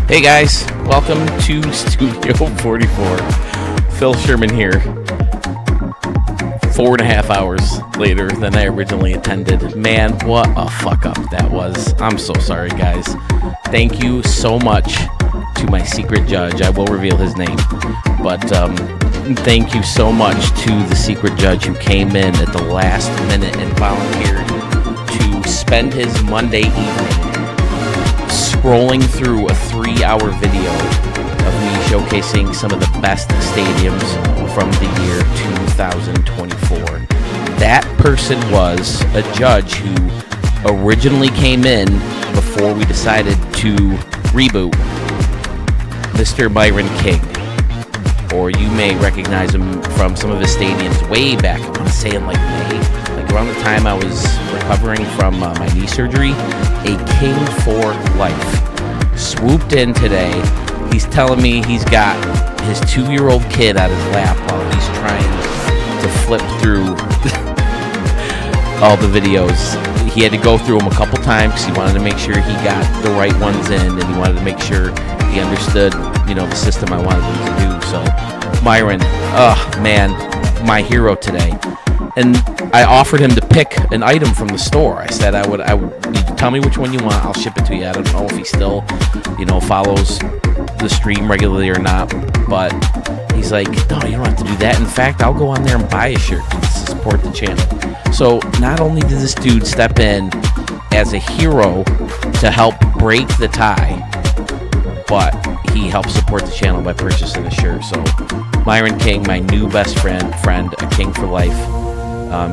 Hey guys, welcome to Studio 44. Phil Sherman here. 4.5 hours later than I originally intended. Man, what a fuck up that was. I'm so sorry, guys. Thank you so much to my secret judge. I will reveal his name. But thank you so much to the secret judge who came in at the last minute and volunteered to spend his Monday evening scrolling through a 3-hour video of me showcasing some of the best stadiums from the year 2024. That person was a judge who originally came in before we decided to reboot, Mr. Myron King. Or you may recognize him from some of his stadiums way back, I want to say in like May, like around the time I was recovering from my knee surgery. A king for life. Swooped in today. He's telling me he's got his 2-year-old kid at his lap while he's trying to flip through all the videos. He had to go through them a couple times because he wanted to make sure he got the right ones in, and he wanted to make sure he understood, the system I wanted him to do. So, Myron, man, my hero today. And I offered him to pick an item from the store. I said I would you tell me which one you want, I'll ship it to you. I don't know if he still, follows the stream regularly or not, but he's like, no, you don't have to do that. In fact, I'll go on there and buy a shirt to support the channel. So not only did this dude step in as a hero to help break the tie, but he helped support the channel by purchasing a shirt. So Myron King, my new best friend, a king for life.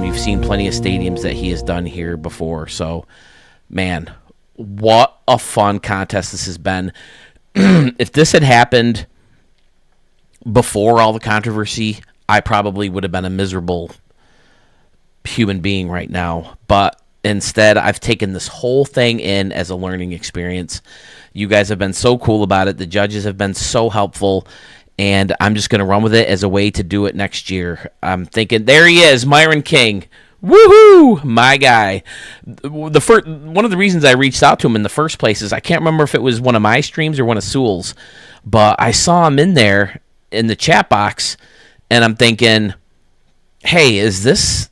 You've seen plenty of stadiums that he has done here before. So, man, what a fun contest this has been. If this had happened before all the controversy, I probably would have been a miserable human being right now. But instead, I've taken this whole thing in as a learning experience. You guys have been so cool about it. The judges have been so helpful. And I'm just going to run with it as a way to do it next year. I'm thinking, there he is, Myron King. Woohoo! My guy. One of the reasons I reached out to him in the first place is I can't remember if it was one of my streams or one of Sewell's, but I saw him in there in the chat box, and I'm thinking, hey, is this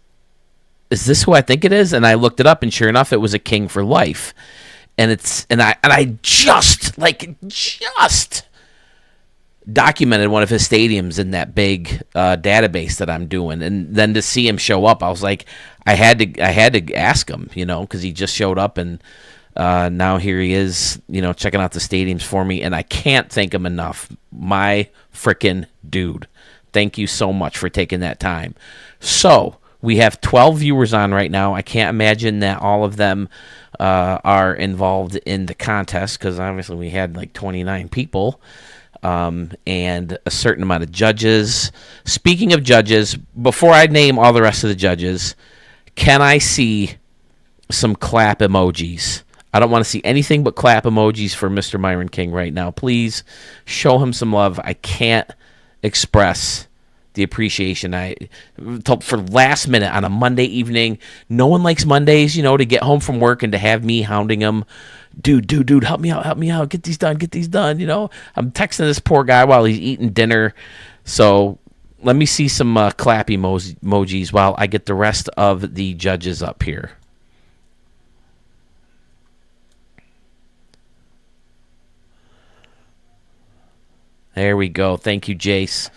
who I think it is? And I looked it up, and sure enough, it was a king for life. And I just documented one of his stadiums in that big database that I'm doing, and then to see him show up, I was like, I had to ask him, because he just showed up, and now here he is, checking out the stadiums for me, and I can't thank him enough. My frickin' dude, thank you so much for taking that time. So we have 12 viewers on right now. I can't imagine that all of them are involved in the contest, because obviously we had like 29 people. And a certain amount of judges. Speaking of judges, before I name all the rest of the judges, can I see some clap emojis? I don't want to see anything but clap emojis for Mr. Myron King right now. Please show him some love. I can't express the appreciation for last minute on a Monday evening. No one likes Mondays, to get home from work and to have me hounding him. Dude, help me out, get these done. I'm texting this poor guy while he's eating dinner. So let me see some clap emojis while I get the rest of the judges up here. There we go. Thank you, Jace.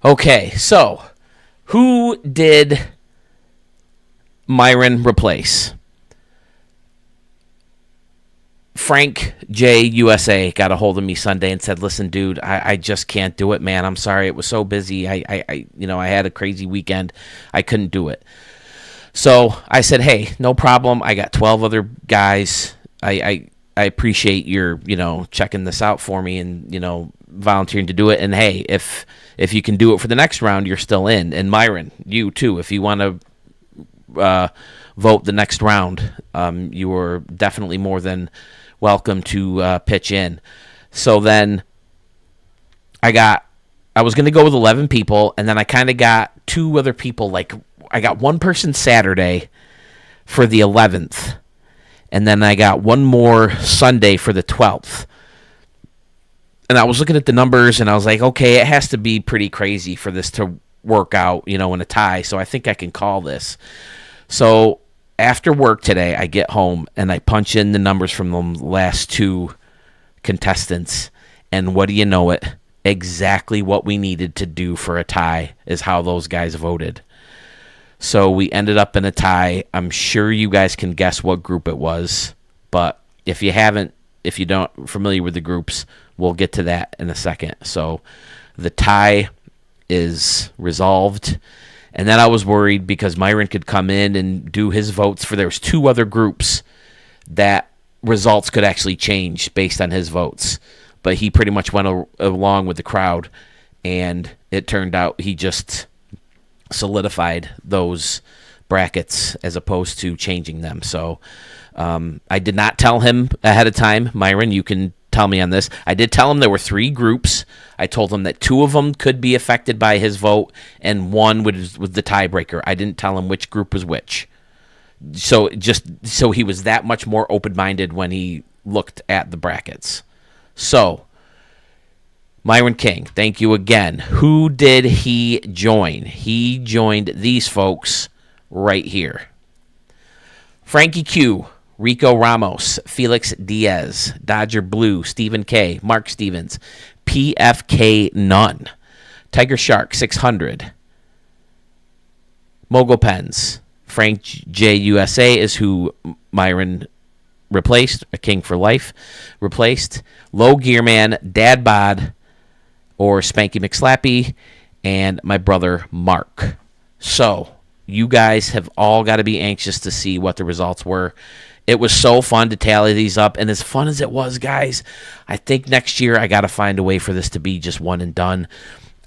Okay, so who did Myron replace? Frank J. USA got a hold of me Sunday and said, listen, dude, I just can't do it, man. I'm sorry. It was so busy. I had a crazy weekend. I couldn't do it. So I said, hey, no problem. I got 12 other guys. I appreciate your, checking this out for me and, volunteering to do it. And hey, if you can do it for the next round, you're still in. And Myron, you too, if you want to vote the next round, you are definitely more than welcome to pitch in. So then I was going to go with 11 people, and then I kind of got two other people. Like, I got one person Saturday, for the 11th. And then I got one more Sunday for the 12th. And I was looking at the numbers, and I was like, okay, it has to be pretty crazy for this to work out, in a tie. So I think I can call this. So after work today, I get home, and I punch in the numbers from the last two contestants. And what do you know it? Exactly what we needed to do for a tie is how those guys voted. So we ended up in a tie. I'm sure you guys can guess what group it was. But if you don't familiar with the groups, we'll get to that in a second. So the tie is resolved. And then I was worried because Myron could come in and do his votes for there's two other groups that results could actually change based on his votes. But he pretty much went along with the crowd, and it turned out he just solidified those brackets as opposed to changing them. So I did not tell him ahead of time. Myron, you can tell me on this. I did tell him there were three groups. I told him that two of them could be affected by his vote, and one was the tiebreaker. I didn't tell him which group was which. So he was that much more open-minded when he looked at the brackets. So, Myron King, thank you again. Who did he join? He joined these folks right here. Frankie Q, Rico Ramos, Felix Diaz, Dodger Blue, Stephen K, Mark Stevens, PFK Nunn, Tiger Shark 600, Mogul Pens, Frank J USA is who Myron replaced, a King for Life replaced, Low Gearman, Dad Bod, or Spanky McSlappy, and my brother Mark. So, you guys have all got to be anxious to see what the results were. It was so fun to tally these up, and as fun as it was, guys, I think next year I got to find a way for this to be just one and done.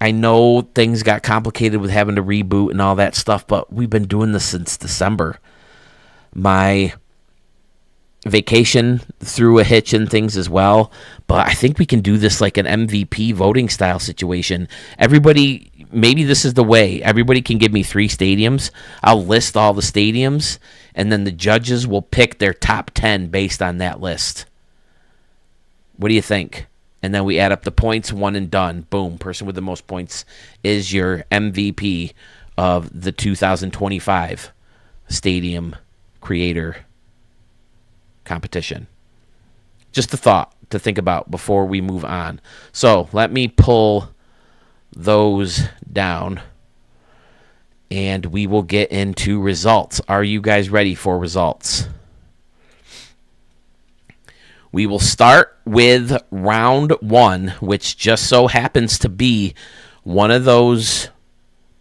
I know things got complicated with having to reboot and all that stuff, but we've been doing this since December. My vacation threw a hitch in things as well, but I think we can do this like an MVP voting style situation. Everybody, maybe this is the way. Everybody can give me 3 stadiums. I'll list all the stadiums, and then the judges will pick their top 10 based on that list. What do you think? And then we add up the points, one and done. Boom. Person with the most points is your MVP of the 2025 Stadium Creator Competition. Just a thought to think about before we move on. So let me pull those down, and we will get into results. Are you guys ready for results? We will start with round 1, which just so happens to be one of those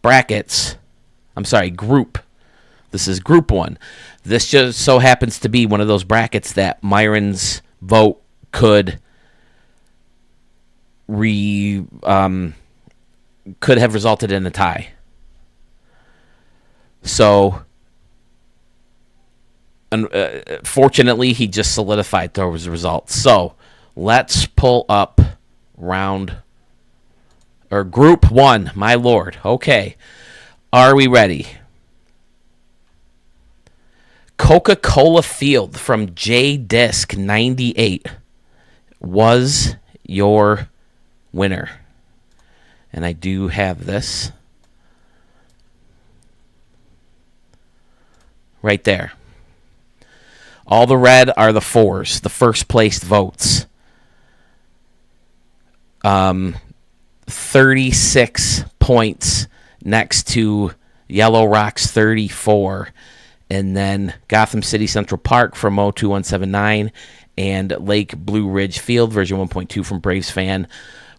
brackets. I'm sorry, group. This is group 1. This just so happens to be one of those brackets that Myron's vote could have resulted in a tie. So, fortunately, he just solidified those results. So, let's pull up group 1, my lord. Okay. Are we ready? Coca-Cola Field from J Disc 98 was your winner. And I do have this right there. All the red are the 4s, the first placed votes. 36 points next to Yellow Rocks 34. And then Gotham City Central Park from 02179 and Lake Blue Ridge Field, version 1.2 from Braves Fan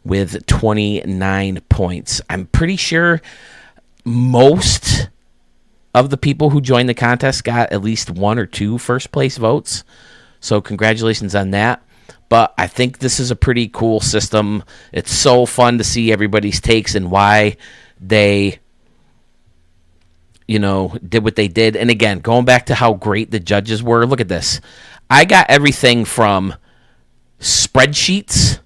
with 29 points. I'm pretty sure most of the people who joined the contest got at least 1 or 2 first place votes. So congratulations on that. But I think this is a pretty cool system. It's so fun to see everybody's takes and why they did what they did. And again, going back to how great the judges were, look at this. I got everything from spreadsheets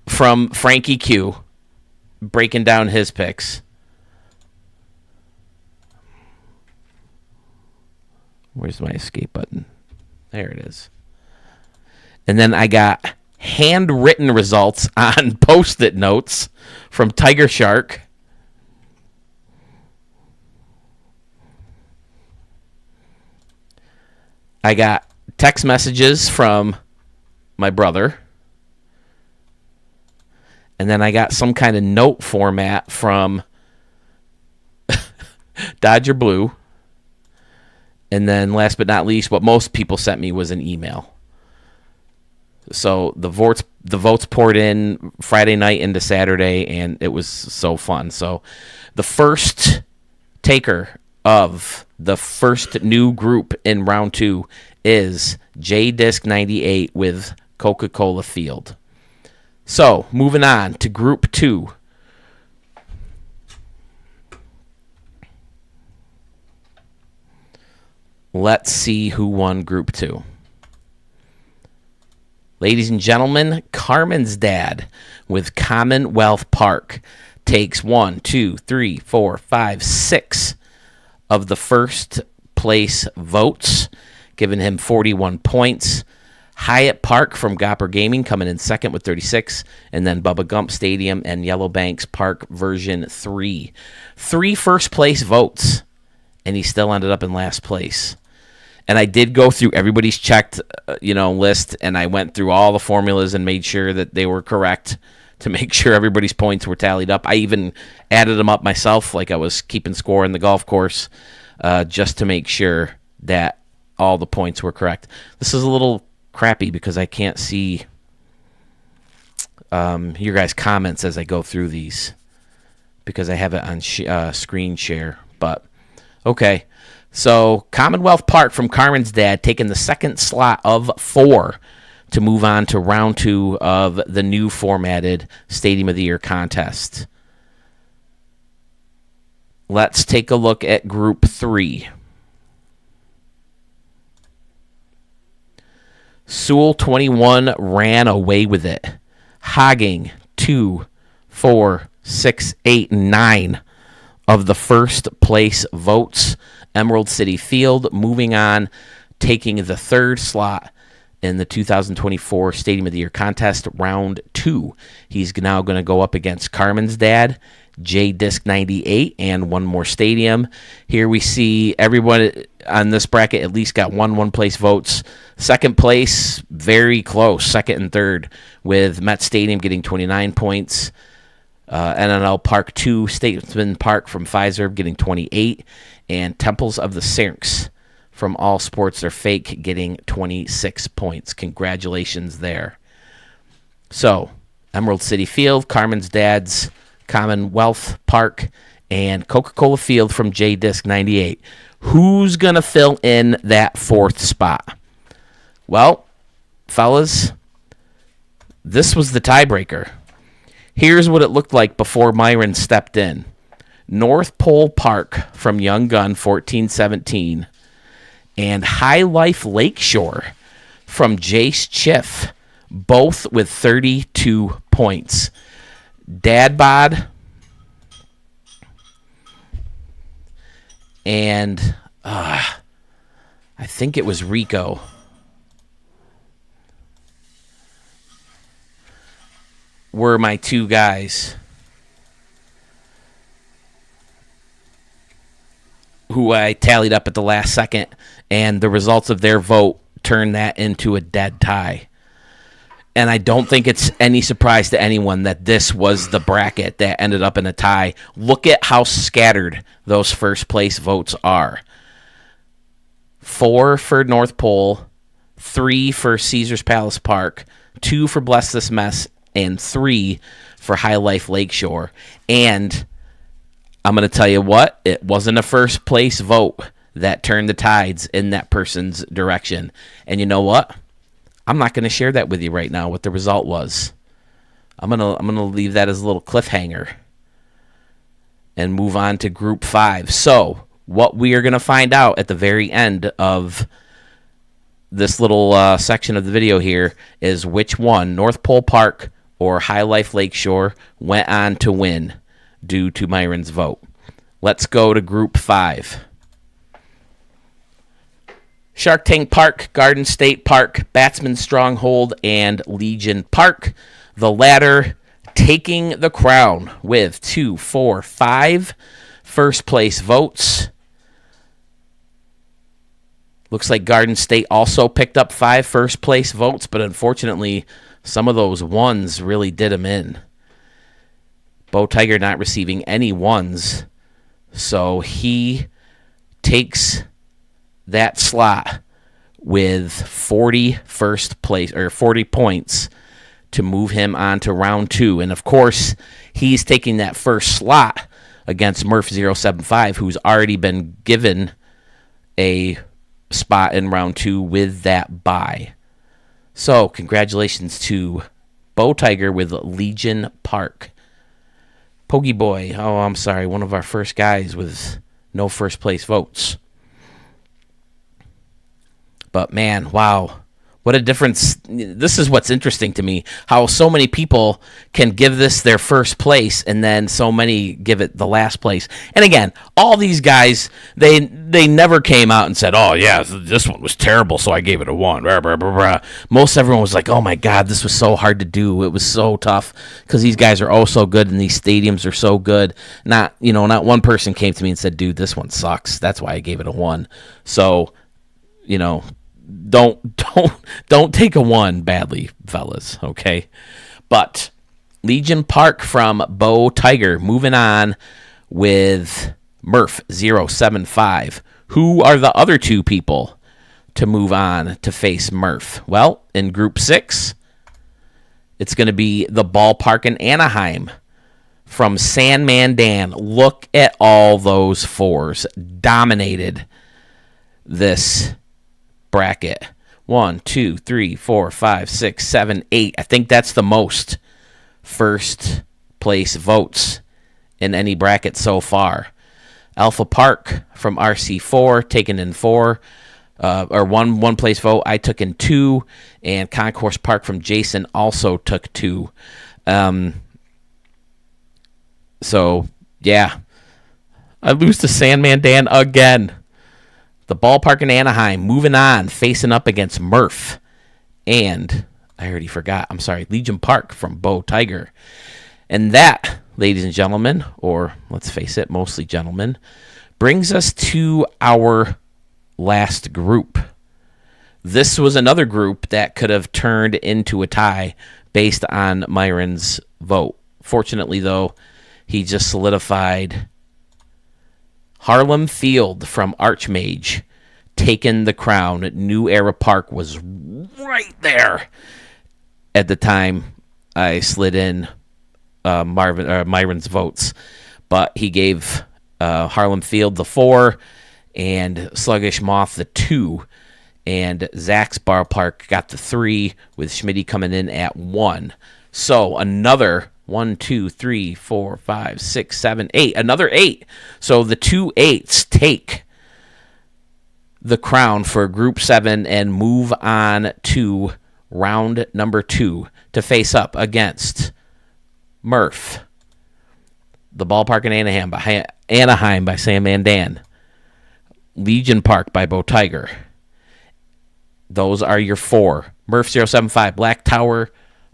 from Frankie Q, breaking down his picks. Where's my escape button? There it is. And then I got handwritten results on Post-it notes from Tiger Shark. I got text messages from my brother. And then I got some kind of note format from Dodger Blue. And then last but not least, what most people sent me was an email. So the votes poured in Friday night into Saturday, and it was so fun. So the first taker of the first new group in round 2 is J-Disc 98 with Coca-Cola Field. So moving on to group 2. Let's see who won group 2. Ladies and gentlemen, Carmen's dad with Commonwealth Park takes 1, 2, 3, 4, 5, 6 of the first place votes, giving him 41 points. Hyatt Park from Gopper Gaming coming in second with 36, and then Bubba Gump Stadium and Yellow Banks Park version 3. 3 first place votes, and he still ended up in last place. And I did go through everybody's checked, list, and I went through all the formulas and made sure that they were correct to make sure everybody's points were tallied up. I even added them up myself, like I was keeping score in the golf course, just to make sure that all the points were correct. This is a little crappy because I can't see your guys' comments as I go through these because I have it on screen share. But okay, so Commonwealth Park from Carmen's dad taking the second slot of 4 to move on to round 2 of the new formatted Stadium of the Year contest. Let's take a look at Group 3. Sewell 21 ran away with it, hogging 2, 4, 6, 8, 9 of the first place votes. Emerald City Field moving on, taking the third slot in the 2024 Stadium of the Year contest, round 2. He's now going to go up against Carmen's dad, J-Disc 98, and one more stadium. Here we see everyone on this bracket at least got one place votes. Second place, very close, second and third, with Met Stadium getting 29 points. NNL Park 2, Statesman Park from Pfizer getting 28, and Temples of the Syrinx from All Sports Are Fake getting 26 points. Congratulations there. So, Emerald City Field, Carmen's dad's Commonwealth Park, and Coca-Cola Field from J-Disc 98. Who's going to fill in that 4th spot? Well, fellas, this was the tiebreaker. Here's what it looked like before Myron stepped in. North Pole Park from Young Gun 1417 and High Life Lakeshore from Jace Chiff, both with 32 points. Dad Bod and I think it was Rico were my 2 guys who I tallied up at the last second, and the results of their vote turned that into a dead tie. And I don't think it's any surprise to anyone that this was the bracket that ended up in a tie. Look at how scattered those first place votes are. 4 for North Pole, 3 for Caesars Palace Park, 2 for Bless This Mess, and 3 for High Life Lakeshore. And I'm going to tell you what, it wasn't a first place vote that turned the tides in that person's direction. And you know what? I'm not going to share that with you right now, what the result was. I'm going to leave that as a little cliffhanger and move on to Group 5. So, what we are going to find out at the very end of this little section of the video here is which one, North Pole Park or High Life Lakeshore, went on to win due to Myron's vote. Let's go to Group 5. Shark Tank Park, Garden State Park, Batsman Stronghold, and Legion Park. The latter taking the crown with 2, 4, 5 first place votes. Looks like Garden State also picked up 5 first place votes, but unfortunately, some of those ones really did him in. Bo Tiger not receiving any ones, so he takes that slot with 40 first place or 40 points to move him on to round 2. And of course, he's taking that first slot against Murph075, who's already been given a spot in round 2 with that bye. So, congratulations to Bo Tiger with Legion Park. Poggy Boy, oh, I'm sorry, one of our first guys with no first place votes. But man, wow, what a difference. This is what's interesting to me, how so many people can give this their first place and then so many give it the last place. And again, all these guys, they never came out and said, oh yeah, this one was terrible, so I gave it a 1. Blah, blah, blah, blah. Most everyone was like, oh my God, this was so hard to do. It was so tough because these guys are oh so good and these stadiums are so good. Not one person came to me and said, dude, this one sucks. That's why I gave it a 1. So, don't take a 1 badly, fellas, okay? But Legion Park from Bo Tiger. Moving on with Murph075. Who are the other 2 people to move on to face Murph? Well, in Group 6, it's going to be the ballpark in Anaheim from Sandman Dan. Look at all those 4s. Dominated this bracket. 1, 2, 3, 4, 5, 6, 7, 8. I think that's the most first place votes in any bracket so far. Alpha Park from RC4 taken in 4, or one place vote. I took in 2, and Concourse Park from Jason also took 2. So yeah, I lose to Sandman Dan again. The ballpark in Anaheim, moving on, facing up against Murph. And, I already forgot, I'm sorry, Legion Park from Bo Tiger. And that, ladies and gentlemen, or let's face it, mostly gentlemen, brings us to our last group. This was another group that could have turned into a tie based on Myron's vote. Fortunately, though, he just solidified Harlem Field from Archmage, taking the crown. New Era Park was right there at the time I slid in Myron's votes. But he gave Harlem Field the 4 and Sluggish Moth the 2. And Zach's Ballpark got the 3 with Schmitty coming in at 1. So another 1, 2, 3, 4, 5, 6, 7, 8. Another 8. So the 2 8s take the crown for Group 7 and move on to round number 2 to face up against Murph. The ballpark in Anaheim by Sandman Dan. Legion Park by Bo Tiger. Those are your 4. Murph075, Black Tower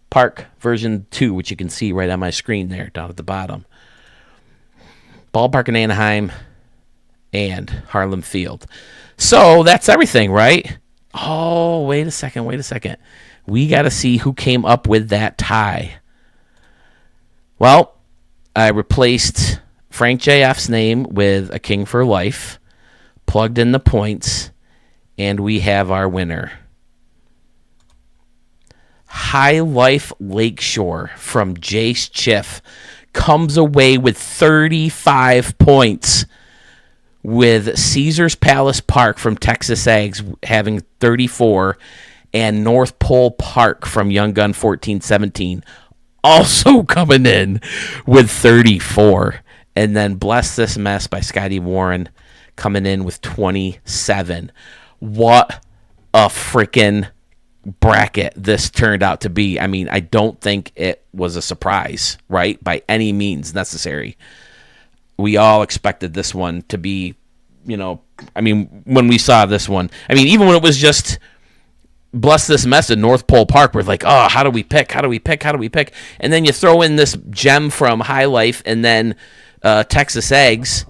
Park version 2, which you can see right on my screen there down at the bottom. Ballpark in Anaheim and Harlem Field. So that's everything, right? Oh, wait a second. We got to see who came up with that tie. Well, I replaced Frank JF's name with a King for Life, plugged in the points, and we have our winner. High Life Lakeshore from Jace Chiff comes away with 35 points, with Caesars Palace Park from Texas Ags having 34, and North Pole Park from Young Gun 1417 also coming in with 34. And then Bless This Mess by Scotty Warren coming in with 27. What a freaking bracket this turned out to be. I mean, I don't think it was a surprise, right? By any means necessary. We all expected this one to be I mean, when we saw this one, I mean, even when it was just bless this mess at North Pole Park, we're like, oh, how do we pick? And then you throw in this gem from High Life and then Texas Eggs.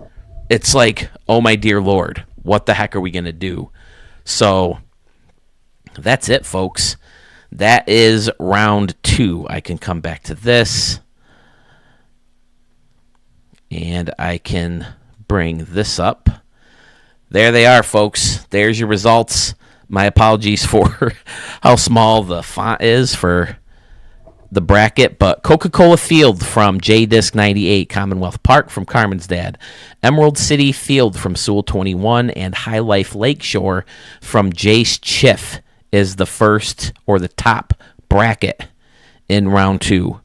It's like, oh my dear Lord, what the heck are we going to do? So that's it, folks. That is round 2. I can come back to this. And I can bring this up. There they are, folks. There's your results. My apologies for how small the font is for the bracket, but Coca-Cola Field from J-Disc 98, Commonwealth Park from Carmen's Dad, Emerald City Field from Sewell 21, and High Life Lakeshore from Jace Chiff is the first or the top bracket in round 2.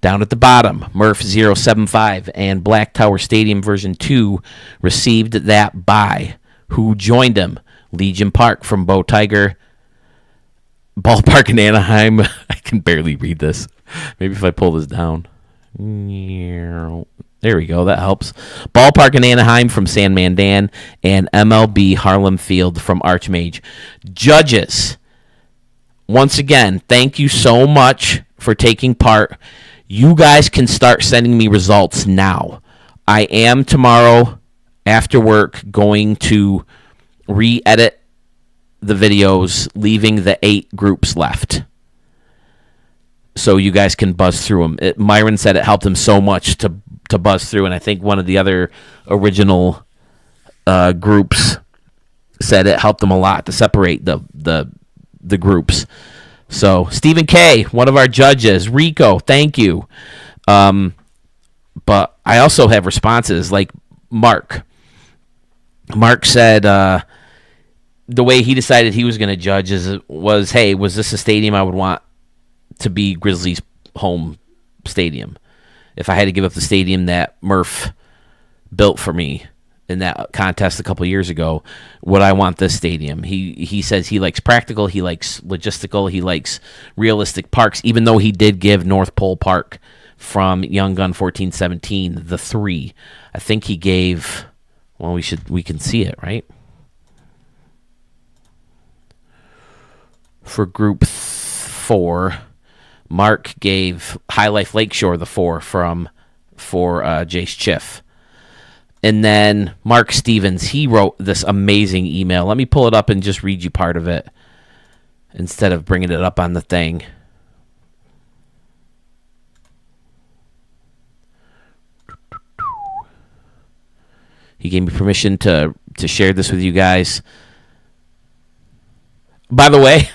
Down at the bottom, Murph 075 and Black Tower Stadium version 2 received that bye. Who joined him? Legion Park from Bo Tiger. Ballpark in Anaheim. I can barely read this. Maybe if I pull this down. There we go. That helps. Ballpark in Anaheim from Sandman Dan. And MLB Harlem Field from Archmage. Judges, once again, thank you so much for taking part. You guys can start sending me results now. I am tomorrow after work going to re-edit the videos, leaving the 8 groups left, so you guys can buzz through them. Myron said it helped him so much to buzz through, and I think one of the other original groups said it helped them a lot to separate the groups. So Stephen K., one of our judges, Rico, thank you. But I also have responses like Mark. Mark said the way he decided he was going to judge was, hey, was this a stadium I would want to be Grizzlies' home stadium? If I had to give up the stadium that Murph built for me in that contest a couple years ago, would I want this stadium? He says he likes practical, he likes logistical, he likes realistic parks, even though he did give North Pole Park from Young Gun 1417 the 3. I think he gave, well, we can see it, right? For group 4, Mark gave High Life Lakeshore the 4 for Jace Chiff. And then Mark Stevens, he wrote this amazing email. Let me pull it up and just read you part of it instead of bringing it up on the thing. He gave me permission to share this with you guys. By the way,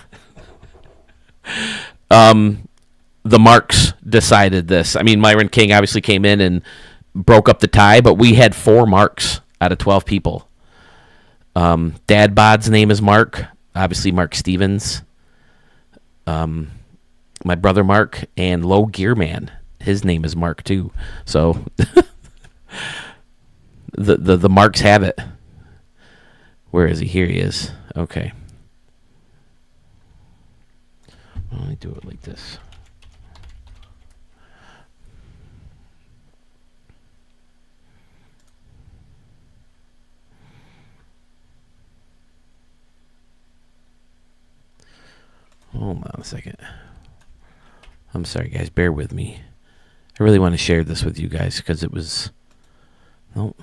the marks decided this. I mean, Myron King obviously came in and broke up the tie, but we had 4 marks out of 12 people. Dad Bod's name is Mark. Obviously, Mark Stevens. My brother Mark, and Low Gearman. His name is Mark too. So the marks have it. Where is he? Here he is. Okay. Let me do it like this. Hold on a second. I'm sorry, guys. Bear with me. I really want to share this with you guys because it was... Nope.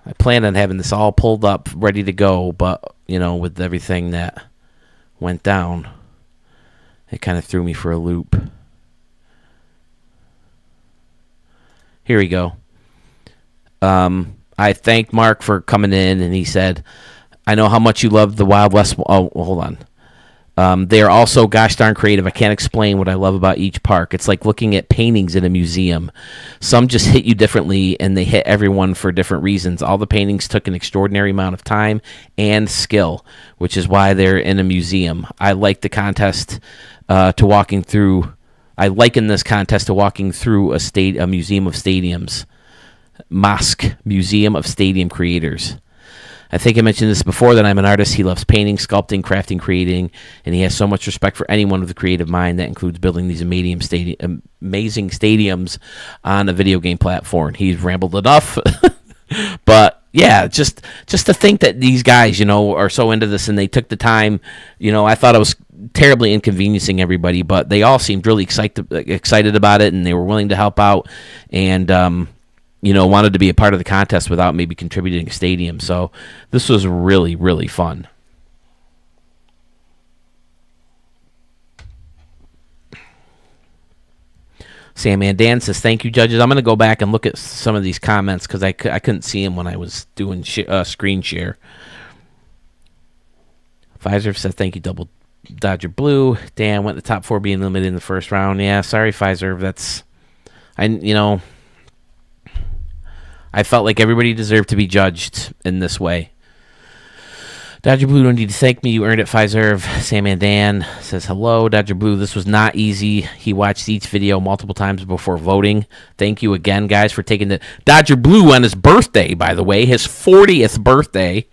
I planned on having this all pulled up, ready to go, but, with everything that went down, it kind of threw me for a loop. Here we go. I thanked Mark for coming in, and he said, I know how much you love the Wild West. Oh, hold on. They are also gosh darn creative. I can't explain what I love about each park. It's like looking at paintings in a museum. Some just hit you differently, and they hit everyone for different reasons. All the paintings took an extraordinary amount of time and skill, which is why they're in a museum. I like the contest to walking through. I liken this contest to walking through a museum of stadiums. Mosque, Museum of Stadium Creators. I think I mentioned this before, that I'm an artist. He loves painting, sculpting, crafting, creating, and he has so much respect for anyone with a creative mind. That includes building these amazing stadiums on a video game platform. He's rambled enough. But yeah, just to think that these guys, are so into this, and they took the time. I thought it was terribly inconveniencing everybody, but they all seemed really excited about it, and they were willing to help out, and wanted to be a part of the contest without maybe contributing a stadium. So this was really, really fun. Sam and Dan says, thank you, judges. I'm going to go back and look at some of these comments because I couldn't see them when I was doing screen share. Pfizer says, thank you, Double Dodger Blue. Dan went the top 4 being limited in the first round. Yeah, sorry, Pfizer. I felt like everybody deserved to be judged in this way. Dodger Blue, don't need to thank me. You earned it, Pfizer. Sam and Dan says, hello, Dodger Blue. This was not easy. He watched each video multiple times before voting. Thank you again, guys, for taking the Dodger Blue on his birthday, by the way, his 40th birthday.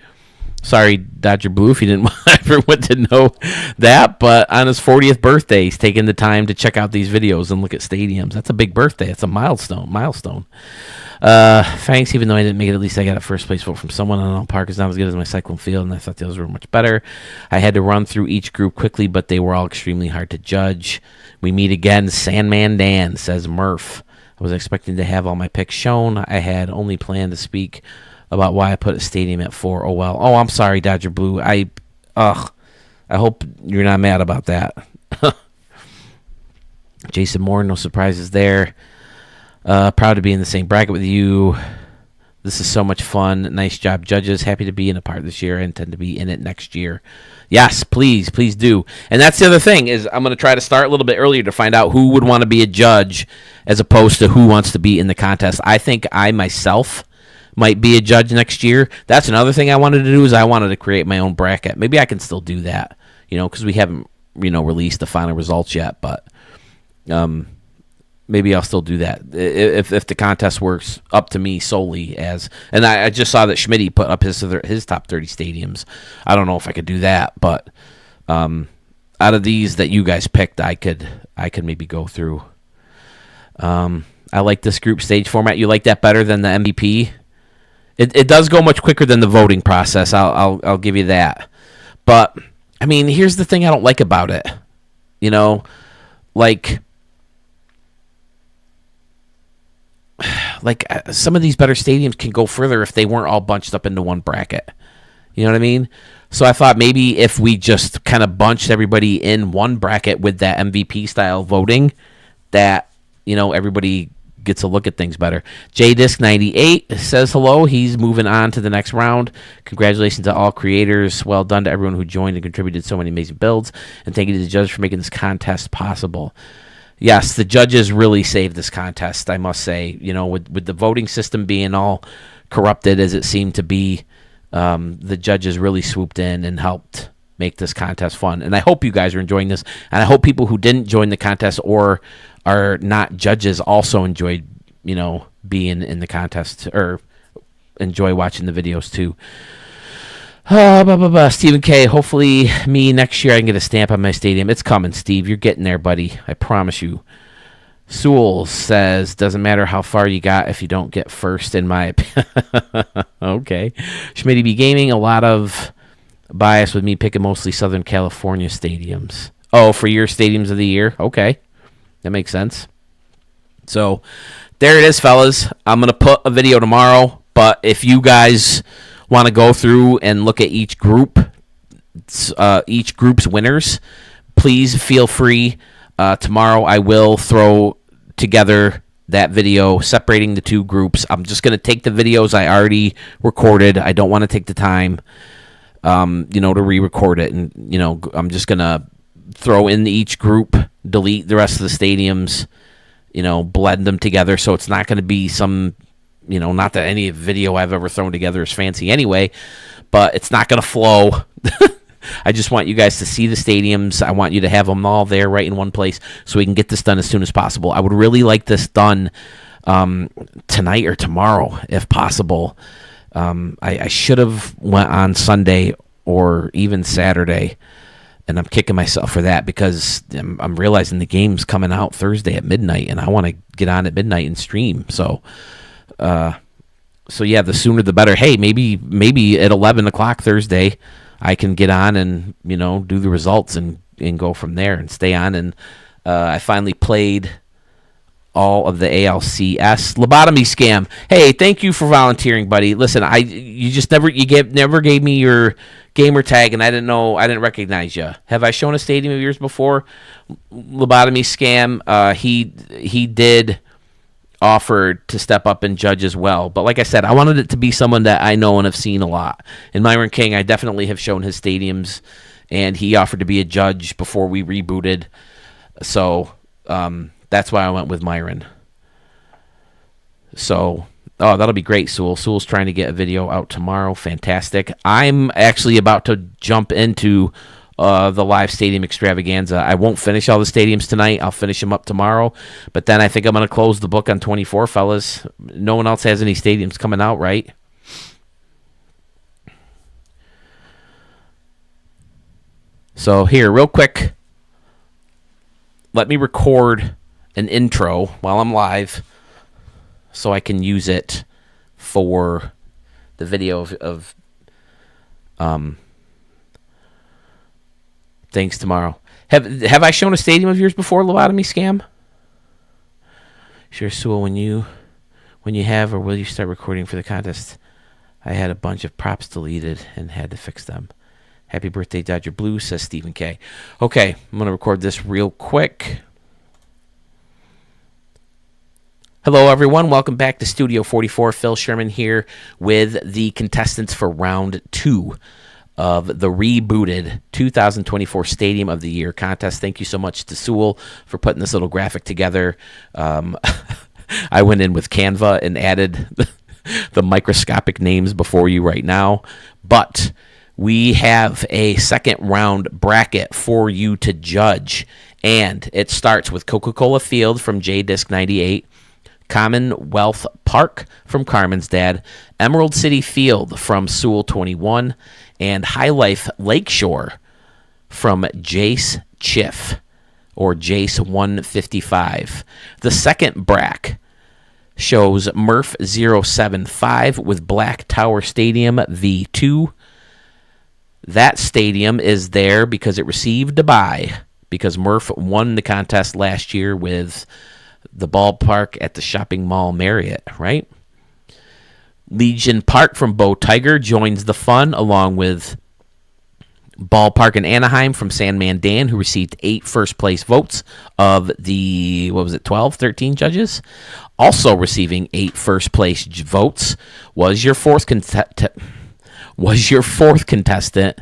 Sorry, Dodger Blue, if you didn't want everyone to know that, but on his 40th birthday, he's taking the time to check out these videos and look at stadiums. That's a big birthday. It's a milestone. Thanks, even though I didn't make it, at least I got a first place vote from someone. I don't know, Park is not as good as my Cyclone Field, and I thought those were much better. I had to run through each group quickly, but they were all extremely hard to judge. We meet again, Sandman Dan, says Murph. I was expecting to have all my picks shown. I had only planned to speak about why I put a stadium at 4. Oh, well. Oh, I'm sorry, Dodger Blue. I hope you're not mad about that. Jason Moore, no surprises there. Proud to be in the same bracket with you. This is so much fun. Nice job, judges. Happy to be in a part this year. I intend to be in it next year. Yes, please do. And that's the other thing, is I'm going to try to start a little bit earlier to find out who would want to be a judge as opposed to who wants to be in the contest. I think I myself might be a judge next year. That's another thing I wanted to do, is I wanted to create my own bracket. Maybe I can still do that, because we haven't, released the final results yet, but maybe I'll still do that if the contest works up to me solely as. And I just saw that Schmitty put up his top 30 stadiums. I don't know if I could do that, but out of these that you guys picked, I could maybe go through. I like this group stage format. You like that better than the MVP? It does go much quicker than the voting process. I'll give you that. But I mean, here's the thing I don't like about it. Like some of these better stadiums can go further if they weren't all bunched up into one bracket. You know what I mean? So I thought maybe if we just kind of bunched everybody in one bracket with that MVP style voting, that, everybody gets a look at things better. JDisc98 says hello. He's moving on to the next round. Congratulations to all creators. Well done to everyone who joined and contributed so many amazing builds. And thank you to the judges for making this contest possible. Yes, the judges really saved this contest, I must say. With the voting system being all corrupted as it seemed to be, the judges really swooped in and helped make this contest fun. And I hope you guys are enjoying this. And I hope people who didn't join the contest or are not judges also enjoyed, being in the contest or enjoy watching the videos too. Stephen K. Hopefully me next year I can get a stamp on my stadium. It's coming, Steve. You're getting there, buddy. I promise you. Sewell says, doesn't matter how far you got if you don't get first, in my opinion. Okay. Schmitty B Gaming, a lot of bias with me picking mostly Southern California stadiums. Oh, for your stadiums of the year? Okay. That makes sense. So there it is, fellas. I'm going to put a video tomorrow, but if you guys want to go through and look at each group's winners, please feel free. Tomorrow I will throw together that video separating the two groups. I'm just going to take the videos I already recorded. I don't want to take the time, to re-record it. And, I'm just going to throw in each group, delete the rest of the stadiums, blend them together. So it's not going to be some, not that any video I've ever thrown together is fancy anyway, but it's not going to flow. I just want you guys to see the stadiums. I want you to have them all there right in one place so we can get this done as soon as possible. I would really like this done tonight or tomorrow if possible. I should have went on Sunday or even Saturday, and I'm kicking myself for that because I'm realizing the game's coming out Thursday at midnight, and I want to get on at midnight and stream. So yeah, the sooner the better. Hey, maybe at 11 o'clock Thursday, I can get on and do the results and go from there and stay on. And I finally played all of the ALCS lobotomy scam. Hey, thank you for volunteering, buddy. Listen, you never gave me your gamer tag, and I didn't recognize you. Have I shown a stadium of yours before? Lobotomy scam. He did offer to step up and judge as well, but like I said, I wanted it to be someone that I know and have seen a lot. And Myron King, I definitely have shown his stadiums, and he offered to be a judge before we rebooted. So that's why I went with Myron. So, that'll be great, Sewell. Sewell's trying to get a video out tomorrow. Fantastic. I'm actually about to jump into the live stadium extravaganza. I won't finish all the stadiums tonight. I'll finish them up tomorrow. But then I think I'm going to close the book on 24, fellas. No one else has any stadiums coming out, right? So here, real quick, let me record an intro while I'm live so I can use it for the video of things tomorrow. Have I shown a stadium of yours before, lobotomy scam? Sure, Sewell, when you have, or will you start recording for the contest? I had a bunch of props deleted and had to fix them. Happy birthday, Dodger Blue, says Stephen K. Okay, I'm going to record this real quick. Hello, everyone. Welcome back to Studio 44. Phil Sherman here with the contestants for round 2 of the rebooted 2024 Stadium of the Year contest. Thank you so much to Sewell for putting this little graphic together. I went in with Canva and added the microscopic names before you right now. But we have a second round bracket for you to judge. And it starts with Coca-Cola Field from JDisc 98. Commonwealth Park from Carmen's Dad, Emerald City Field from Sewell 21, and High Life Lakeshore from Jace Chiff, or Jace 155. The second bracket shows Murph 075 with Black Tower Stadium V2. That stadium is there because it received a bye, because Murph won the contest last year with the ballpark at the shopping mall Marriott, right? Legion Park from Bo Tiger joins the fun, along with Ballpark in Anaheim from Sandman Dan, who received 8 first-place votes of the, 13 judges? Also receiving 8 first-place votes was your fourth contestant,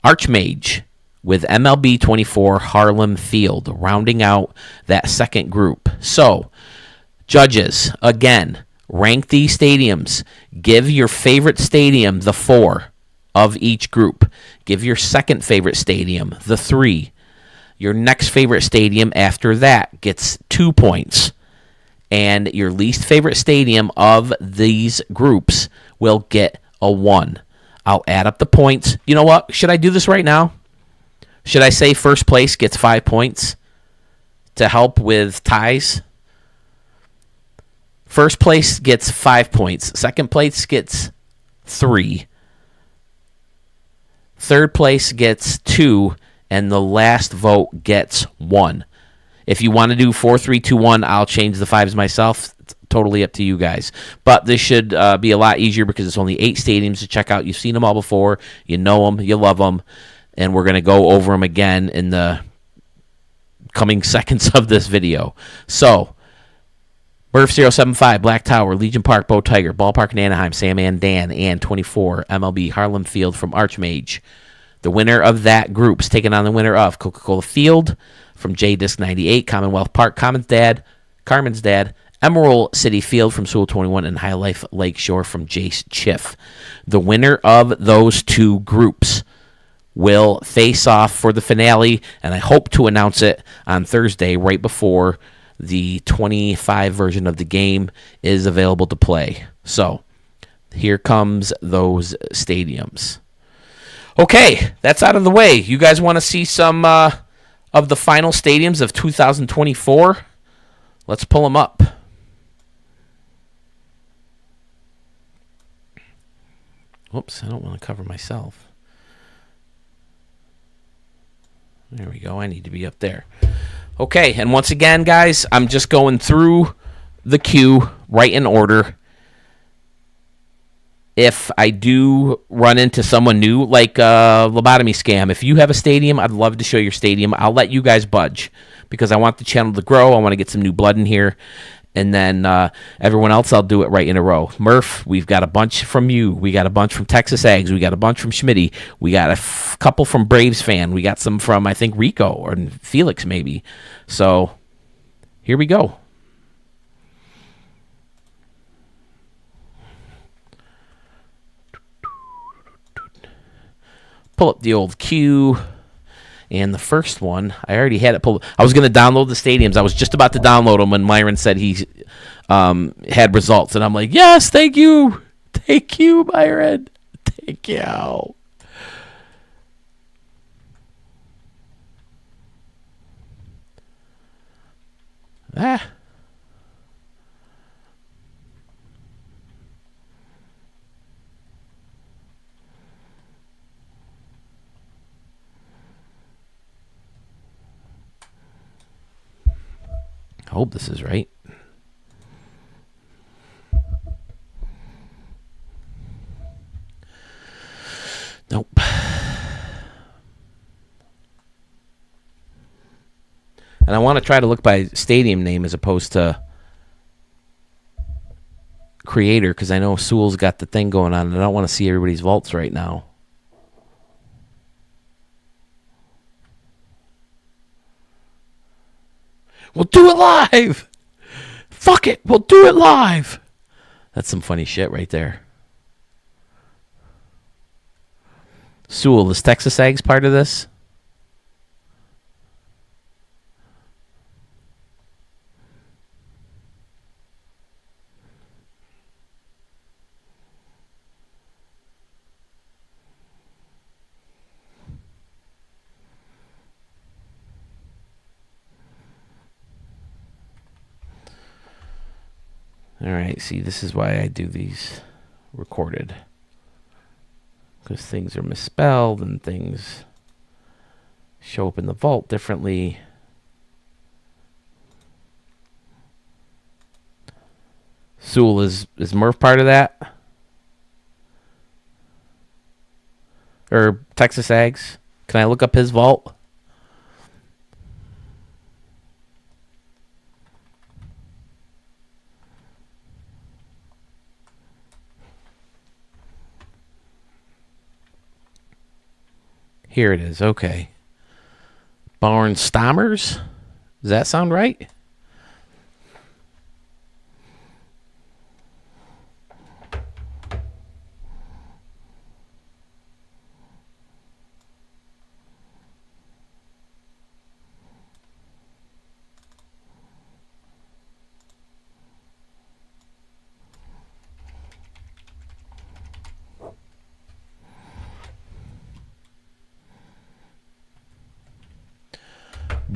Archmage, with MLB 24 Harlem Field, rounding out that second group. So, judges, again, rank these stadiums. Give your favorite stadium the 4 of each group. Give your second favorite stadium the 3. Your next favorite stadium after that gets 2 points. And your least favorite stadium of these groups will get a 1. I'll add up the points. You know what? Should I do this right now? Should I say first place gets 5 points to help with ties? First place gets 5 points. Second place gets 3. Third place gets 2. And the last vote gets 1. If you want to do 4, 3, 2, 1, I'll change the 5s myself. It's totally up to you guys. But this should be a lot easier because it's only 8 stadiums to check out. You've seen them all before. You know them. You love them. And we're going to go over them again in the coming seconds of this video. So, Murph 075, Black Tower, Legion Park, Bo Tiger, Ballpark in Anaheim, Sandman Dan, and 24, MLB Harlem Field from Archmage. The winner of that group is taking on the winner of Coca-Cola Field from JDisc 98, Commonwealth Park, Carmen's Dad, Emerald City Field from Sewell 21, and High Life Lakeshore from Jace Chiff. The winner of those 2 groups will face off for the finale, and I hope to announce it on Thursday right before the 25 version of the game is available to play. So, here comes those stadiums. Okay, that's out of the way. You guys want to see some of the final stadiums of 2024? Let's pull them up. Whoops, I don't want to cover myself. There we go. I need to be up there. Okay, and once again, guys, I'm just going through the queue right in order. If I do run into someone new, like a lobotomy scam, if you have a stadium, I'd love to show your stadium. I'll let you guys budge because I want the channel to grow. I want to get some new blood in here. And then everyone else, I'll do it right in a row. Murph, we've got a bunch from you. We got a bunch from Texas Ags. We got a bunch from Schmitty. We got a couple from Braves fan. We got some from, I think, Rico or Felix maybe. So here we go. Pull up the old queue. And the first one, I already had it pulled. I was going to download the stadiums. I was just about to download them when Myron said he had results. And I'm like, yes, thank you. Thank you, Myron. Thank you. Ah. I hope this is right. Nope. And I want to try to look by stadium name as opposed to creator because I know Sewell's got the thing going on and I don't want to see everybody's vaults right now. We'll do it live. Fuck it. We'll do it live. That's some funny shit right there. Sewell, is Texas Ags part of this? All right, see, this is why I do these recorded. Because things are misspelled and things show up in the vault differently. Sewell, is Murph part of that? Or Texas Ags? Can I look up his vault? Here it is. Okay. Barnstammers? Does that sound right?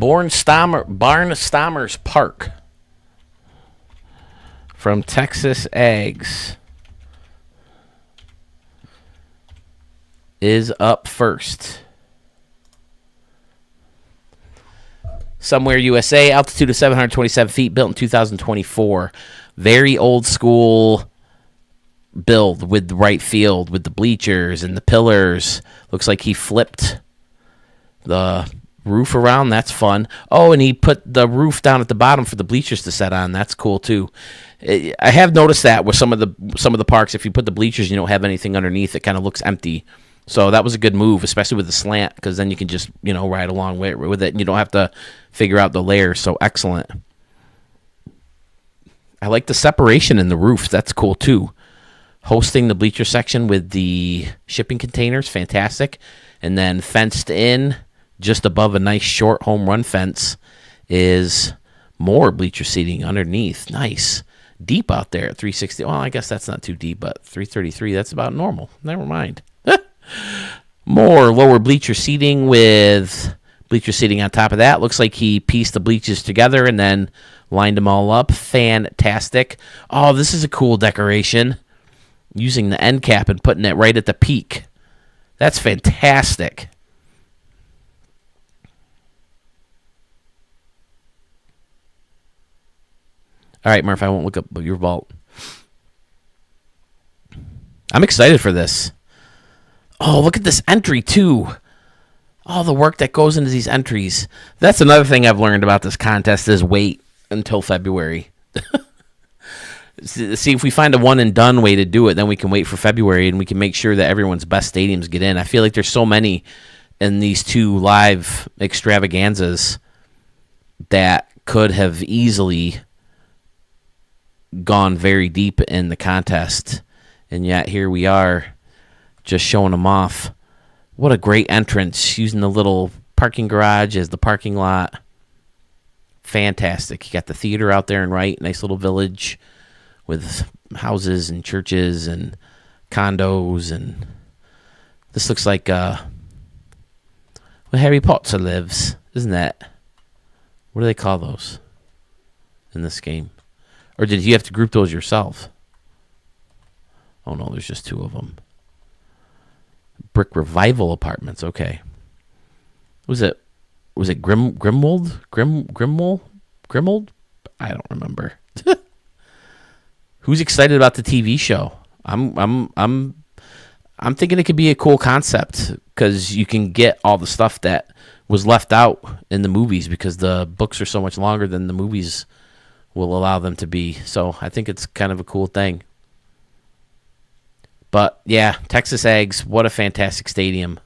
Barnstammers Park from Texas Ags is up first. Somewhere USA, altitude of 727 feet, built in 2024. Very old school build with the right field, with the bleachers and the pillars. Looks like he flipped the roof around. That's fun. Oh, and he put the roof down at the bottom for the bleachers to set on. That's cool too. I have noticed that with some of the parks, if you put the bleachers, you don't have anything underneath. It kind of looks empty. So that was a good move, especially with the slant, because then you can just ride along with it, and you don't have to figure out the layers. So excellent. I like the separation in the roof. That's cool too. Hosting the bleacher section with the shipping containers, fantastic. And then fenced in, just above a nice short home run fence, is more bleacher seating underneath. Nice. deep out there at 360. Well, I guess that's not too deep, but 333, that's about normal. Never mind. More lower bleacher seating with bleacher seating on top of that. Looks like he pieced the bleachers together and then lined them all up. Fantastic. Oh, this is a cool decoration. Using the end cap and putting it right at the peak. That's fantastic. All right, Murph, I won't look up your vault. I'm excited for this. Oh, look at this entry, too. All the work that goes into these entries. That's another thing I've learned about this contest is wait until February. See, if we find a one-and-done way to do it, then we can wait for February, and we can make sure that everyone's best stadiums get in. I feel like there's so many in these two live extravaganzas that could have easily gone very deep in the contest, and yet here we are just showing them off. What a great entrance, using the little parking garage as the parking lot. Fantastic. You got the theater out there and right, nice little village with houses and churches and condos, and this looks like where Harry Potter lives, isn't that? What do they call those in this game? Or did you have to group those yourself? Oh, no, there's just two of them. Brick Revival Apartments, okay. Was it Grimwold? Grimwold? I don't remember. Who's excited about the TV show? I'm thinking it could be a cool concept because you can get all the stuff that was left out in the movies because the books are so much longer than the movies will allow them to be. So I think it's kind of a cool thing. But yeah, Texas Ags, what a fantastic stadium.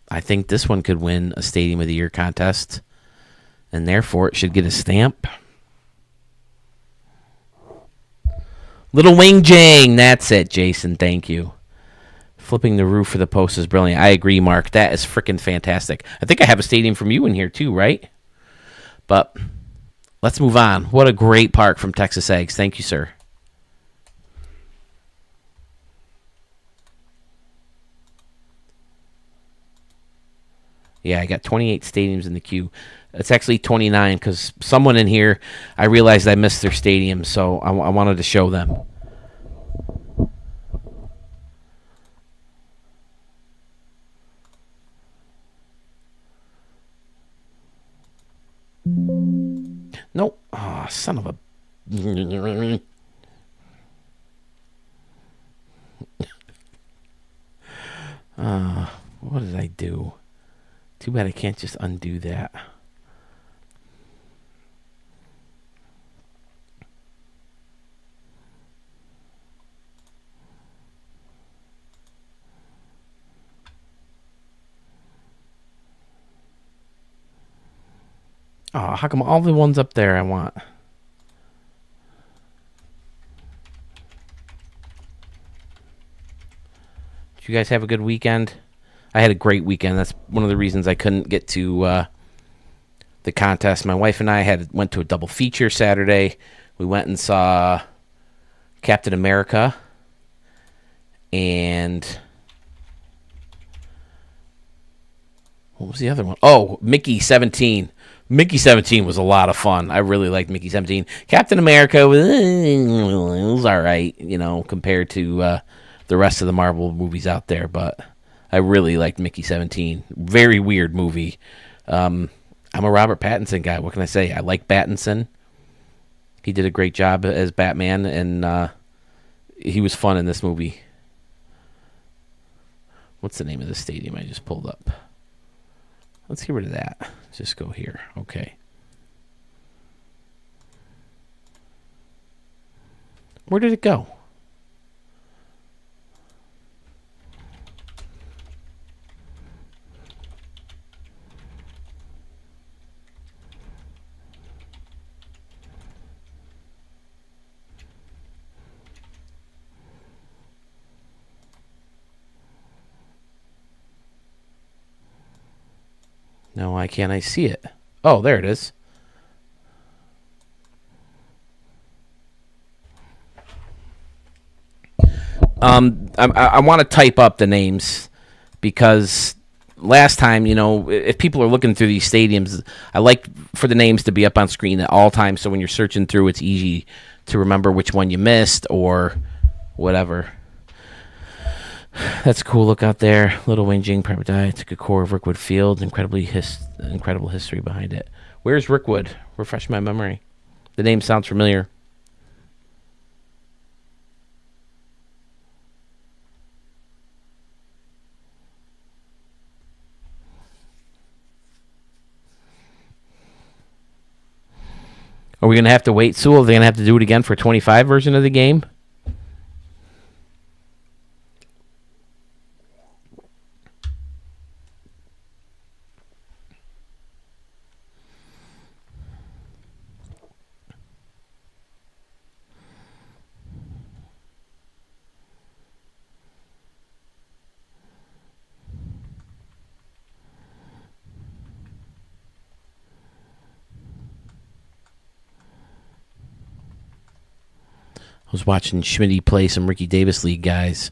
I think this one could win a Stadium of the Year contest, and therefore it should get a stamp. Little Wing Jang, that's it, Jason, thank you. Flipping the roof for the post is brilliant. I agree, Mark. That is freaking fantastic. I think I have a stadium from you in here too, right? But let's move on. What a great park from Texas Ags. Thank you, sir. Yeah, I got 28 stadiums in the queue. It's actually 29 because someone in here, I realized I missed their stadium, so I wanted to show them. Nope. Oh, son of a... what did I do? Too bad I can't just undo that. Oh, how come all the ones up there I want? Did you guys have a good weekend? I had a great weekend. That's one of the reasons I couldn't get to the contest. My wife and I went to a double feature Saturday. We went and saw Captain America and what was the other one? Oh, Mickey 17. Mickey 17 was a lot of fun. I really liked Mickey 17. Captain America was all right, compared to the rest of the Marvel movies out there, but I really liked Mickey 17. Very weird movie. I'm a Robert Pattinson guy. What can I say? I like Pattinson. He did a great job as Batman, and he was fun in this movie. What's the name of the stadium I just pulled up? Let's get rid of that. Just go here. Okay. Where did it go? No, why can't I see it? Oh, there it is. I want to type up the names because last time, if people are looking through these stadiums, I like for the names to be up on screen at all times. So when you're searching through, it's easy to remember which one you missed or whatever. That's a cool look out there. Little Wayne Jing private die took a core of Rickwood Field. Incredible history behind it. Where's Rickwood? Refresh my memory. The name sounds familiar. Are we going to have to wait, Sewell? Are they going to have to do it again for a 25 version of the game? I was watching Schmitty play some Ricky Davis League guys.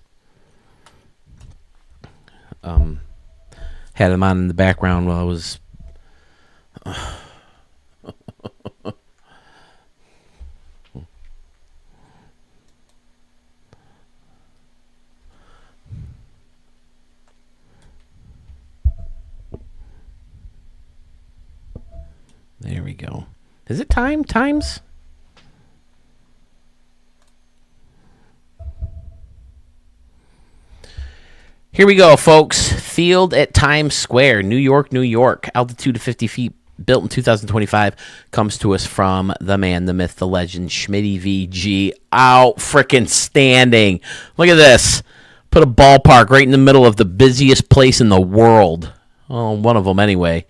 Had him on in the background while I was... There we go. Is it times? Here we go, folks. Field at Times Square, New York, New York. Altitude of 50 feet, built in 2025. Comes to us from the man, the myth, the legend, Schmitty VG. Out frickin' standing. Look at this. Put a ballpark right in the middle of the busiest place in the world. Oh, one of them anyway.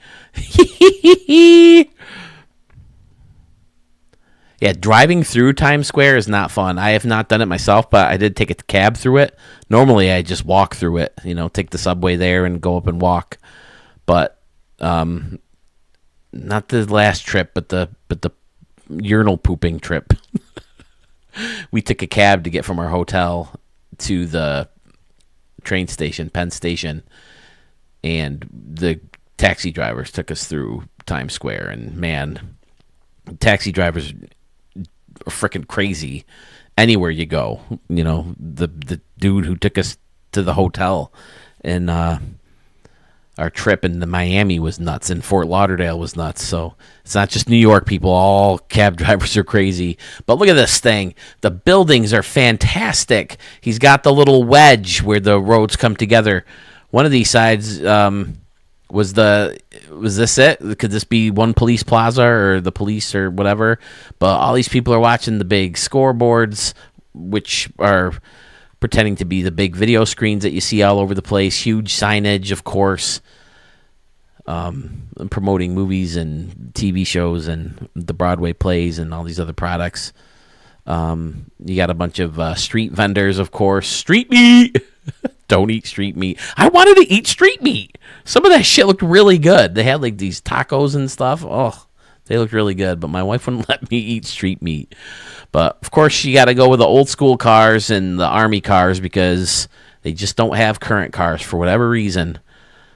Yeah, driving through Times Square is not fun. I have not done it myself, but I did take a cab through it. Normally, I just walk through it, take the subway there and go up and walk. But not the last trip, but the urinal pooping trip. We took a cab to get from our hotel to the train station, Penn Station, and the taxi drivers took us through Times Square. And man, taxi drivers are freaking crazy anywhere you go. The dude who took us to the hotel and our trip into Miami was nuts, and Fort Lauderdale was nuts. So it's not just New York people. All cab drivers are crazy. But look at this thing. The buildings are fantastic. He's got the little wedge where the roads come together. One of these sides was this it? Could this be One Police Plaza or the police or whatever? But all these people are watching the big scoreboards, which are pretending to be the big video screens that you see all over the place. Huge signage, of course, promoting movies and TV shows and the Broadway plays and all these other products. You got a bunch of street vendors, of course. Street meat! Don't eat street meat. I wanted to eat street meat. Some of that shit looked really good. They had like these tacos and stuff. Oh, they looked really good, but my wife wouldn't let me eat street meat. But of course, you got to go with the old school cars and the Army cars because they just don't have current cars for whatever reason.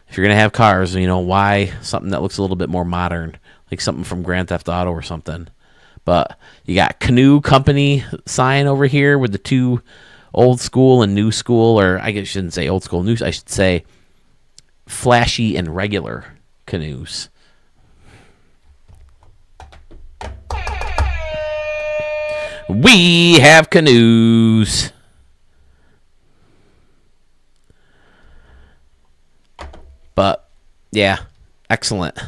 If you're going to have cars, why something that looks a little bit more modern, like something from Grand Theft Auto or something. But you got Canoe Company sign over here with the two old school and new school, or I guess I shouldn't say old school, new. I should say flashy and regular canoes. We have canoes. But yeah, excellent.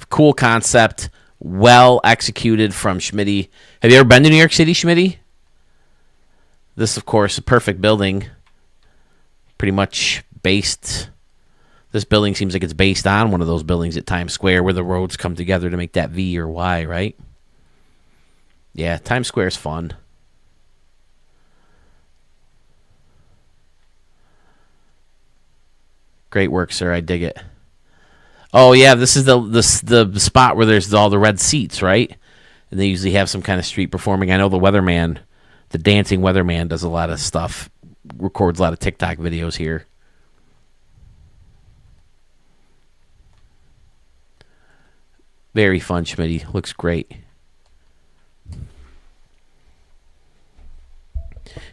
Cool concept. Well executed from Schmitty. Have you ever been to New York City, Schmitty? This, of course, a perfect building. Pretty much based. This building seems like it's based on one of those buildings at Times Square where the roads come together to make that V or Y, right? Yeah, Times Square is fun. Great work, sir. I dig it. Oh yeah, this is the spot where there's all the red seats, right? And they usually have some kind of street performing. I know the weatherman, the dancing weatherman, does a lot of stuff, records a lot of TikTok videos here. Very fun, Schmitty. Looks great.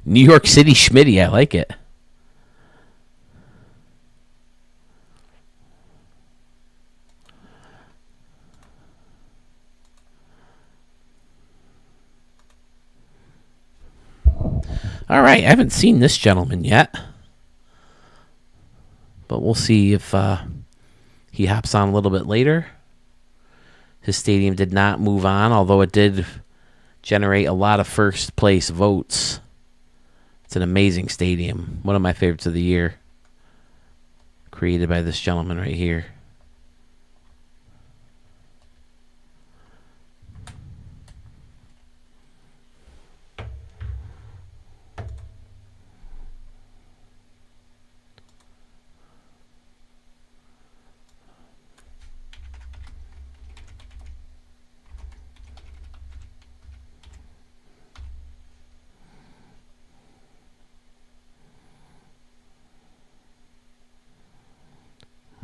New York City Schmitty, I like it. All right, I haven't seen this gentleman yet, but we'll see if he hops on a little bit later. His stadium did not move on, although it did generate a lot of first place votes. It's an amazing stadium. One of my favorites of the year. Created by this gentleman right here.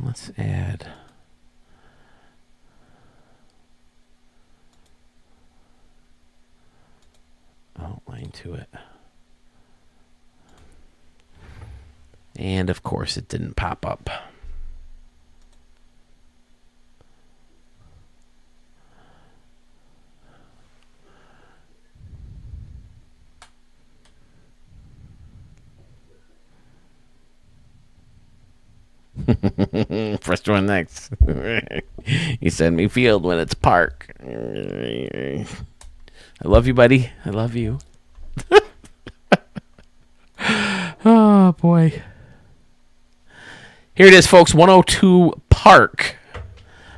Let's add outline to it. And of course it didn't pop up. First one next. You send me field when it's park. I love you, buddy. I love you. Oh, boy. Here it is, folks. 102 Park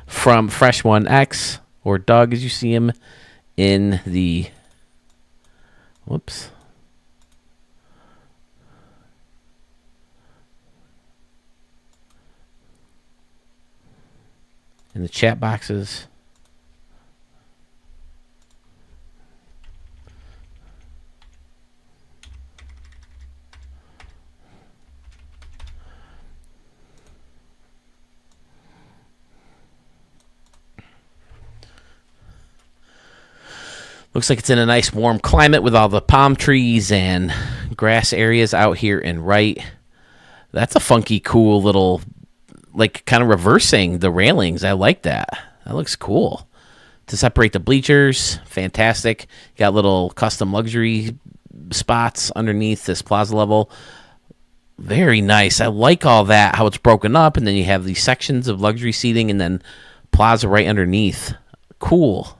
from Fresh 1X, or Doug, as you see him in the... Whoops. In the chat boxes. Looks like it's in a nice warm climate with all the palm trees and grass areas out here in Wright. That's a funky, cool little, like, kind of reversing the railings. I like that. That looks cool. To separate the bleachers, fantastic. Got little custom luxury spots underneath this plaza level. Very nice. I like all that, how it's broken up, and then you have these sections of luxury seating and then plaza right underneath. Cool.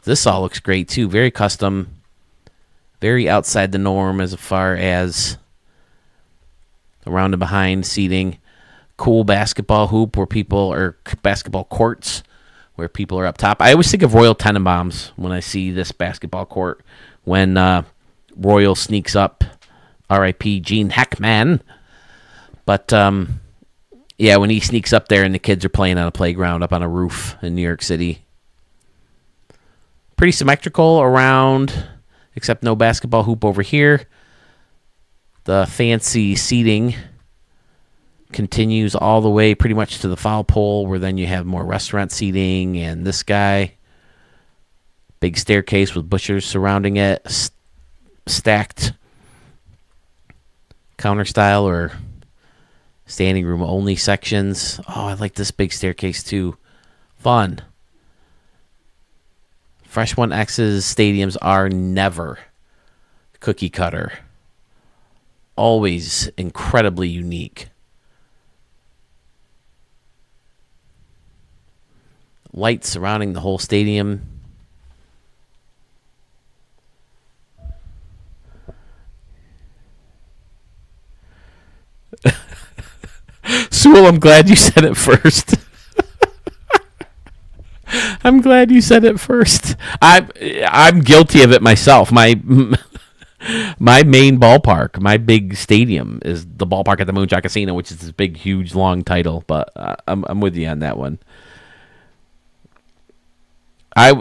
This all looks great, too. Very custom. Very outside the norm as far as around and behind seating. Cool basketball hoop where people are, basketball courts where people are up top. I always think of Royal Tenenbaums when I see this basketball court. When Royal sneaks up, R.I.P. Gene Hackman. But, yeah, when he sneaks up there and the kids are playing on a playground up on a roof in New York City. Pretty symmetrical around, except no basketball hoop over here. The fancy seating continues all the way pretty much to the foul pole, where then you have more restaurant seating, and this guy, big staircase with bushes surrounding it, stacked counter style or standing room only sections. Oh, I like this big staircase too. Fun. Fresh 1X's stadiums are never cookie cutter. Always incredibly unique. Lights surrounding the whole stadium. Sewell, I'm glad you said it first. I'm glad you said it first. I'm guilty of it myself. My main ballpark, my big stadium, is the ballpark at the Moonshot Casino, which is this big, huge, long title. But I'm with you on that one.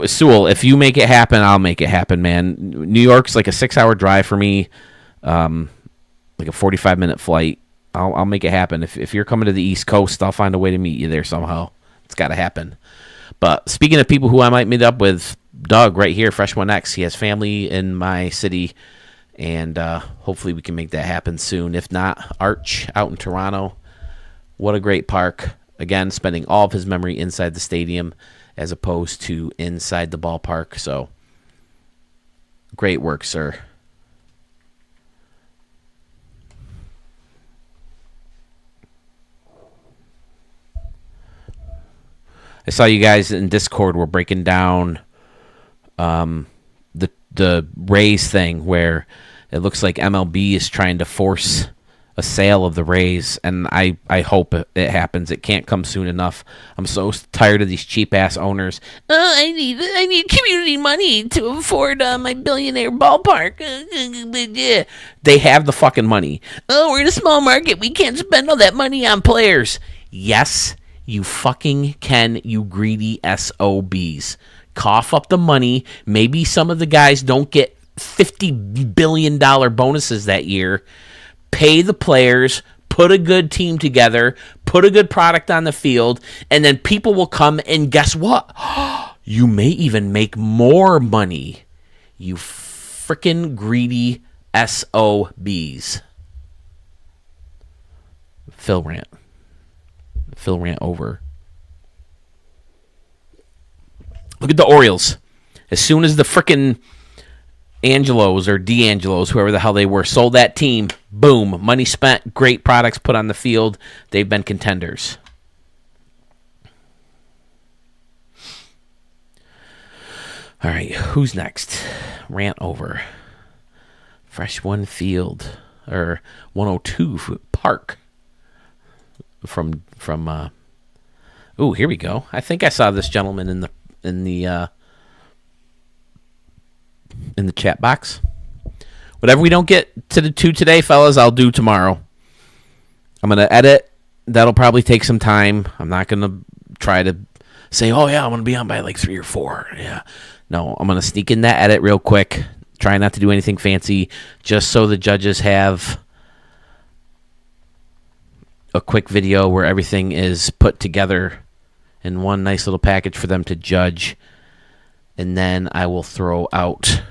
Sewell, if you make it happen, I'll make it happen, man. New York's like a 6-hour drive for me, like a 45-minute flight. I'll make it happen. If you're coming to the East Coast, I'll find a way to meet you there somehow. It's got to happen. But speaking of people who I might meet up with, Doug right here, Fresh One X, he has family in my city, and hopefully we can make that happen soon. If not, Arch out in Toronto. What a great park. Again, spending all of his memory inside the stadium as opposed to inside the ballpark. So, great work, sir. I saw you guys in Discord were breaking down the Rays thing, where it looks like MLB is trying to force a sale of the Rays, and I hope it happens. It can't come soon enough. I'm so tired of these cheap ass owners. I need community money to afford my billionaire ballpark. They have the fucking money. We're in a small market. We can't spend all that money on players. Yes, you fucking can, you greedy SOBs. Cough up the money. Maybe some of the guys don't get $50 billion bonuses that year. Pay the players, put a good team together, put a good product on the field, and then people will come, and guess what? You may even make more money. You freaking greedy SOBs. Phil rant over. Look at the Orioles. As soon as the frickin' Angelos or D'Angelos, whoever the hell they were, sold that team, boom, money spent, great products put on the field. They've been contenders. All right, who's next? Rant over. Fresh One Field, or 102 Park. From ooh, here we go. I think I saw this gentleman in the chat box. Whatever we don't get to today, fellas, I'll do tomorrow. I'm gonna edit. That'll probably take some time. I'm not gonna try to say, oh yeah, I'm gonna be on by like 3 or 4. Yeah, no, I'm gonna sneak in that edit real quick. Try not to do anything fancy, just so the judges have a quick video where everything is put together in one nice little package for them to judge. And then I will throw out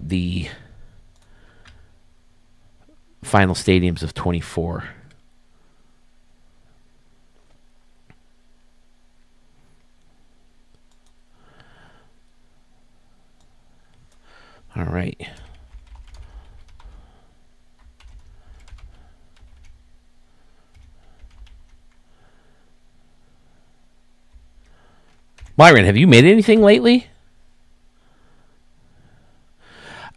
the final stadiums of 24. All right. Myron, have you made anything lately?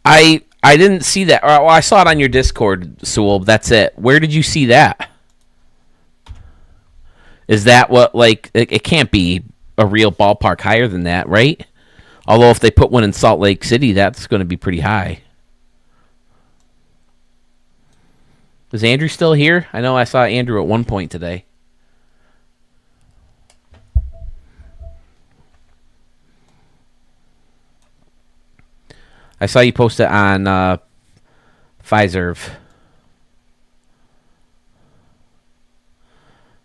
I didn't see that. Well, I saw it on your Discord, Sewell. That's it. Where did you see that? Is that what, like, it can't be a real ballpark higher than that, right? Although if they put one in Salt Lake City, that's going to be pretty high. Is Andrew still here? I know I saw Andrew at one point today. I saw you post it on Fiserv.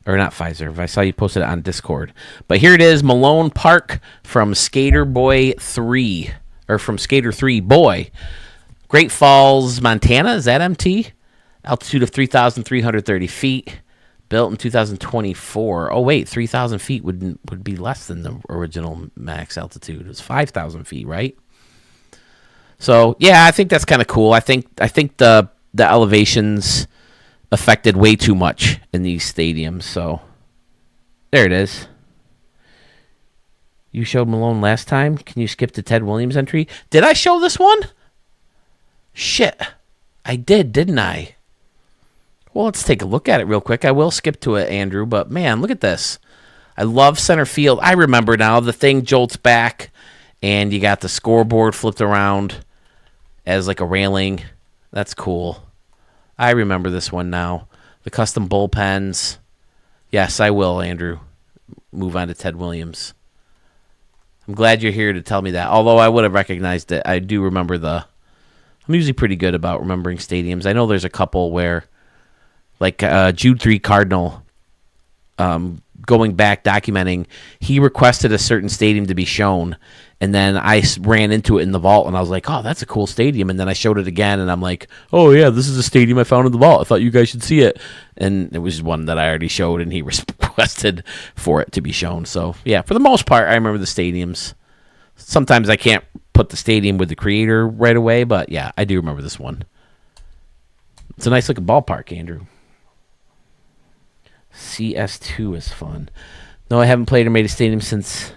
Or not Fiserv. I saw you posted it on Discord. But here it is, Malone Park from Skater Boy 3. Or from Skater 3 Boy. Great Falls, Montana. Is that MT? Altitude of 3,330 feet. Built in 2024. Oh, wait. 3,000 feet would be less than the original max altitude. It was 5,000 feet, right? So, yeah, I think that's kind of cool. I think the elevations affected way too much in these stadiums. So, there it is. You showed Malone last time. Can you skip the Ted Williams entry? Did I show this one? Shit. I did, didn't I? Well, let's take a look at it real quick. I will skip to it, Andrew. But, man, look at this. I love center field. I remember now. The thing jolts back, and you got the scoreboard flipped around. as like a railing. That's cool. I remember this one now. The custom bullpens. Yes, I will, Andrew. Move on to Ted Williams. I'm glad you're here to tell me that. Although I would have recognized it. I do remember I'm usually pretty good about remembering stadiums. I know there's a couple where, like Jude 3 Cardinal, going back, documenting, he requested a certain stadium to be shown, and then I ran into it in the vault, and I was like, oh, that's a cool stadium, and then I showed it again, and I'm like, oh, yeah, this is a stadium I found in the vault. I thought you guys should see it, and it was one that I already showed, and he requested for it to be shown. So, yeah, for the most part, I remember the stadiums. Sometimes I can't put the stadium with the creator right away, but, yeah, I do remember this one. It's a nice-looking ballpark, Andrew. CS2 is fun. No, I haven't played or made a stadium since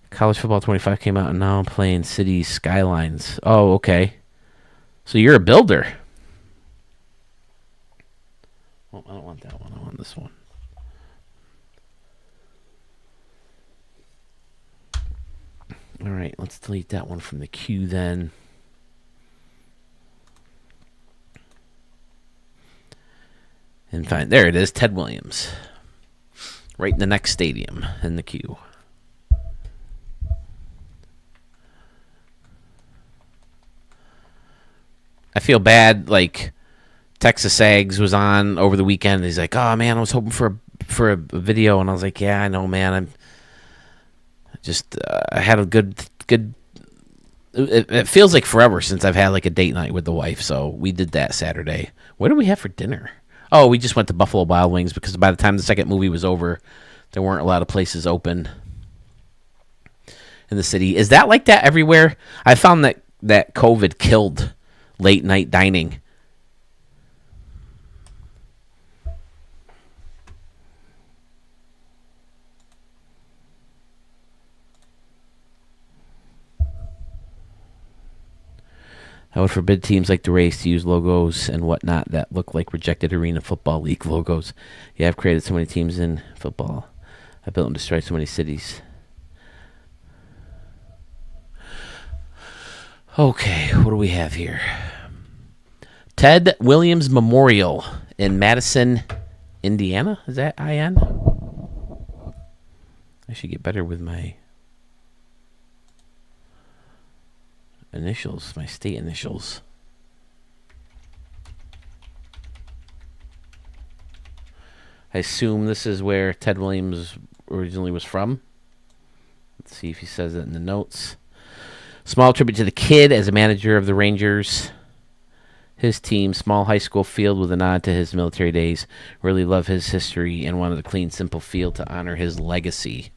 College Football 25 came out, and now I'm playing City Skylines. Oh, okay. So you're a builder. Oh, I don't want that one. I want this one. All right, let's delete that one from the queue then. And fine, there it is, Ted Williams. Right in the next stadium in the queue. I feel bad, like Texas Sags was on over the weekend. He's like, oh man, I was hoping for a video, and I was like, yeah, I know, man. I had a good. It feels like forever since I've had like a date night with the wife, so we did that Saturday. What did we have for dinner? Oh, we just went to Buffalo Wild Wings because by the time the second movie was over, there weren't a lot of places open in the city. Is that like that everywhere? I found that COVID killed late night dining. I would forbid teams like the Rays to use logos and whatnot that look like rejected Arena Football League logos. Yeah, I've created so many teams in football. I built and destroyed so many cities. Okay, what do we have here? Ted Williams Memorial in Madison, Indiana. Is that IN? I should get better with my initials, my state initials. I assume this is where Ted Williams originally was from. Let's see if he says it in the notes. Small tribute to the kid as a manager of the Rangers. His team, small high school field with a nod to his military days. Really love his history and wanted a clean, simple field to honor his legacy.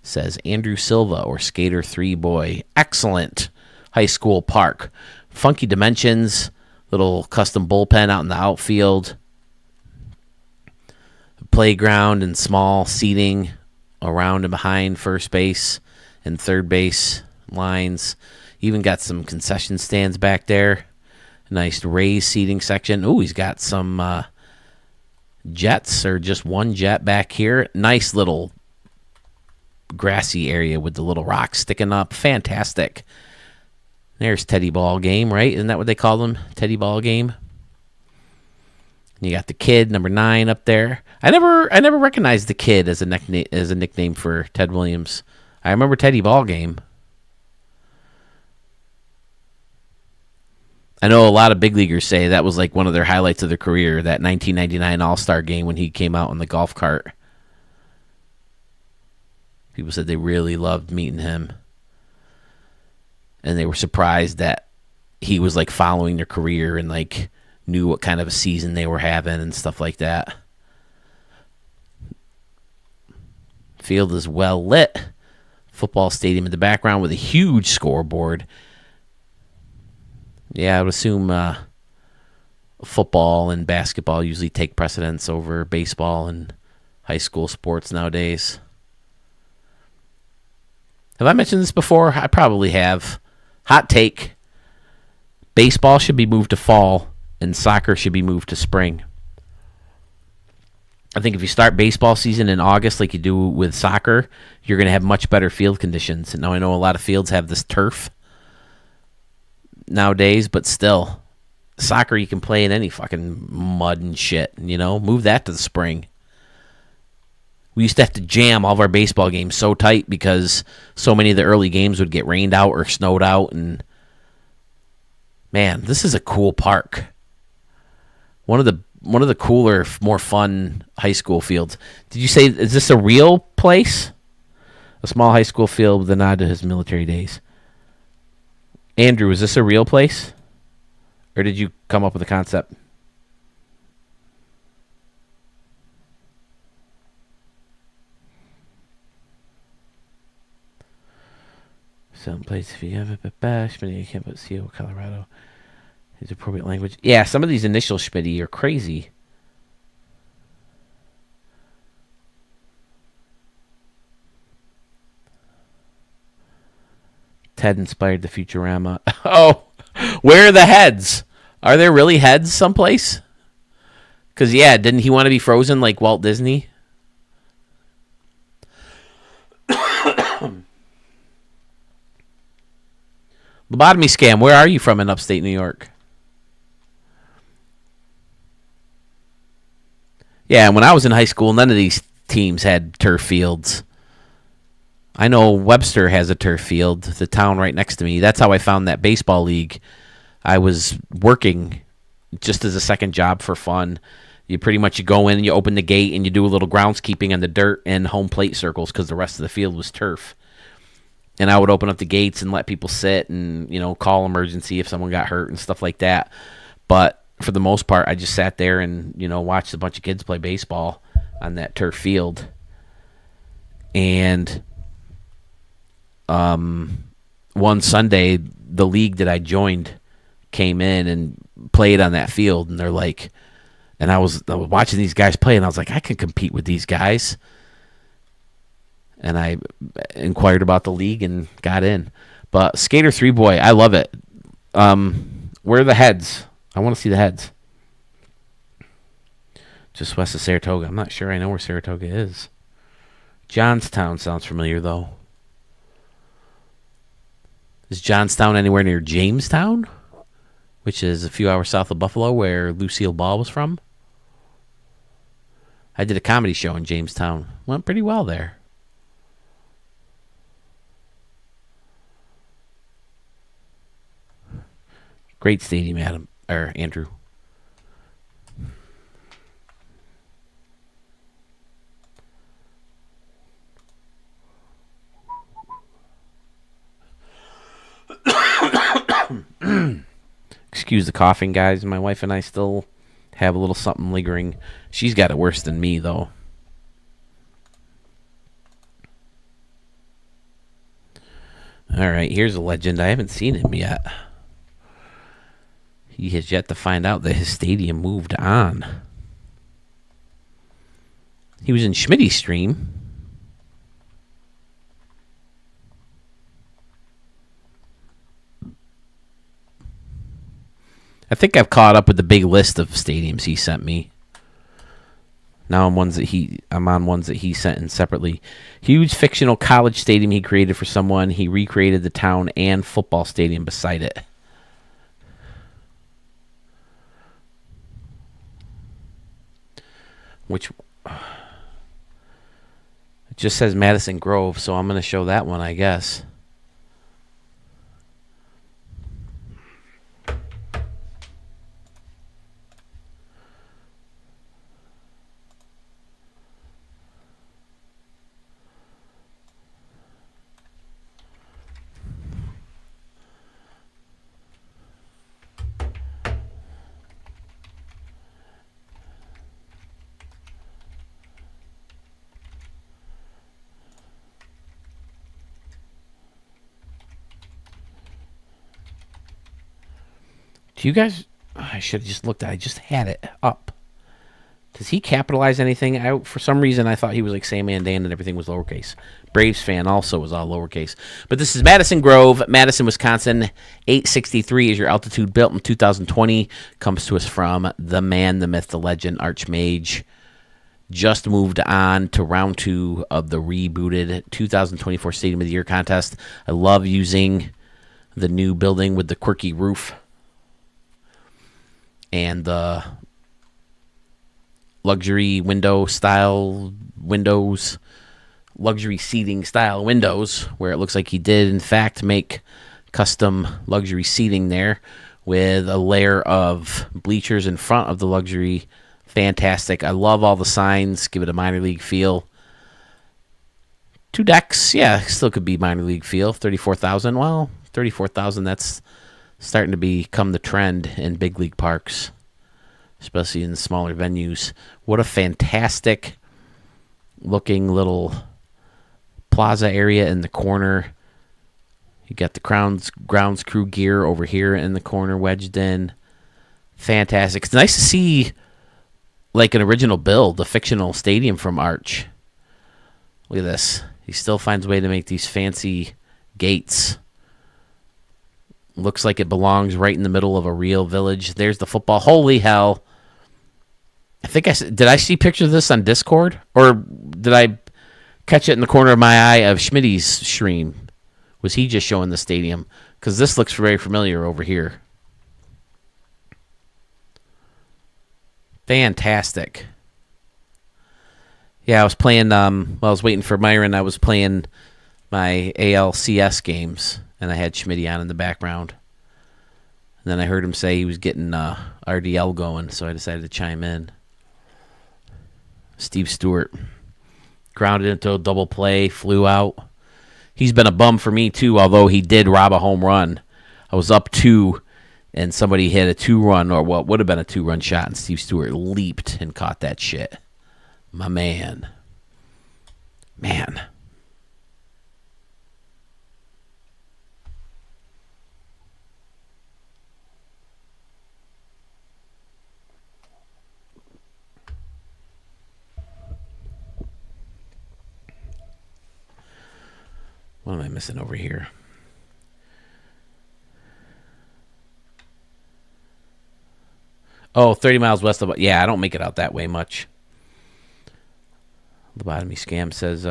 Says Andrew Silva or Skater 3 Boy. Excellent high school park. Funky dimensions. Little custom bullpen out in the outfield. Playground and small seating around and behind first base and third base lines. Even got some concession stands back there. Nice raised seating section. Ooh, he's got some jets or just one jet back here. Nice little grassy area with the little rocks sticking up. Fantastic. There's Teddy Ball Game, right? Isn't that what they call them? Teddy Ball Game. You got the kid, number 9, up there. I never recognized the kid as a nickname for Ted Williams. I remember Teddy Ball Game. I know a lot of big leaguers say that was like one of their highlights of their career, that 1999 All-Star game when he came out on the golf cart. People said they really loved meeting him. And they were surprised that he was like following their career and like knew what kind of a season they were having and stuff like that. Field is well lit. Football stadium in the background with a huge scoreboard. Yeah, I would assume football and basketball usually take precedence over baseball and high school sports nowadays. Have I mentioned this before? I probably have. Hot take. Baseball should be moved to fall and soccer should be moved to spring. I think if you start baseball season in August like you do with soccer, you're going to have much better field conditions. And now I know a lot of fields have this turf. nowadays, but still, soccer you can play in any fucking mud and shit. Move that to the spring. We used to have to jam all of our baseball games so tight because so many of the early games would get rained out or snowed out. And man, this is a cool park. One of the cooler, more fun high school fields. Did you say, is this a real place? A small high school field with a nod to his military days. Andrew, is this a real place? Or did you come up with a concept? Some place if you have a bash, but you can't put CO Colorado. Is appropriate language. Yeah, some of these initials, Schmitty, are crazy. Ted inspired the Futurama. Oh, where are the heads? Are there really heads someplace? Because, yeah, didn't he want to be frozen like Walt Disney? Lobotomy scam. Where are you from in upstate New York? Yeah, when I was in high school, none of these teams had turf fields. I know Webster has a turf field, the town right next to me. That's how I found that baseball league. I was working just as a second job for fun. You pretty much you go in and you open the gate and you do a little groundskeeping on the dirt and home plate circles because the rest of the field was turf. And I would open up the gates and let people sit and, call emergency if someone got hurt and stuff like that. But for the most part, I just sat there and, watched a bunch of kids play baseball on that turf field. And one Sunday, the league that I joined came in and played on that field. And they're like, and I was watching these guys play, and I was like, I can compete with these guys. And I inquired about the league and got in. But Skater 3 Boy, I love it. Where are the heads? I want to see the heads. Just west of Saratoga. I'm not sure I know where Saratoga is. Johnstown sounds familiar, though. Is Johnstown anywhere near Jamestown? Which is a few hours south of Buffalo, where Lucille Ball was from. I did a comedy show in Jamestown. Went pretty well there. Great stadium, Andrew. Excuse the coughing, guys. My wife and I still have a little something lingering. She's got it worse than me, though. All right, here's a legend. I haven't seen him yet. He has yet to find out that his stadium moved on. He was in Schmitty's stream. I think I've caught up with the big list of stadiums he sent me. Now I'm on ones that he sent in separately. Huge fictional college stadium he created for someone. He recreated the town and football stadium beside it. Which it just says Madison Grove, so I'm going to show that one, I guess. Do you guys... I should have just looked at it. I just had it up. Does he capitalize anything? For some reason, I thought he was like Sandman Dan and everything was lowercase. Braves fan also was all lowercase. But this is Madison Grove, Madison, Wisconsin. 863 is your altitude. Built in 2020. Comes to us from the man, the myth, the legend, Archmage. Just moved on to round 2 of the rebooted 2024 Stadium of the Year contest. I love using the new building with the quirky roof and the luxury window style windows, luxury seating style windows, where it looks like he did in fact make custom luxury seating there with a layer of bleachers in front of the luxury. Fantastic. I love all the signs. Give it a minor league feel. 2 decks, yeah, still could be minor league feel. 34,000. Well, 34,000. That's starting to become the trend in big league parks, especially in smaller venues. What a fantastic looking little plaza area in the corner. You got the grounds crew gear over here in the corner wedged in. Fantastic. It's nice to see like an original build, the fictional stadium from Arch. Look at this. He still finds a way to make these fancy gates. Looks like it belongs right in the middle of a real village. There's the football. Holy hell. Did I see pictures of this on Discord? Or did I catch it in the corner of my eye of Schmitty's stream? Was he just showing the stadium? Because this looks very familiar over here. Fantastic. Yeah, I was playing, while I was waiting for Myron, I was playing my ALCS games, and I had Schmitty on in the background. And then I heard him say he was getting RDL going, so I decided to chime in. Steve Stewart grounded into a double play, flew out. He's been a bum for me, too, although he did rob a home run. I was up 2, and somebody hit a 2-run, or what would have been a 2-run shot, and Steve Stewart leaped and caught that shit. My man. Man. What am I missing over here? Oh, 30 miles west of... Yeah, I don't make it out that way much. Lobotomy Scam says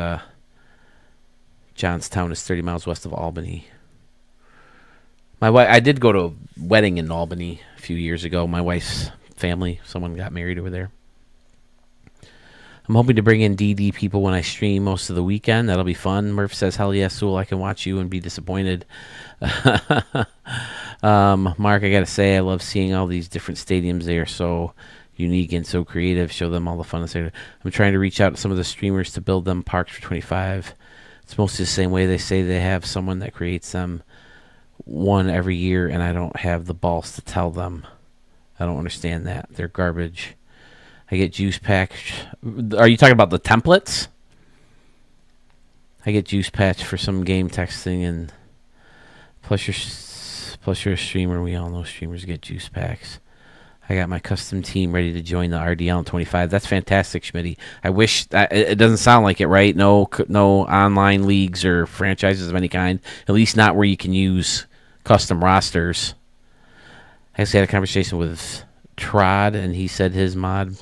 Johnstown is 30 miles west of Albany. My wife, I did go to a wedding in Albany a few years ago. My wife's family, someone got married over there. I'm hoping to bring in DD people when I stream most of the weekend. That'll be fun. Murph says, hell yes, Sewell, I can watch you and be disappointed. Mark, I got to say, I love seeing all these different stadiums. They are so unique and so creative. Show them all the fun. I'm trying to reach out to some of the streamers to build them parks for 25. It's mostly the same way. They say they have someone that creates them one every year, and I don't have the balls to tell them. I don't understand that. They're garbage. I get juice packs. Are you talking about the templates? I get juice packs for some game texting, and plus you're a streamer. We all know streamers get juice packs. I got my custom team ready to join the RDL in 25. That's fantastic, Schmitty. I wish it doesn't sound like it, right? No online leagues or franchises of any kind. At least not where you can use custom rosters. I actually had a conversation with Trod, and he said his mod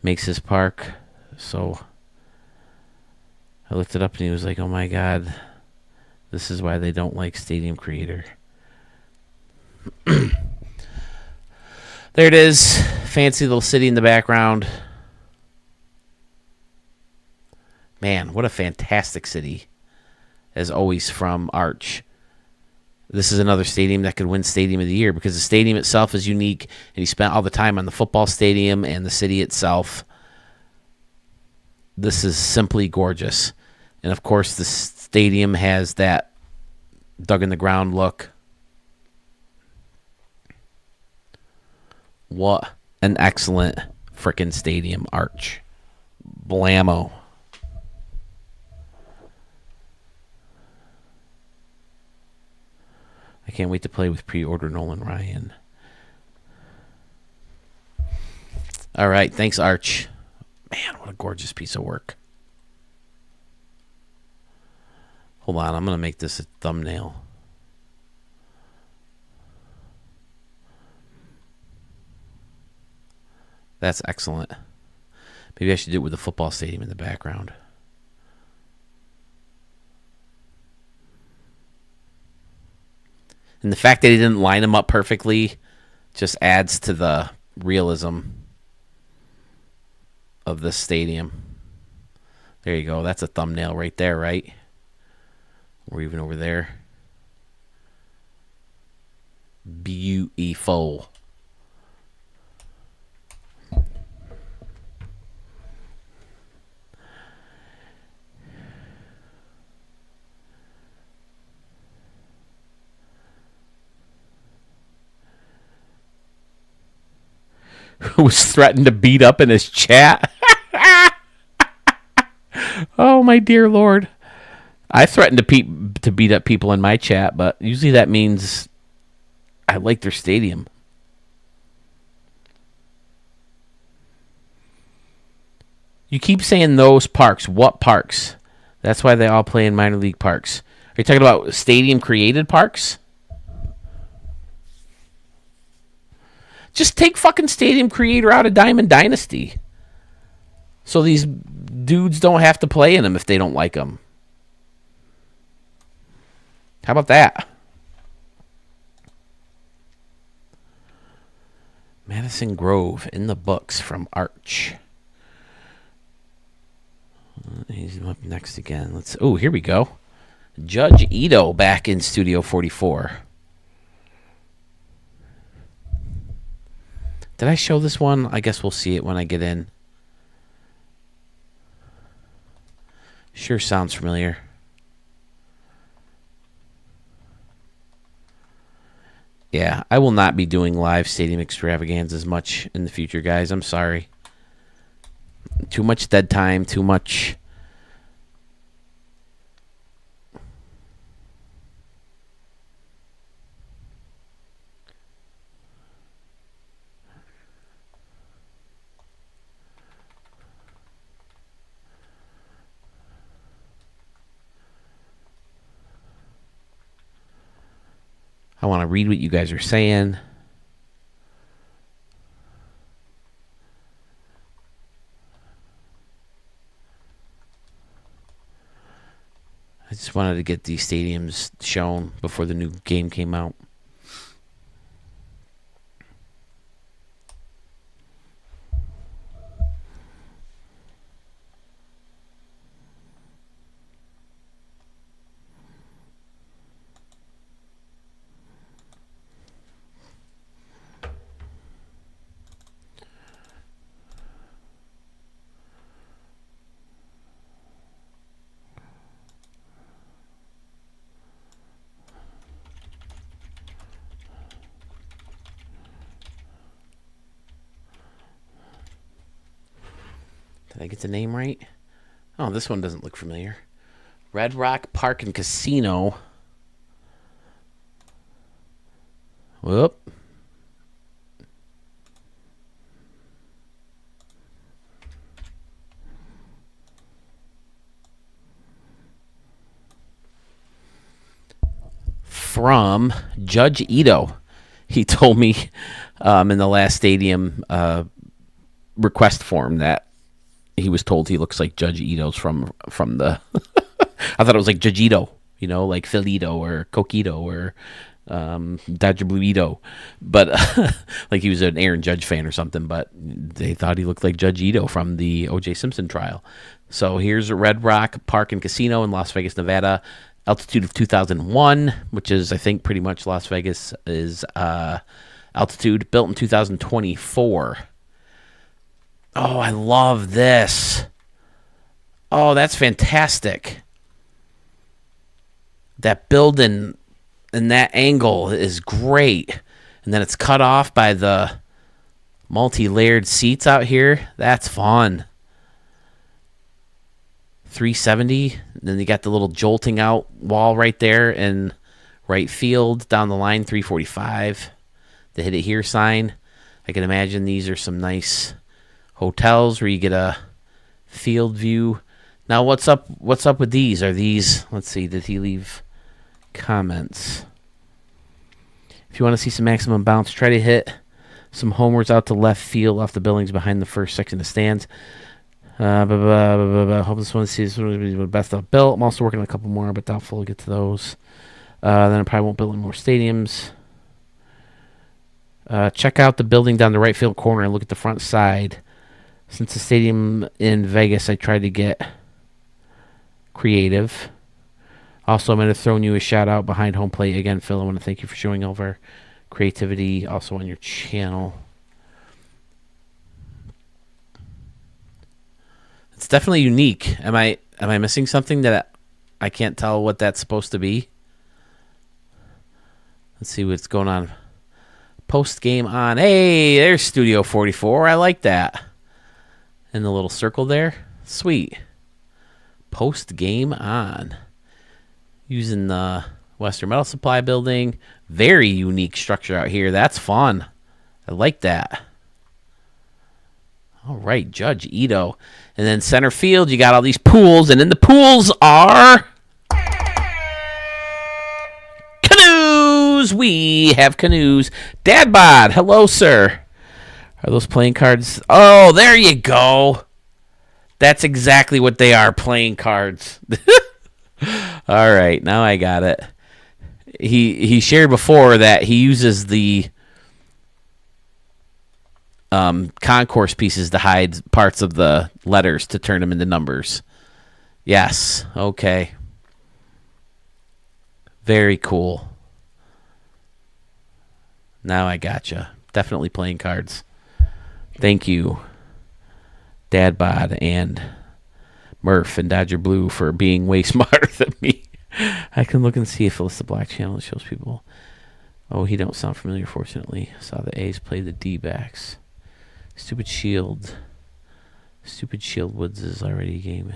makes his park. So I looked it up, and he was like, "Oh my God, this is why they don't like Stadium Creator." There it is. Fancy little city in the background. Man, what a fantastic city. As always from Arch. This is another stadium that could win Stadium of the Year because the stadium itself is unique, and he spent all the time on the football stadium and the city itself. This is simply gorgeous. And, of course, the stadium has that dug-in-the-ground look. What an excellent frickin' stadium, Arch. Blammo. I can't wait to play with pre-order Nolan Ryan. All right, thanks, Arch. Man, what a gorgeous piece of work. Hold on, I'm going to make this a thumbnail. That's excellent. Maybe I should do it with the football stadium in the background. And the fact that he didn't line them up perfectly just adds to the realism of this stadium. There you go. That's a thumbnail right there, right? Or even over there. Beautiful. Who was threatened to beat up in his chat? Oh, my dear Lord. I threatened to beat up people in my chat, but usually that means I like their stadium. You keep saying those parks. What parks? That's why they all play in minor league parks. Are you talking about stadium-created parks? Just take fucking Stadium Creator out of Diamond Dynasty. So these dudes don't have to play in them if they don't like them. How about that? Madison Grove in the books from Arch. He's up next again. Oh, here we go. Judge Ito back in Studio 44. Did I show this one? I guess we'll see it when I get in. Sure sounds familiar. Yeah, I will not be doing live stadium extravaganzas much in the future, guys. I'm sorry. Too much dead time, too much... I want to read what you guys are saying. I just wanted to get these stadiums shown before the new game came out. Did I get the name right? Oh, this one doesn't look familiar. Red Rock Park and Casino. Whoop. From Judge Ito. He told me in the last stadium request form that he was told he looks like Judge Ito's from the... I thought it was like Judge Ito, you know, like Philito or Coquito or Dodger Bluito. But like he was an Aaron Judge fan or something, but they thought he looked like Judge Ito from the O.J. Simpson trial. So here's Red Rock Park and Casino in Las Vegas, Nevada. Altitude of 2001, which is, I think, pretty much Las Vegas is altitude. Built in 2024. Oh, I love this. Oh, that's fantastic. That building and that angle is great. And then it's cut off by the multi-layered seats out here. That's fun. 370. Then you got the little jolting out wall right there in right field. Down the line, 345. The hit it here sign. I can imagine these are some nice hotels where you get a field view. Now, what's up with these? Are these... Let's see. Did he leave comments? If you want to see some maximum bounce, try to hit some homers out to left field off the buildings behind the first section of stands. Hope this one sees best of built. I'm also working on a couple more, but doubtful to get to those. Then I probably won't build any more stadiums. Check out the building down the right field corner and look at the front side. Since the stadium in Vegas, I tried to get creative. Also, I'm going to throw you a shout out behind home plate. Again, Phil, I want to thank you for showing all of our creativity also on your channel. It's definitely unique. Am I missing something that I can't tell what that's supposed to be? Let's see what's going on. Post game on. Hey, there's Studio 44. I like that. And the little circle there. Sweet. Post game on. Using the Western Metal Supply building. Very unique structure out here. That's fun. I like that. All right, Judge Ito. And then center field, you got all these pools. And in the pools are canoes. We have canoes. Dad Bod, hello, sir. Are those playing cards? Oh, there you go. That's exactly what they are, playing cards. All right, now I got it. He shared before that he uses the concourse pieces to hide parts of the letters to turn them into numbers. Yes, okay. Very cool. Now I gotcha. Definitely playing cards. Thank you, Dad Bod and Murph and Dodger Blue, for being way smarter than me. I can look and see if it's the black channel that shows people. Oh, he don't sound familiar, fortunately. Saw the A's play the D-backs. Stupid Shield. Stupid Shield Woods is already a game.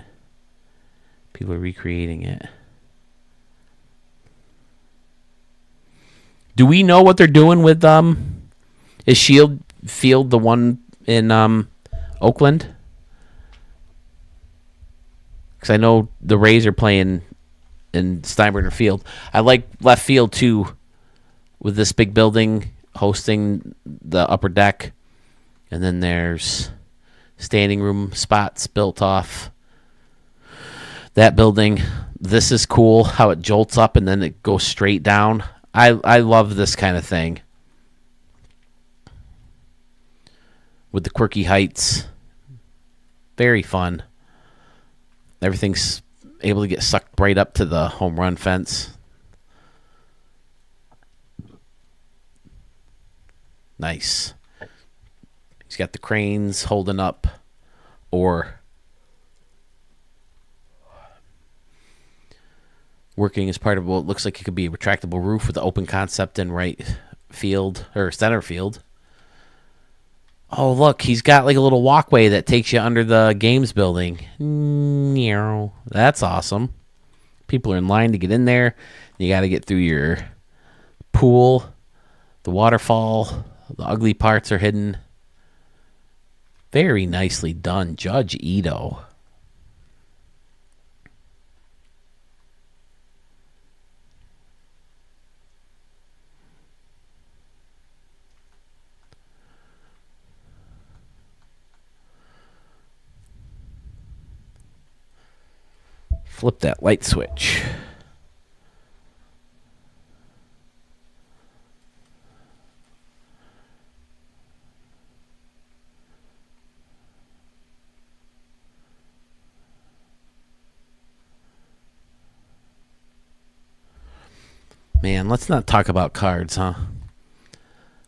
People are recreating it. Do we know what they're doing with is Shield Field the one in Oakland? Because I know the Rays are playing in Steinbrenner Field. I like left field too, with this big building hosting the upper deck, and then there's standing room spots built off that building. This is cool how it jolts up and then it goes straight down. I love this kind of thing with the quirky heights. Very fun. Everything's able to get sucked right up to the home run fence. Nice. He's got the cranes holding up, or working as part of what looks like it could be a retractable roof with the open concept in right field or center field. Oh, look, he's got like a little walkway that takes you under the games building. That's awesome. People are in line to get in there. You got to get through your pool, the waterfall. The ugly parts are hidden. Very nicely done, Judge Ito. Flip that light switch. Man, let's not talk about cards, huh?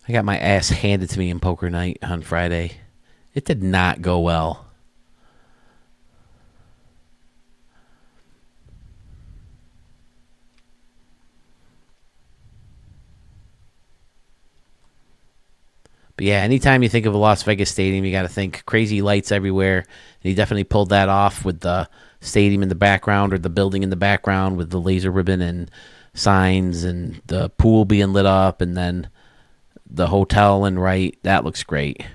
I got my ass handed to me in poker night on Friday. It did not go well. But yeah, anytime you think of a Las Vegas stadium, you got to think crazy lights everywhere. And he definitely pulled that off with the stadium in the background or the building in the background with the laser ribbon and signs and the pool being lit up and then the hotel and right. That looks great.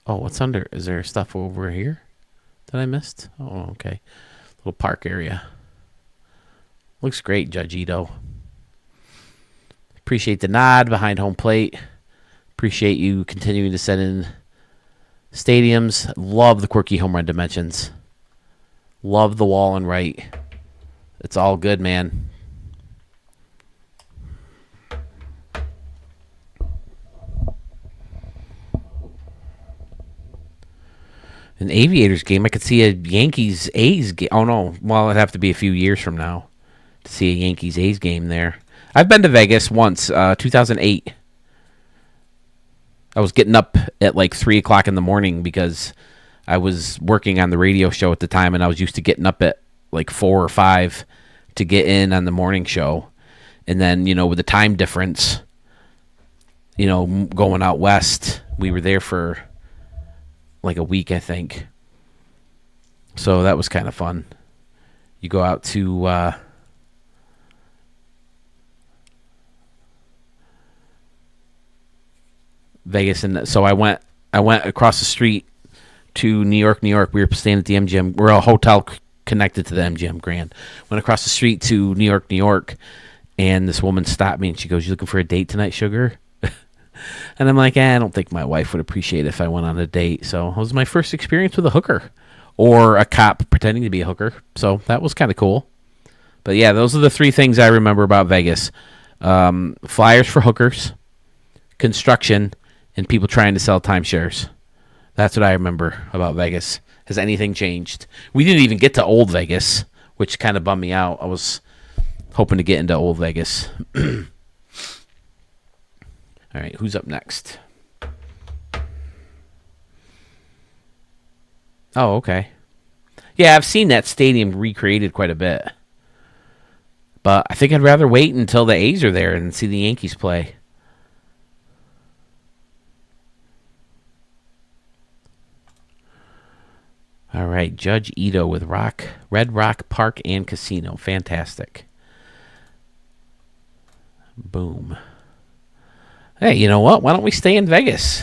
Oh, what's under? Is there stuff over here that I missed? Oh, okay. Little park area. Looks great, Judge Ito. Appreciate the nod behind home plate. Appreciate you continuing to send in stadiums. Love the quirky home run dimensions. Love the wall and right. It's all good, man. An Aviators game, I could see a Yankees A's game. Oh no, well, it'd have to be a few years from now to see a Yankees A's game there. I've been to Vegas once, 2008. I was getting up at like 3 o'clock in the morning because I was working on the radio show at the time, and I was used to getting up at like 4 or 5 to get in on the morning show. And then, with the time difference, going out west, we were there for like a week, I think. So that was kind of fun. You go out to Vegas, and so I went across the street to New York. We were staying at the MGM. We're a hotel connected to the MGM Grand. Went across the street to New York, and this woman stopped me and she goes, "You looking for a date tonight, sugar?" And I'm like, I don't think my wife would appreciate it if I went on a date. So it was my first experience with a hooker or a cop pretending to be a hooker. So that was kind of cool. But yeah, those are the 3 things I remember about Vegas. Flyers for hookers, construction, and people trying to sell timeshares. That's what I remember about Vegas. Has anything changed? We didn't even get to Old Vegas, which kind of bummed me out. I was hoping to get into Old Vegas. All right, who's up next? Oh, okay. Yeah, I've seen that stadium recreated quite a bit. But I think I'd rather wait until the A's are there and see the Yankees play. All right, Judge Ito with Red Rock Park and Casino. Fantastic. Boom. Hey, you know what? Why don't we stay in Vegas?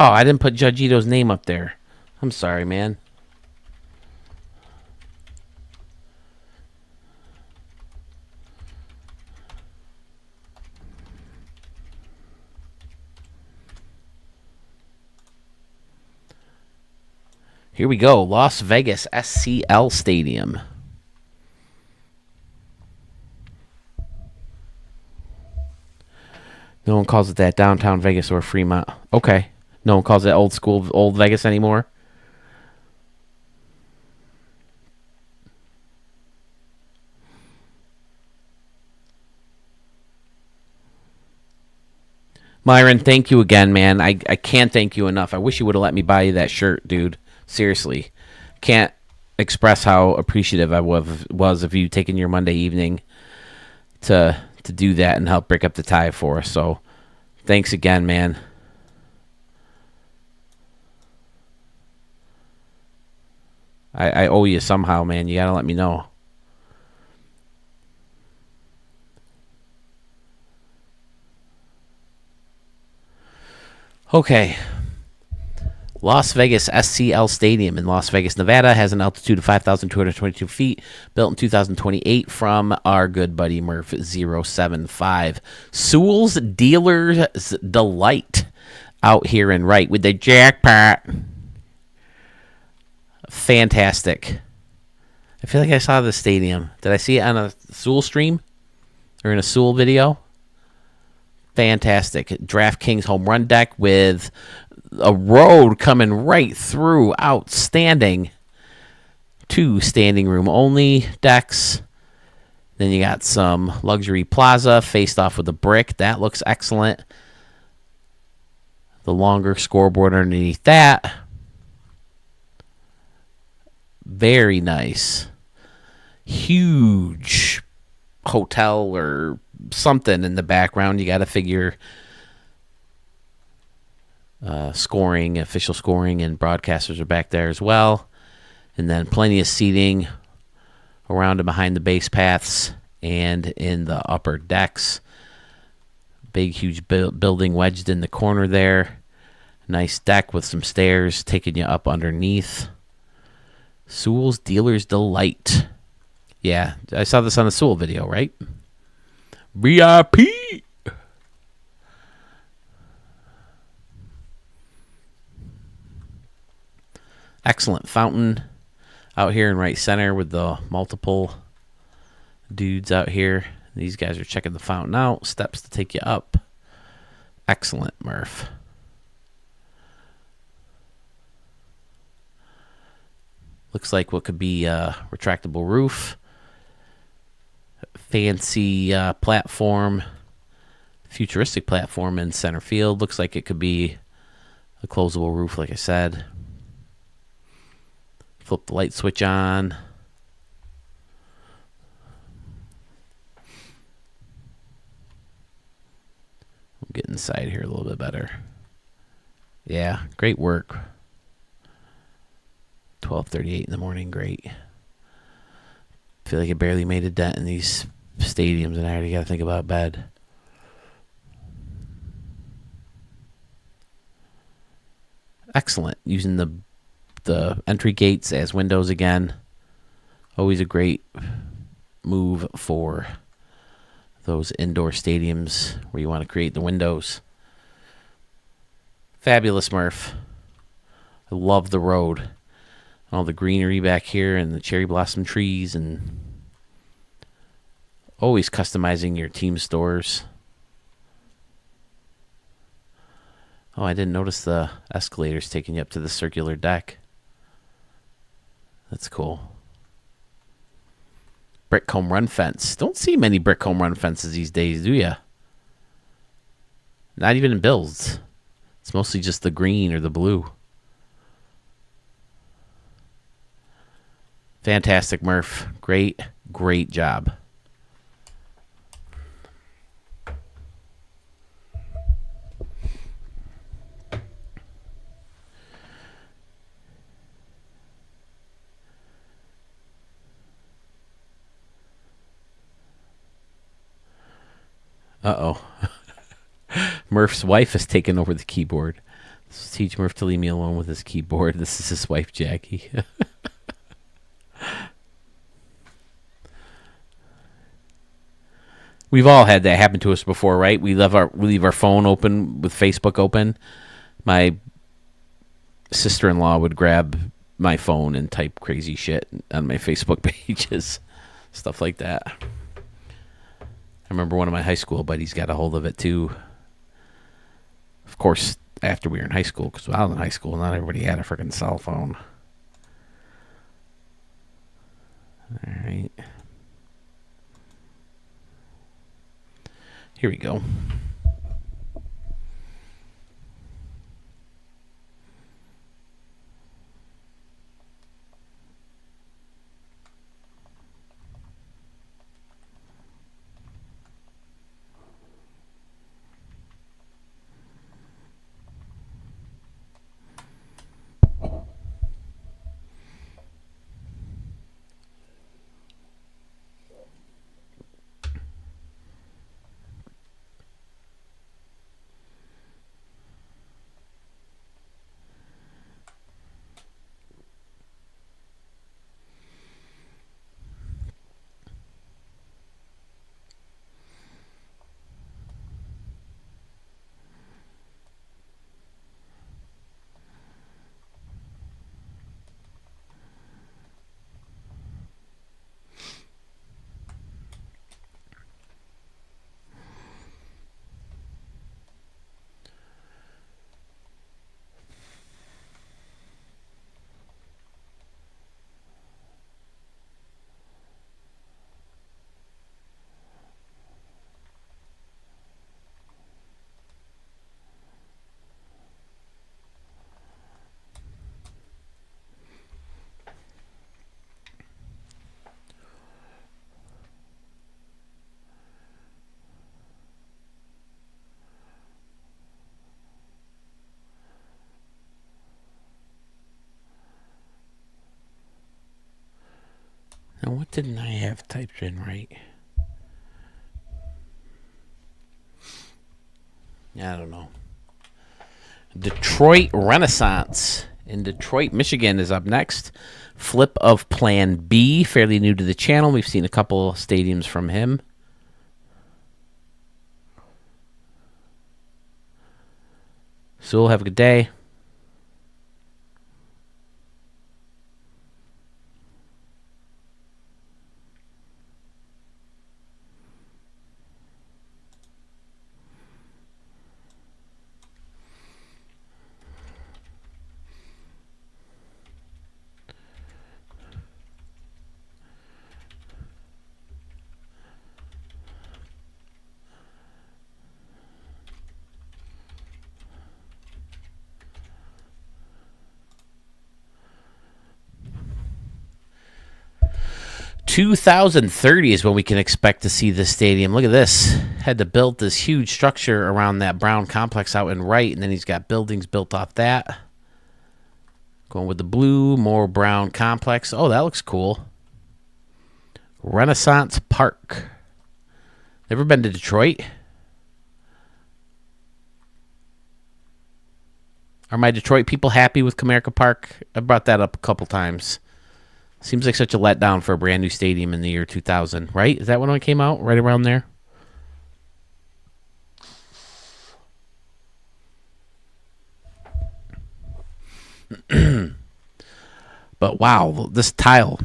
Oh, I didn't put Judge Ito's name up there. I'm sorry, man. Here we go. Las Vegas SCL Stadium. No one calls it that. Downtown Vegas or Fremont. Okay. No one calls it old school, old Vegas anymore. Myron, thank you again, man. I can't thank you enough. I wish you would have let me buy you that shirt, dude. Seriously. Can't express how appreciative I was of you taking your Monday evening to do that and help break up the tie for us. So thanks again, man. I owe you somehow, man. You gotta let me know. Okay. Las Vegas SCL Stadium in Las Vegas, Nevada has an altitude of 5,222 feet, built in 2028 from our good buddy Murph 075. Sewell's Dealer's Delight out here in Wright with the jackpot. Fantastic. I feel like I saw the stadium. Did I see it on a Sewell stream or in a Sewell video? Fantastic. DraftKings home run deck with a road coming right through. Outstanding. 2 standing room only decks. Then you got some luxury plaza faced off with a brick. That looks excellent. The longer scoreboard underneath that. Very nice. Huge hotel or something in the background. You got to figure Scoring, official scoring, and broadcasters are back there as well. And then plenty of seating around and behind the base paths and in the upper decks. Big, huge building wedged in the corner there. Nice deck with some stairs taking you up underneath. Sewell's Dealer's Delight. Yeah, I saw this on the Sewell video, right? VIP! Excellent fountain out here in right center with the multiple dudes out here. These guys are checking the fountain out. Steps to take you up. Excellent, Murph. Looks like what could be a retractable roof. Fancy platform. Futuristic platform in center field. Looks like it could be a closable roof, like I said. Flip the light switch on. We'll get inside here a little bit better. Yeah, great work. 12:38 in the morning, great. Feel like I barely made a dent in these stadiums, and I already got to think about bed. Excellent. Using the entry gates as windows again. Always a great move for those indoor stadiums where you want to create the windows. Fabulous, Murph. I love the road. All the greenery back here and the cherry blossom trees, and always customizing your team stores. Oh, I didn't notice the escalators taking you up to the circular deck. That's cool. Brick home run fence. Don't see many brick home run fences these days, do ya? Not even in Bills. It's mostly just the green or the blue. Fantastic, Murph. Great, great job. Uh-oh. Murph's wife has taken over the keyboard. Let's teach Murph to leave me alone with his keyboard. This is his wife, Jackie. We've all had that happen to us before, right? We leave our phone open with Facebook open. My sister-in-law would grab my phone and type crazy shit on my Facebook pages. Stuff like that. I remember one of my high school buddies got a hold of it too. Of course, after we were in high school, because when I was in high school, not everybody had a freaking cell phone. All right. Here we go. Now, what didn't I have typed in right? I don't know. Detroit Renaissance in Detroit, Michigan is up next. Flip of Plan B, fairly new to the channel. We've seen a couple stadiums from him. So we'll have a good day. 2030 is when we can expect to see this stadium. Look at this. Had to build this huge structure around that brown complex out in right, and then he's got buildings built off that. Going with the blue, more brown complex. Oh, that looks cool. Renaissance Park. Never been to Detroit? Are my Detroit people happy with Comerica Park? I brought that up a couple times. Seems like such a letdown for a brand new stadium in the year 2000, right? Is that when it came out? Right around there? But wow, this tile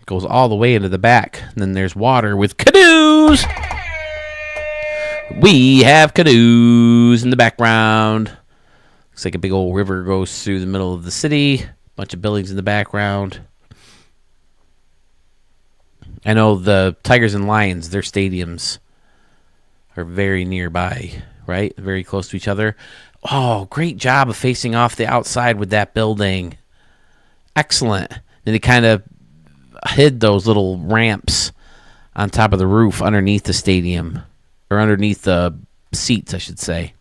goes all the way into the back. And then there's water with canoes. We have canoes in the background. Looks like a big old river goes through the middle of the city. Bunch of buildings in the background. I know the Tigers and Lions, their stadiums are very nearby, right? Very close to each other. Oh, great job of facing off the outside with that building. Excellent. And they kind of hid those little ramps on top of the roof underneath the stadium, or underneath the seats, I should say.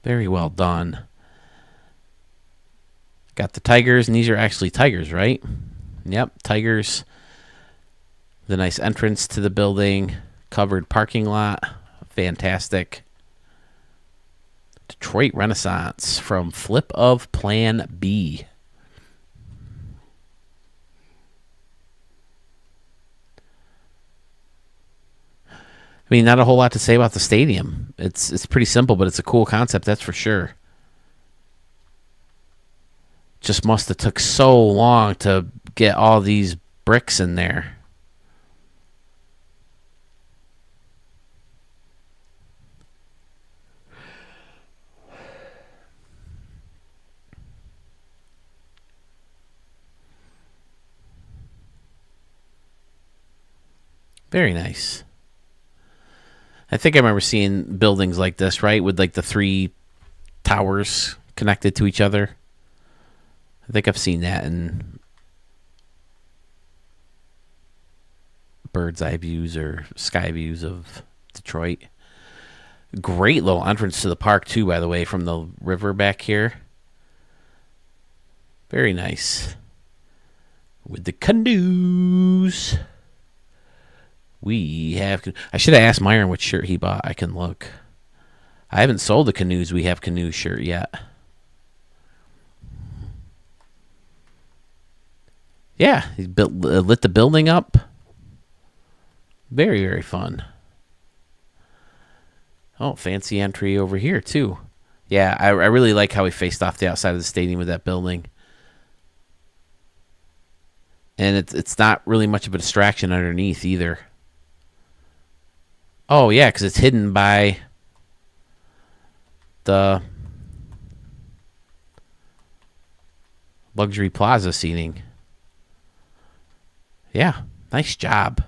Very well done. Got the Tigers, and these are actually Tigers, right? Yep, Tigers. The nice entrance to the building, covered parking lot, fantastic. Detroit Renaissance from Flip of Plan B. I mean, not a whole lot to say about the stadium. It's pretty simple, but it's a cool concept, that's for sure. Just must have took so long to get all these bricks in there. Very nice. I think I remember seeing buildings like this, right? With like the 3 towers connected to each other. I think I've seen that in bird's eye views or sky views of Detroit. Great little entrance to the park too, by the way, from the river back here. Very nice. With the canoes. We have... I should have asked Myron what shirt he bought. I can look. I haven't sold the Canoes We Have Canoes shirt yet. Yeah, he lit the building up. Very, very fun. Oh, fancy entry over here, too. Yeah, I really like how he faced off the outside of the stadium with that building. And it's not really much of a distraction underneath, either. Oh, yeah, because it's hidden by the luxury plaza seating. Yeah, nice job.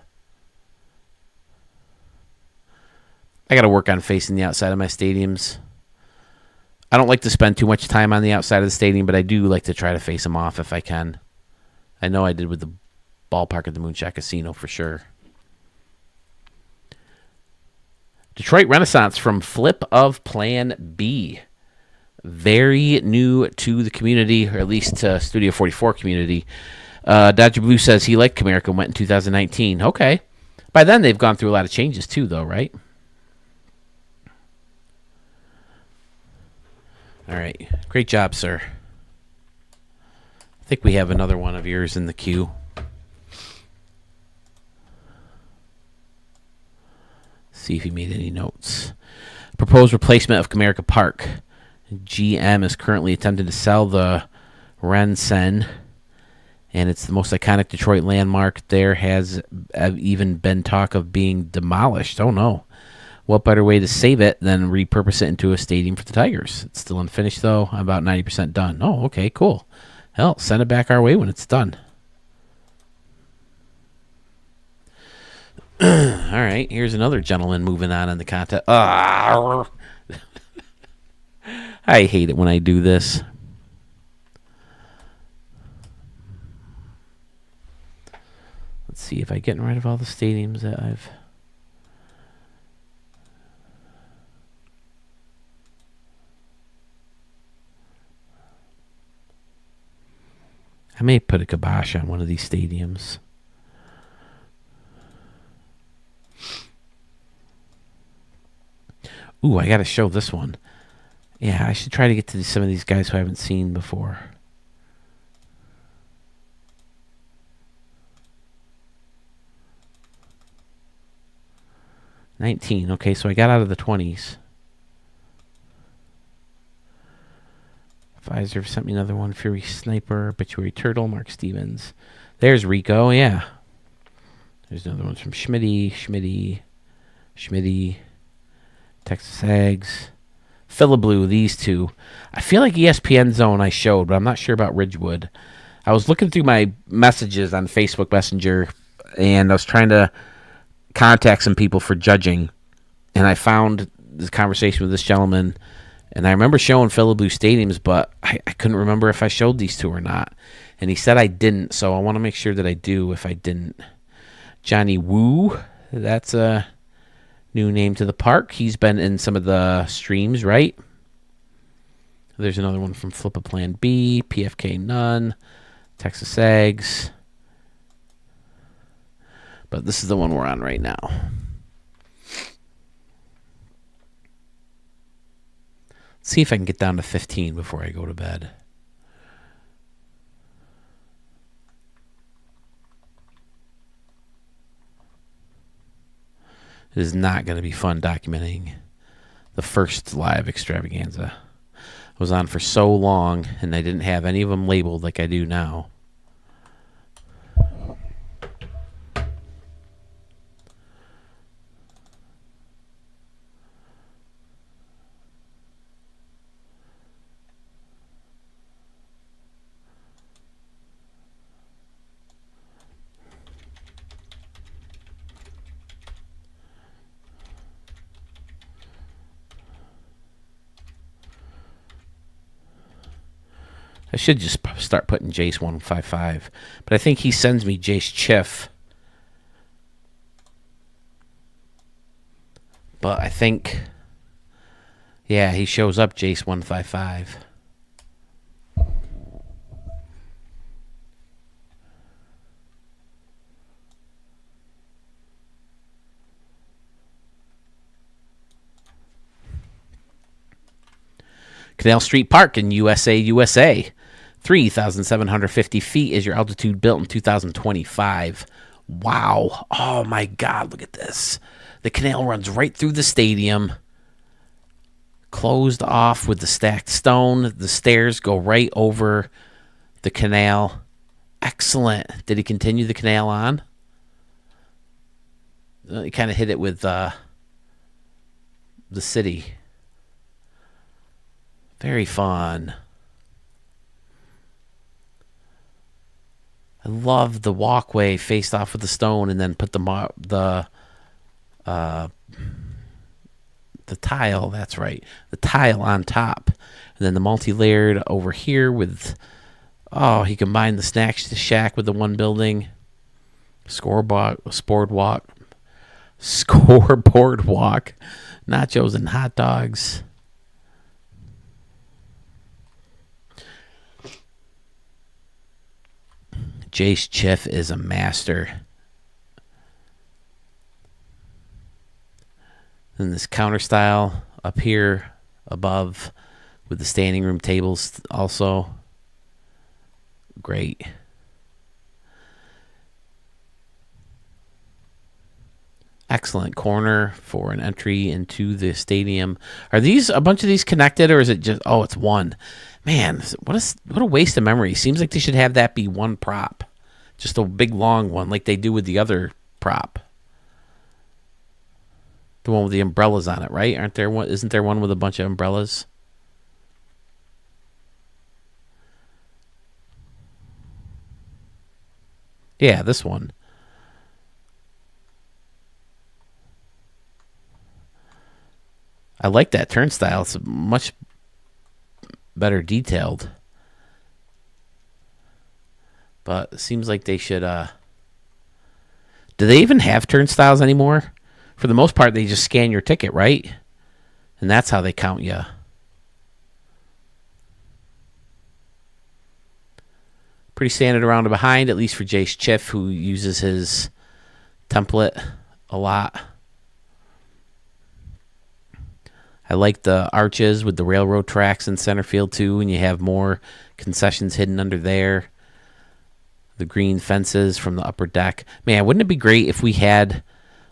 I got to work on facing the outside of my stadiums. I don't like to spend too much time on the outside of the stadium, but I do like to try to face them off if I can. I know I did with the ballpark at the Moonshot Casino for sure. Detroit Renaissance from Flip of Plan B. Very new to the community, or at least to Studio 44 community. Dodger Blue says he liked Comerica and went in 2019. Okay. By then, they've gone through a lot of changes, too, though, right? All right. Great job, sir. I think we have another one of yours in the queue. See if he made any notes. Proposed replacement of Comerica Park. GM is currently attempting to sell the Rensen, and it's the most iconic Detroit landmark. There has even been talk of being demolished. Oh, no. What better way to save it than repurpose it into a stadium for the Tigers? It's still unfinished, though. I'm about 90% done. Oh, okay, cool. Hell, send it back our way when it's done. All right, here's another gentleman moving on in the contest. I hate it when I do this. Let's see if I'm getting rid of all the stadiums that I've... I may put a kibosh on one of these stadiums. Ooh, I got to show this one. Yeah, I should try to get to some of these guys who I haven't seen before. $19. Okay, so I got out of the 20s. Pfizer sent me another one. Fury Sniper, Obituary Turtle, Mark Stevens. There's Rico, yeah. There's another one from Schmitty, Texas Eggs. Philiblu, these two. I feel like ESPN Zone I showed, but I'm not sure about Ridgewood. I was looking through my messages on Facebook Messenger, and I was trying to contact some people for judging, and I found this conversation with this gentleman. And I remember showing Philiblu stadiums, but I couldn't remember if I showed these two or not. And he said I didn't, so I want to make sure that I do if I didn't. Johnny Woo, that's a new name to the park. He's been in some of the streams, right? There's another one from Flip a Plan B, PFK None, Texas Eggs. But this is the one we're on right now. See if I can get down to 15 before I go to bed. It is not going to be fun documenting the first live extravaganza. I was on for so long, and I didn't have any of them labeled like I do now. I should just start putting Jace 155, but I think he sends me Jace Chiff. But I think, yeah, he shows up Jace 155. Canal Street Park in USA. 3,750 feet is your altitude, built in 2025. Wow. Oh, my God. Look at this. The canal runs right through the stadium. Closed off with the stacked stone. The stairs go right over the canal. Excellent. Did he continue the canal on? He kind of hit it with the city. Very fun. I love the walkway faced off with the stone, and then put the tile. That's right, the tile on top, and then the multi-layered over here with. Oh, he combined the snack shack with the one building. Scoreboard walk, nachos and hot dogs. Jace Chiff is a master. And this counter style up here above with the standing room tables also. Great. Excellent corner for an entry into the stadium. Are these a bunch of these connected, or is it just, oh, it's one? Man, what a waste of memory. Seems like they should have that be one prop. Just a big long one like they do with the other prop. The one with the umbrellas on it, right? Isn't there one with a bunch of umbrellas? Yeah, this one. I like that turnstile. It's much better detailed. But it seems like they should... Do they even have turnstiles anymore? For the most part, they just scan your ticket, right? And that's how they count you. Pretty standard around and behind, at least for Jace Chiff, who uses his template a lot. I like the arches with the railroad tracks in center field, too, and you have more concessions hidden under there. The green fences from the upper deck. Man, wouldn't it be great if we had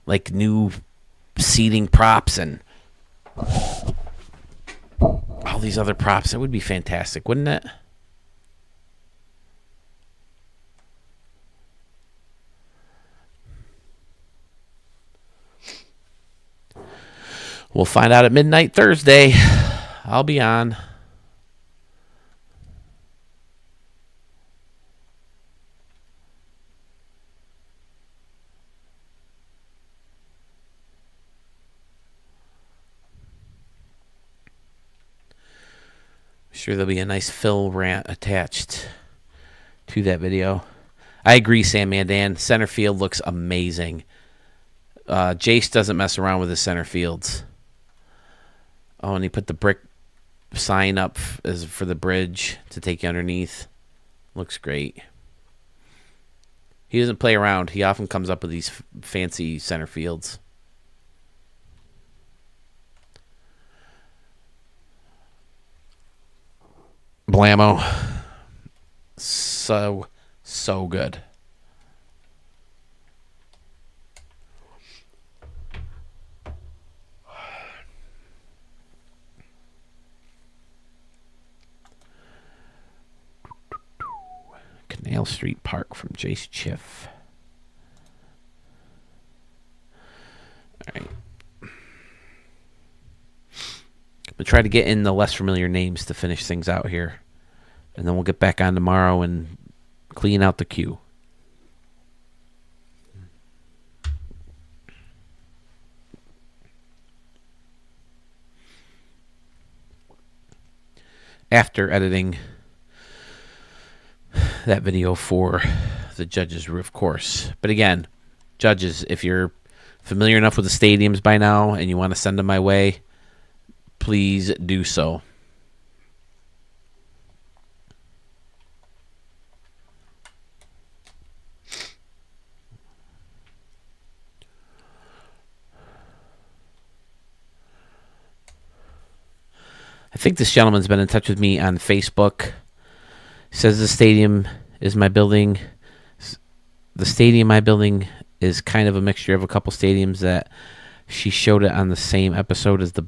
like new seating props and all these other props? That would be fantastic, wouldn't it? We'll find out at midnight Thursday. I'll be on. Sure, there'll be a nice Phil rant attached to that video. I agree, Sam Mandan. Center field looks amazing. Jace doesn't mess around with his center fields. Oh, and he put the brick sign up as for the bridge to take you underneath. Looks great. He doesn't play around. He often comes up with these fancy center fields. Blammo. So good. Canal Street Park from Jace Chiff. All right. We'll try to get in the less familiar names to finish things out here. And then we'll get back on tomorrow and clean out the queue. After editing that video for the judges' roof course. But again, judges, if you're familiar enough with the stadiums by now and you want to send them my way, please do so. I think this gentleman's been in touch with me on Facebook. He says the stadium is my building. The stadium my building is kind of a mixture of a couple stadiums that she showed it on the same episode as the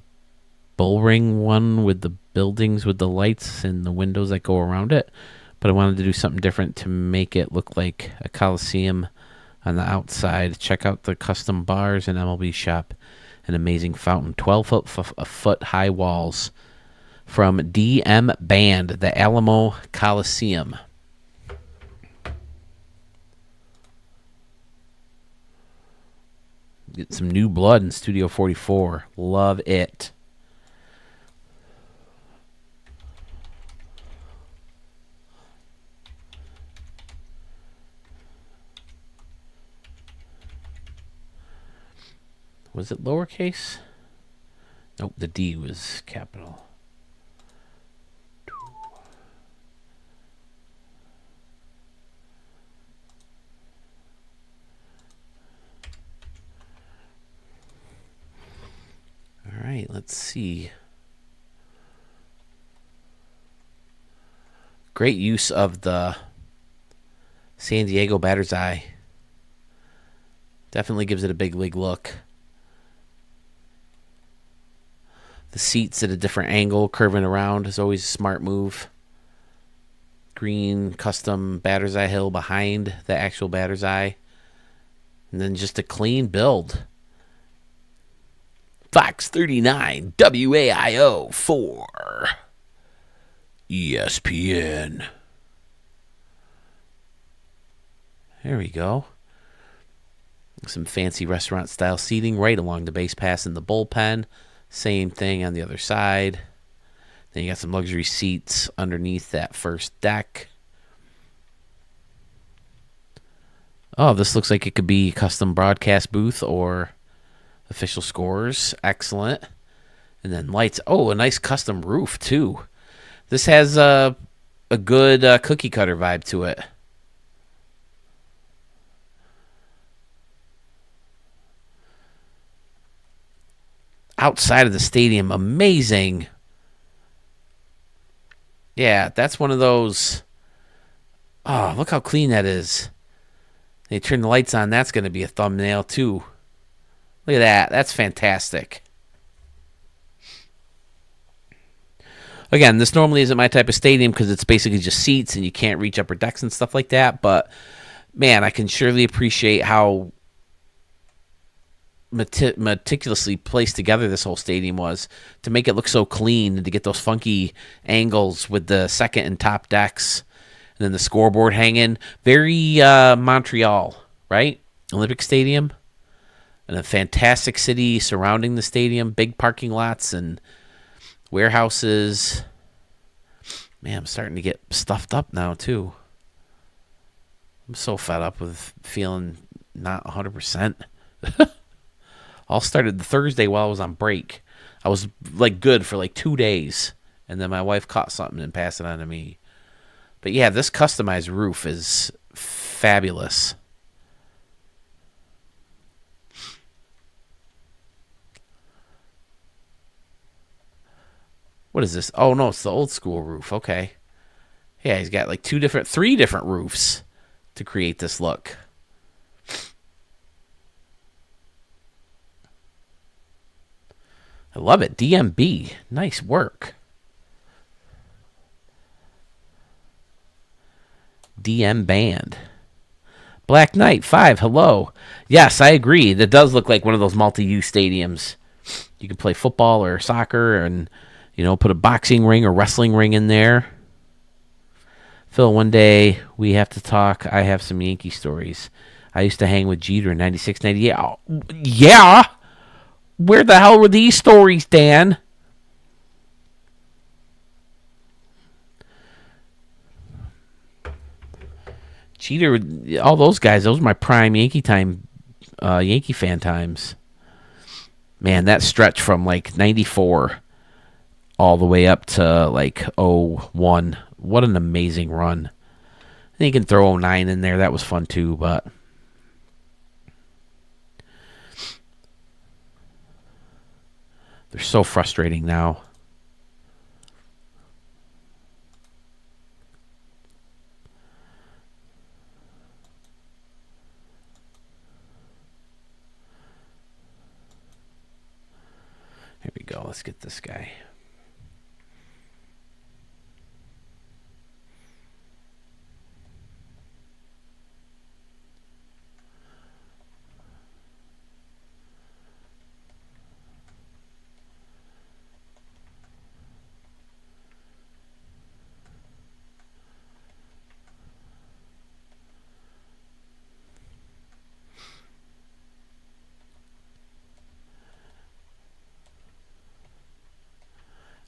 Bullring one with the buildings with the lights and the windows that go around it. But I wanted to do something different to make it look like a Coliseum on the outside. Check out the custom bars and MLB shop. An amazing fountain. 12-foot high walls. From DM Band, the Alamo Coliseum. Get some new blood in Studio 44. Love it. Was it lowercase? Nope, the D was capital. Let's see. Great use of the San Diego batter's eye. Definitely gives it a big league look. The seats at a different angle, curving around, is always a smart move. Green custom batter's eye hill behind the actual batter's eye. And then just a clean build. Fox 39, WAIO 4, ESPN. There we go. Some fancy restaurant style seating right along the base pass in the bullpen. Same thing on the other side. Then you got some luxury seats underneath that first deck. Oh, this looks like it could be custom broadcast booth or official scores. Excellent. And then lights. Oh, a nice custom roof, too. This has a good cookie cutter vibe to it. Outside of the stadium, amazing. Yeah, that's one of those. Oh, look how clean that is. They turn the lights on. That's going to be a thumbnail, too. Look at that. That's fantastic. Again, this normally isn't my type of stadium because it's basically just seats and you can't reach upper decks and stuff like that. But, man, I can surely appreciate how meticulously placed together this whole stadium was to make it look so clean and to get those funky angles with the second and top decks and then the scoreboard hanging. Very Montreal, right? Olympic Stadium. And a fantastic city surrounding the stadium. Big parking lots and warehouses. Man, I'm starting to get stuffed up now, too. I'm so fed up with feeling not 100%. All started the Thursday while I was on break. I was like good for like 2 days. And then my wife caught something and passed it on to me. But yeah, this customized roof is fabulous. What is this? Oh, no, it's the old school roof. Okay. Yeah, he's got like three different roofs to create this look. I love it. DMB. Nice work. DM Band. Black Knight 5. Hello. Yes, I agree. That does look like one of those multi-use stadiums. You can play football or soccer and, you know, put a boxing ring or wrestling ring in there. Phil, one day we have to talk. I have some Yankee stories. I used to hang with Jeter in 96, 98. Oh, yeah. Where the hell were these stories, Dan? Jeter, all those guys, those were my prime Yankee fan times. Man, that stretch from like 94 all the way up to like 01. What an amazing run. I think you can throw 09 in there. That was fun too, but they're so frustrating now. Here we go. Let's get this guy.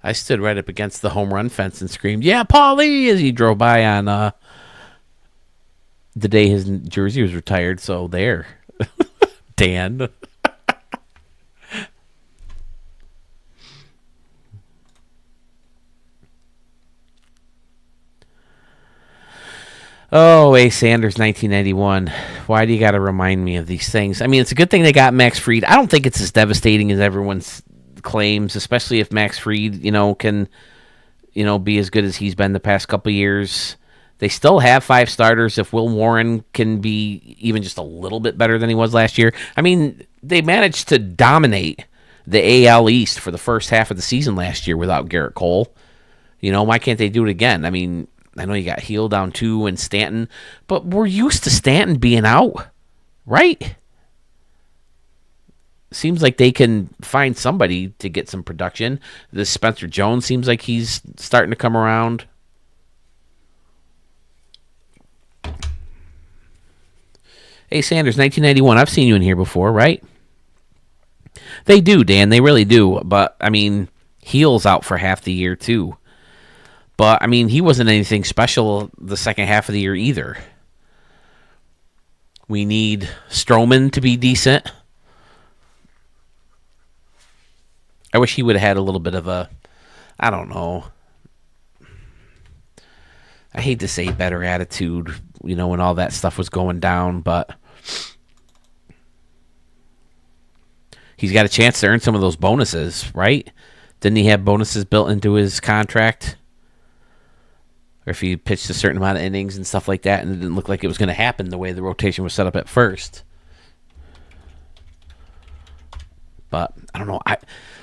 I stood right up against the home run fence and screamed, "Yeah, Paulie!" as he drove by on the day his jersey was retired. So there, Dan. Oh, A. Sanders, 1991. Why do you got to remind me of these things? I mean, it's a good thing they got Max Fried. I don't think it's as devastating as everyone's claims, especially if Max Fried, can, be as good as he's been the past couple of years. They still have 5 starters. If Will Warren can be even just a little bit better than he was last year. I mean, they managed to dominate the AL East for the first half of the season last year without Garrett Cole. Why can't they do it again? I mean, I know you got Heel down 2 and Stanton, but we're used to Stanton being out, right? Seems like they can find somebody to get some production. This Spencer Jones seems like he's starting to come around. Hey, Sanders, 1991. I've seen you in here before, right? They do, Dan. They really do. But, I mean, Heel's out for half the year, too. But, I mean, he wasn't anything special the second half of the year either. We need Stroman to be decent. I wish he would have had a little bit of a, I don't know. I hate to say better attitude, when all that stuff was going down, but he's got a chance to earn some of those bonuses, right? Didn't he have bonuses built into his contract? Or if he pitched a certain amount of innings and stuff like that, and it didn't look like it was going to happen the way the rotation was set up at first. But I don't know.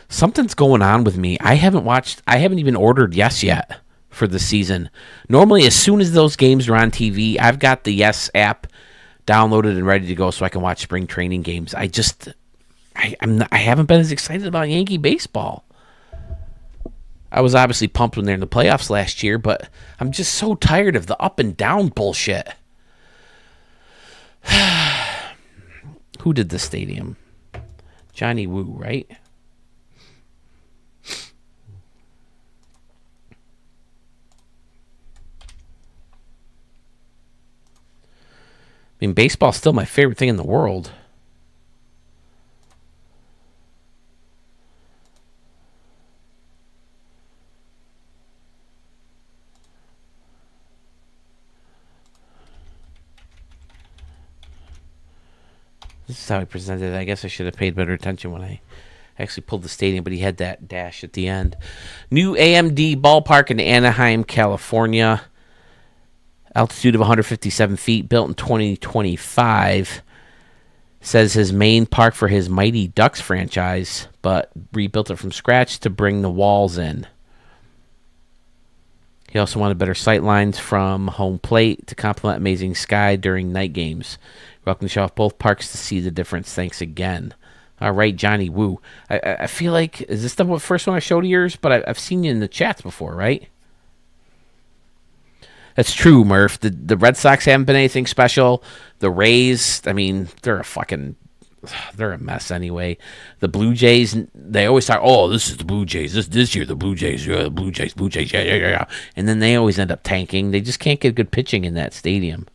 Something's going on with me. I haven't even ordered Yes yet for the season. Normally, as soon as those games are on TV, I've got the Yes app downloaded and ready to go so I can watch spring training games. I haven't been as excited about Yankee baseball. I was obviously pumped when they're in the playoffs last year, but I'm just so tired of the up and down bullshit. Who did the stadium? Johnny Woo, right? I mean, baseball's still my favorite thing in the world. This is how he presented it. I guess I should have paid better attention when I actually pulled the stadium, but he had that dash at the end. New AMD ballpark in Anaheim, California. Altitude of 157 feet, built in 2025. Says his main park for his Mighty Ducks franchise, but rebuilt it from scratch to bring the walls in. He also wanted better sight lines from home plate to complement amazing sky during night games. Welcome to show off both parks to see the difference. Thanks again. All right, Johnny Woo. I feel like, is this the first one I showed of yours? But I've seen you in the chats before, right? That's true, Murph. The Red Sox haven't been anything special. The Rays, I mean, they're a mess anyway. The Blue Jays, they always talk, oh, this is the Blue Jays. This year, the Blue Jays, yeah, Blue Jays, yeah. And then they always end up tanking. They just can't get good pitching in that stadium.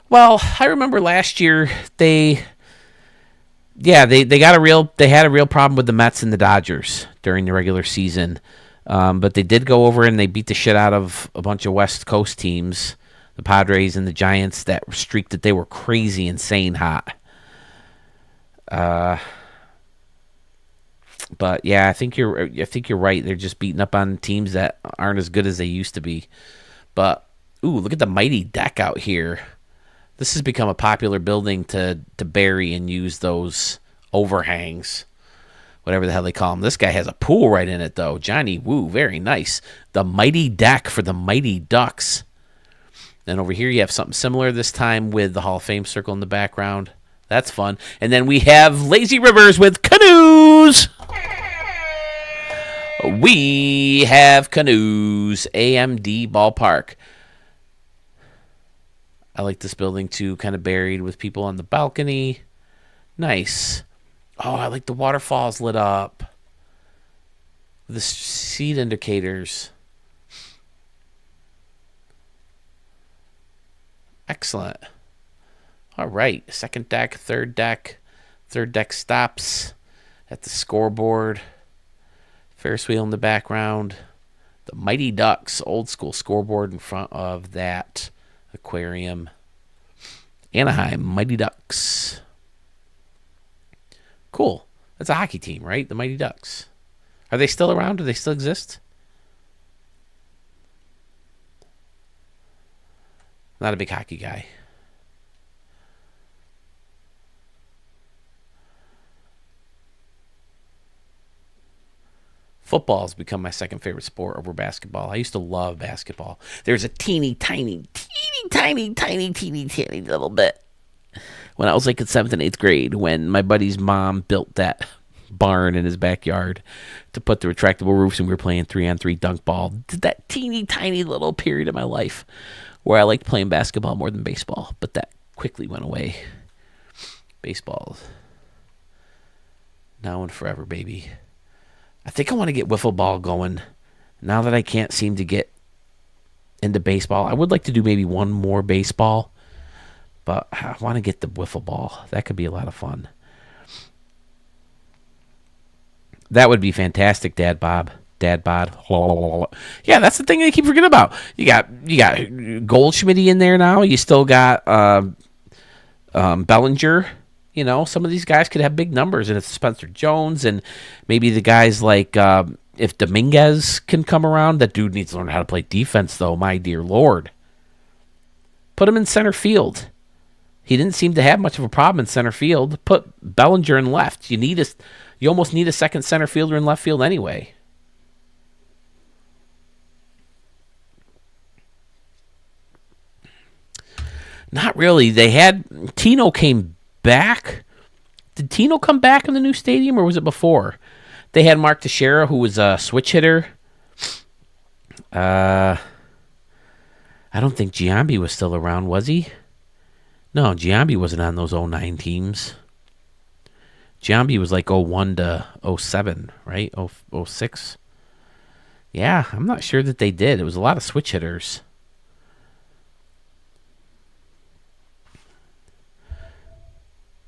Well, I remember last year they had a real problem with the Mets and the Dodgers during the regular season. But they did go over and they beat the shit out of a bunch of West Coast teams, the Padres and the Giants, that streak that they were crazy, insane hot. But yeah, I think you're right. They're just beating up on teams that aren't as good as they used to be. But ooh, look at the mighty deck out here. This has become a popular building to bury and use those overhangs, whatever the hell they call them. This guy has a pool right in it, though. Johnny Woo, very nice. The mighty deck for the Mighty Ducks. Then over here you have something similar, this time with the Hall of Fame circle in the background. That's fun. And then we have lazy rivers with canoes. We have canoes. AMD Ballpark. I like this building, too, kind of buried with people on the balcony. Nice. Oh, I like the waterfalls lit up. The seat indicators. Excellent. All right. Second deck, third deck. Third deck stops at the scoreboard. Ferris wheel in the background. The Mighty Ducks, old school scoreboard in front of that aquarium. Anaheim Mighty Ducks. Cool. That's a hockey team, right? The Mighty Ducks. Are they still around? Do they still exist? Not a big hockey guy. Football has become my second favorite sport over basketball. I used to love basketball. There's a teeny tiny little bit when I was like in 7th and 8th grade when my buddy's mom built that barn in his backyard to put the retractable roofs, and we were playing 3-on-3 dunk ball. That teeny tiny little period of my life where I liked playing basketball more than baseball, but that quickly went away. Baseball now and forever, baby. I think I want to get wiffle ball going now that I can't seem to get into baseball. I would like to do maybe one more baseball, but I want to get the wiffle ball. That could be a lot of fun. That would be fantastic, Dad Bob. Dad Bod. Yeah, that's the thing I keep forgetting about. You got Goldschmidt in there now. You still got Bellinger. You know, some of these guys could have big numbers, and it's Spencer Jones, and maybe the guys like if Dominguez can come around. That dude needs to learn how to play defense, though. My dear Lord, put him in center field. He didn't seem to have much of a problem in center field. Put Bellinger in left. You almost need a second center fielder in left field anyway. Not really. They had Tino came back. Did Tino come back in the new stadium, or was it before? They had Mark Teixeira, who was a switch hitter. I don't think Giambi was still around, was he? No, Giambi wasn't on those 09 teams. Giambi was like 01 to 07, right? 06. Yeah, I'm not sure that they did. It was a lot of switch hitters.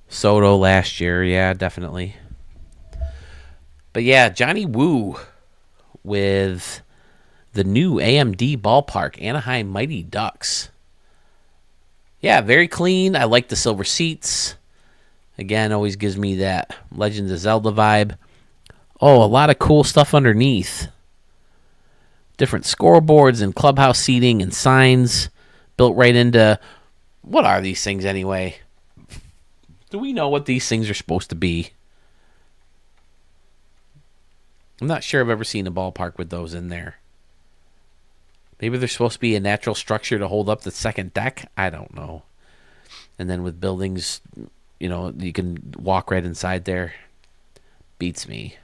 Soto last year, yeah, definitely. But yeah, Johnny Woo with the new AMD ballpark, Anaheim Mighty Ducks. Yeah, very clean. I like the silver seats. Again, always gives me that Legend of Zelda vibe. Oh, a lot of cool stuff underneath. Different scoreboards and clubhouse seating and signs built right into... What are these things anyway? Do we know what these things are supposed to be? I'm not sure I've ever seen a ballpark with those in there. Maybe they're supposed to be a natural structure to hold up the second deck. I don't know. And then with buildings, you know, you can walk right inside there. Beats me.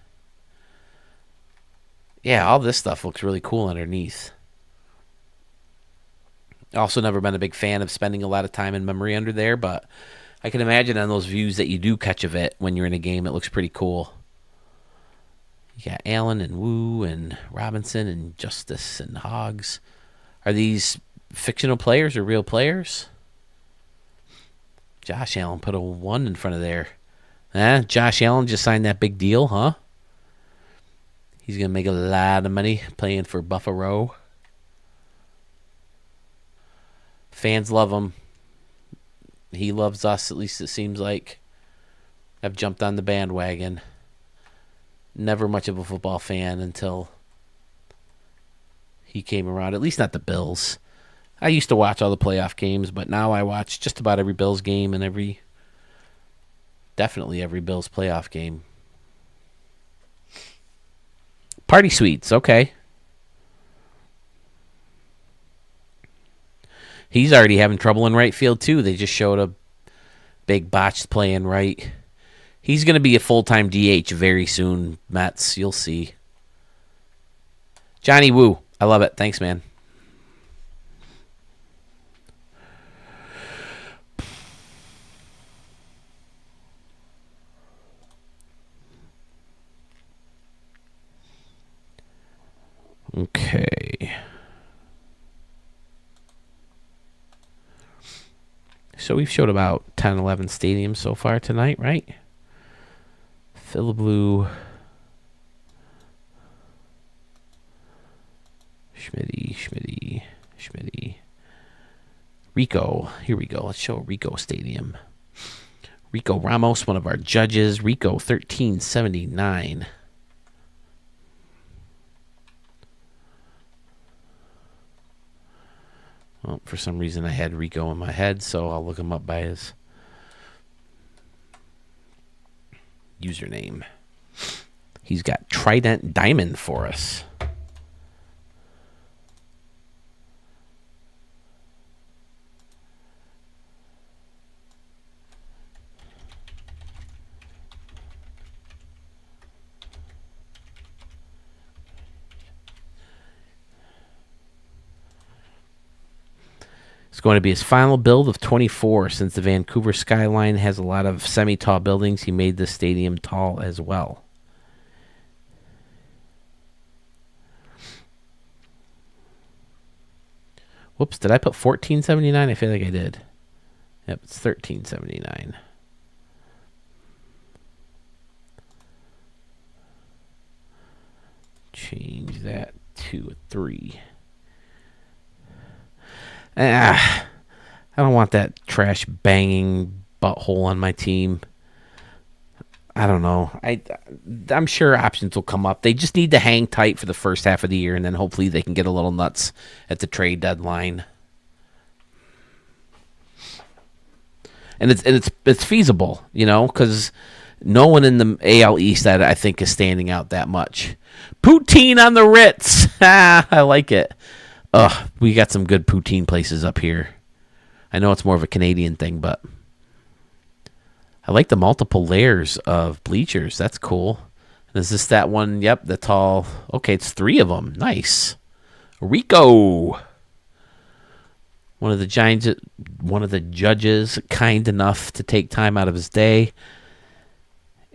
Yeah, all this stuff looks really cool underneath. Also never been a big fan of spending a lot of time in memory under there, but I can imagine on those views that you do catch of it when you're in a game, it looks pretty cool. You got Allen and Wu and Robinson and Justice and Hoggs. Are these fictional players or real players? Josh Allen put a 1 in front of there. Josh Allen just signed that big deal, huh? He's going to make a lot of money playing for Buffalo. Fans love him. He loves us, at least it seems like. I've jumped on the bandwagon. Never much of a football fan until he came around. At least not the Bills. I used to watch all the playoff games, but now I watch just about every Bills game and definitely every Bills playoff game. Party suites, okay. He's already having trouble in right field, too. They just showed a big botched play in right. He's going to be a full-time DH very soon, Mets. You'll see. Johnny Woo. I love it. Thanks, man. Okay. So we've showed about 10, 11 stadiums so far tonight, right? Philblue, Schmitty. Rico. Here we go. Let's show Rico Stadium. Rico Ramos, one of our judges. Rico 1379. Well, for some reason I had Rico in my head, so I'll look him up by his username. He's got Trident Diamond for us. It's going to be his final build of 24. Since the Vancouver skyline has a lot of semi-tall buildings, he made the stadium tall as well. Whoops, did I put $14.79? I feel like I did. Yep, it's $13.79. Change that to a 3. I don't want that trash banging butthole on my team. I don't know. I'm sure options will come up. They just need to hang tight for the first half of the year, and then hopefully they can get a little nuts at the trade deadline. And it's feasible, you know, because no one in the AL East that I think is standing out that much. Poutine on the Ritz. I like it. We got some good poutine places up here. I know it's more of a Canadian thing, but I like the multiple layers of bleachers. That's cool. And is this that one? Yep, the tall. Okay, it's 3 of them. Nice. Rico. One of the judges, kind enough to take time out of his day.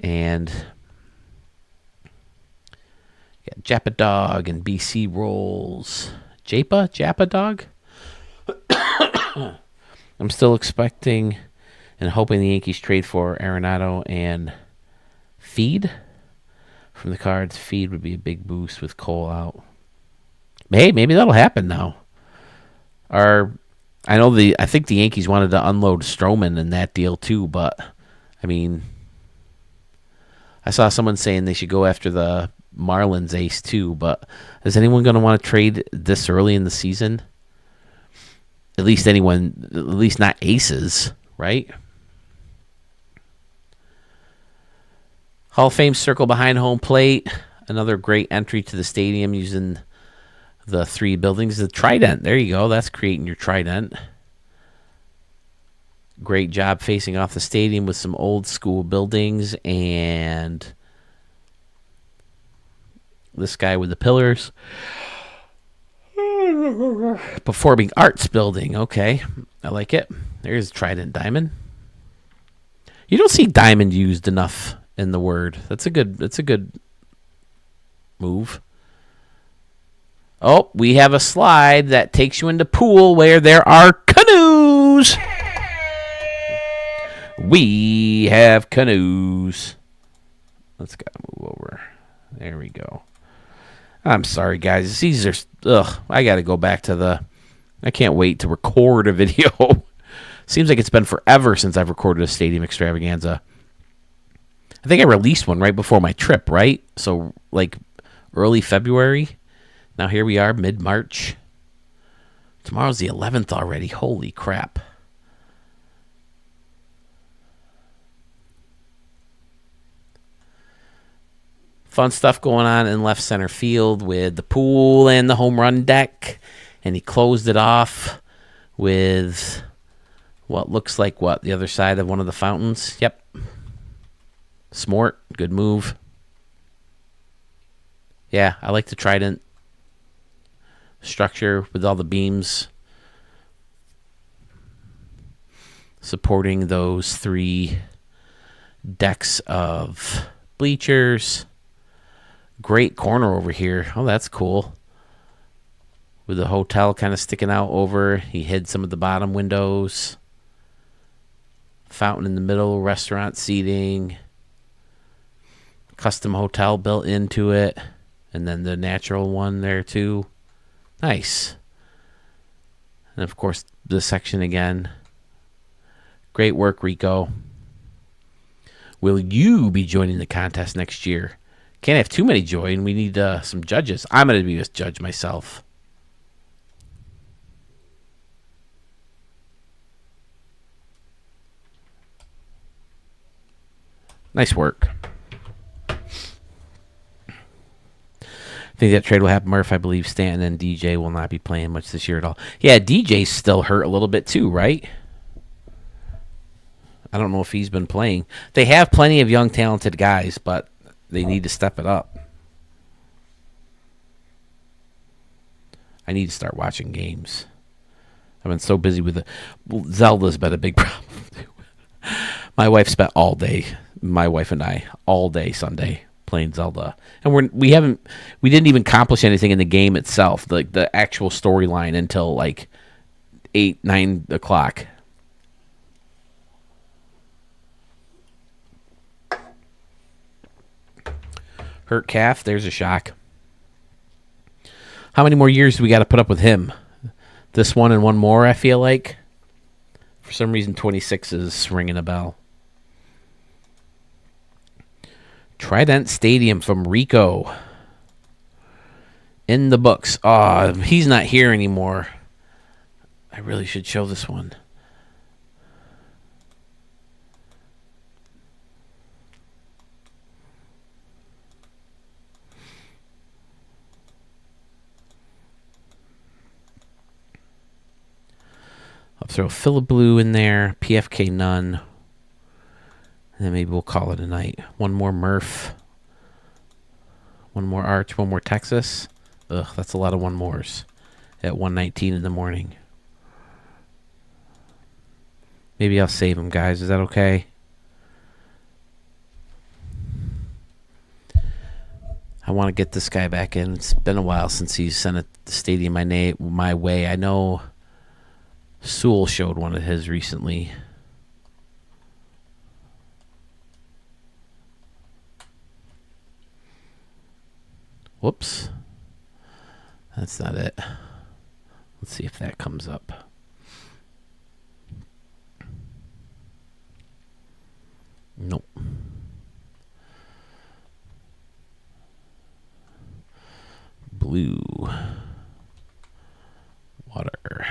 And Japa Dog and BC Rolls. Japa Dog? I'm still expecting and hoping the Yankees trade for Arenado and Feed from the Cards. Feed would be a big boost with Cole out. Hey, maybe that'll happen now. I think the Yankees wanted to unload Stroman in that deal too, but I mean, I saw someone saying they should go after the Marlins ace too, but is anyone going to want to trade this early in the season? At least not aces, right? Hall of Fame circle behind home plate. Another great entry to the stadium using the 3 buildings. The Trident, there you go. That's creating your Trident. Great job facing off the stadium with some old school buildings and this guy with the pillars. Performing Arts building. Okay, I like it. There's Trident Diamond. You don't see diamond used enough in the word. That's a good move. Oh, we have a slide that takes you into pool where there are canoes. We have canoes. Let's gotta move over. There we go. I'm sorry, guys. These are... I got to go back to I can't wait to record a video. Seems like it's been forever since I've recorded a stadium extravaganza. I think I released one right before my trip, right? So, like, early February. Now here we are, mid-March. Tomorrow's the 11th already. Holy crap. Fun stuff going on in left center field with the pool and the home run deck. And he closed it off with what looks like the other side of one of the fountains. Yep. Smart. Good move. Yeah, I like the Trident structure with all the beams supporting those 3 decks of bleachers. Great corner over here. Oh, that's cool. With the hotel kind of sticking out over. He hid some of the bottom windows. Fountain in the middle, restaurant seating. Custom hotel built into it. And then the natural one there too. Nice. And of course, this section again. Great work, Rico. Will you be joining the contest next year? Can't have too many join. We need some judges. I'm going to be a judge myself. Nice work. I think that trade will happen, Murph. I believe Stanton and DJ will not be playing much this year at all. Yeah, DJ's still hurt a little bit too, right? I don't know if he's been playing. They have plenty of young, talented guys, but they need to step it up. I need to start watching games. I've been so busy with it. Zelda's been a big problem. My wife spent all day, my wife and I, all day Sunday playing Zelda, and we didn't even accomplish anything in the game itself, the actual storyline, until like 8-9 o'clock. Hurt calf. There's a shock. How many more years do we got to put up with him? This one and one more, I feel like. For some reason, 26 is ringing a bell. Trident Stadium from Rico. In the books. Oh, he's not here anymore. I really should show this one. I'll throw Philip Blue in there, PFK none, and then maybe we'll call it a night. One more Murph, one more Arch, one more Texas. Ugh, that's a lot of one mores at 1:19 in the morning. Maybe I'll save him, guys. Is that okay? I want to get this guy back in. It's been a while since he's sent the stadium my way. I know Sewell showed one of his recently. Whoops. That's not it. Let's see if that comes up. Nope. Blue. Water.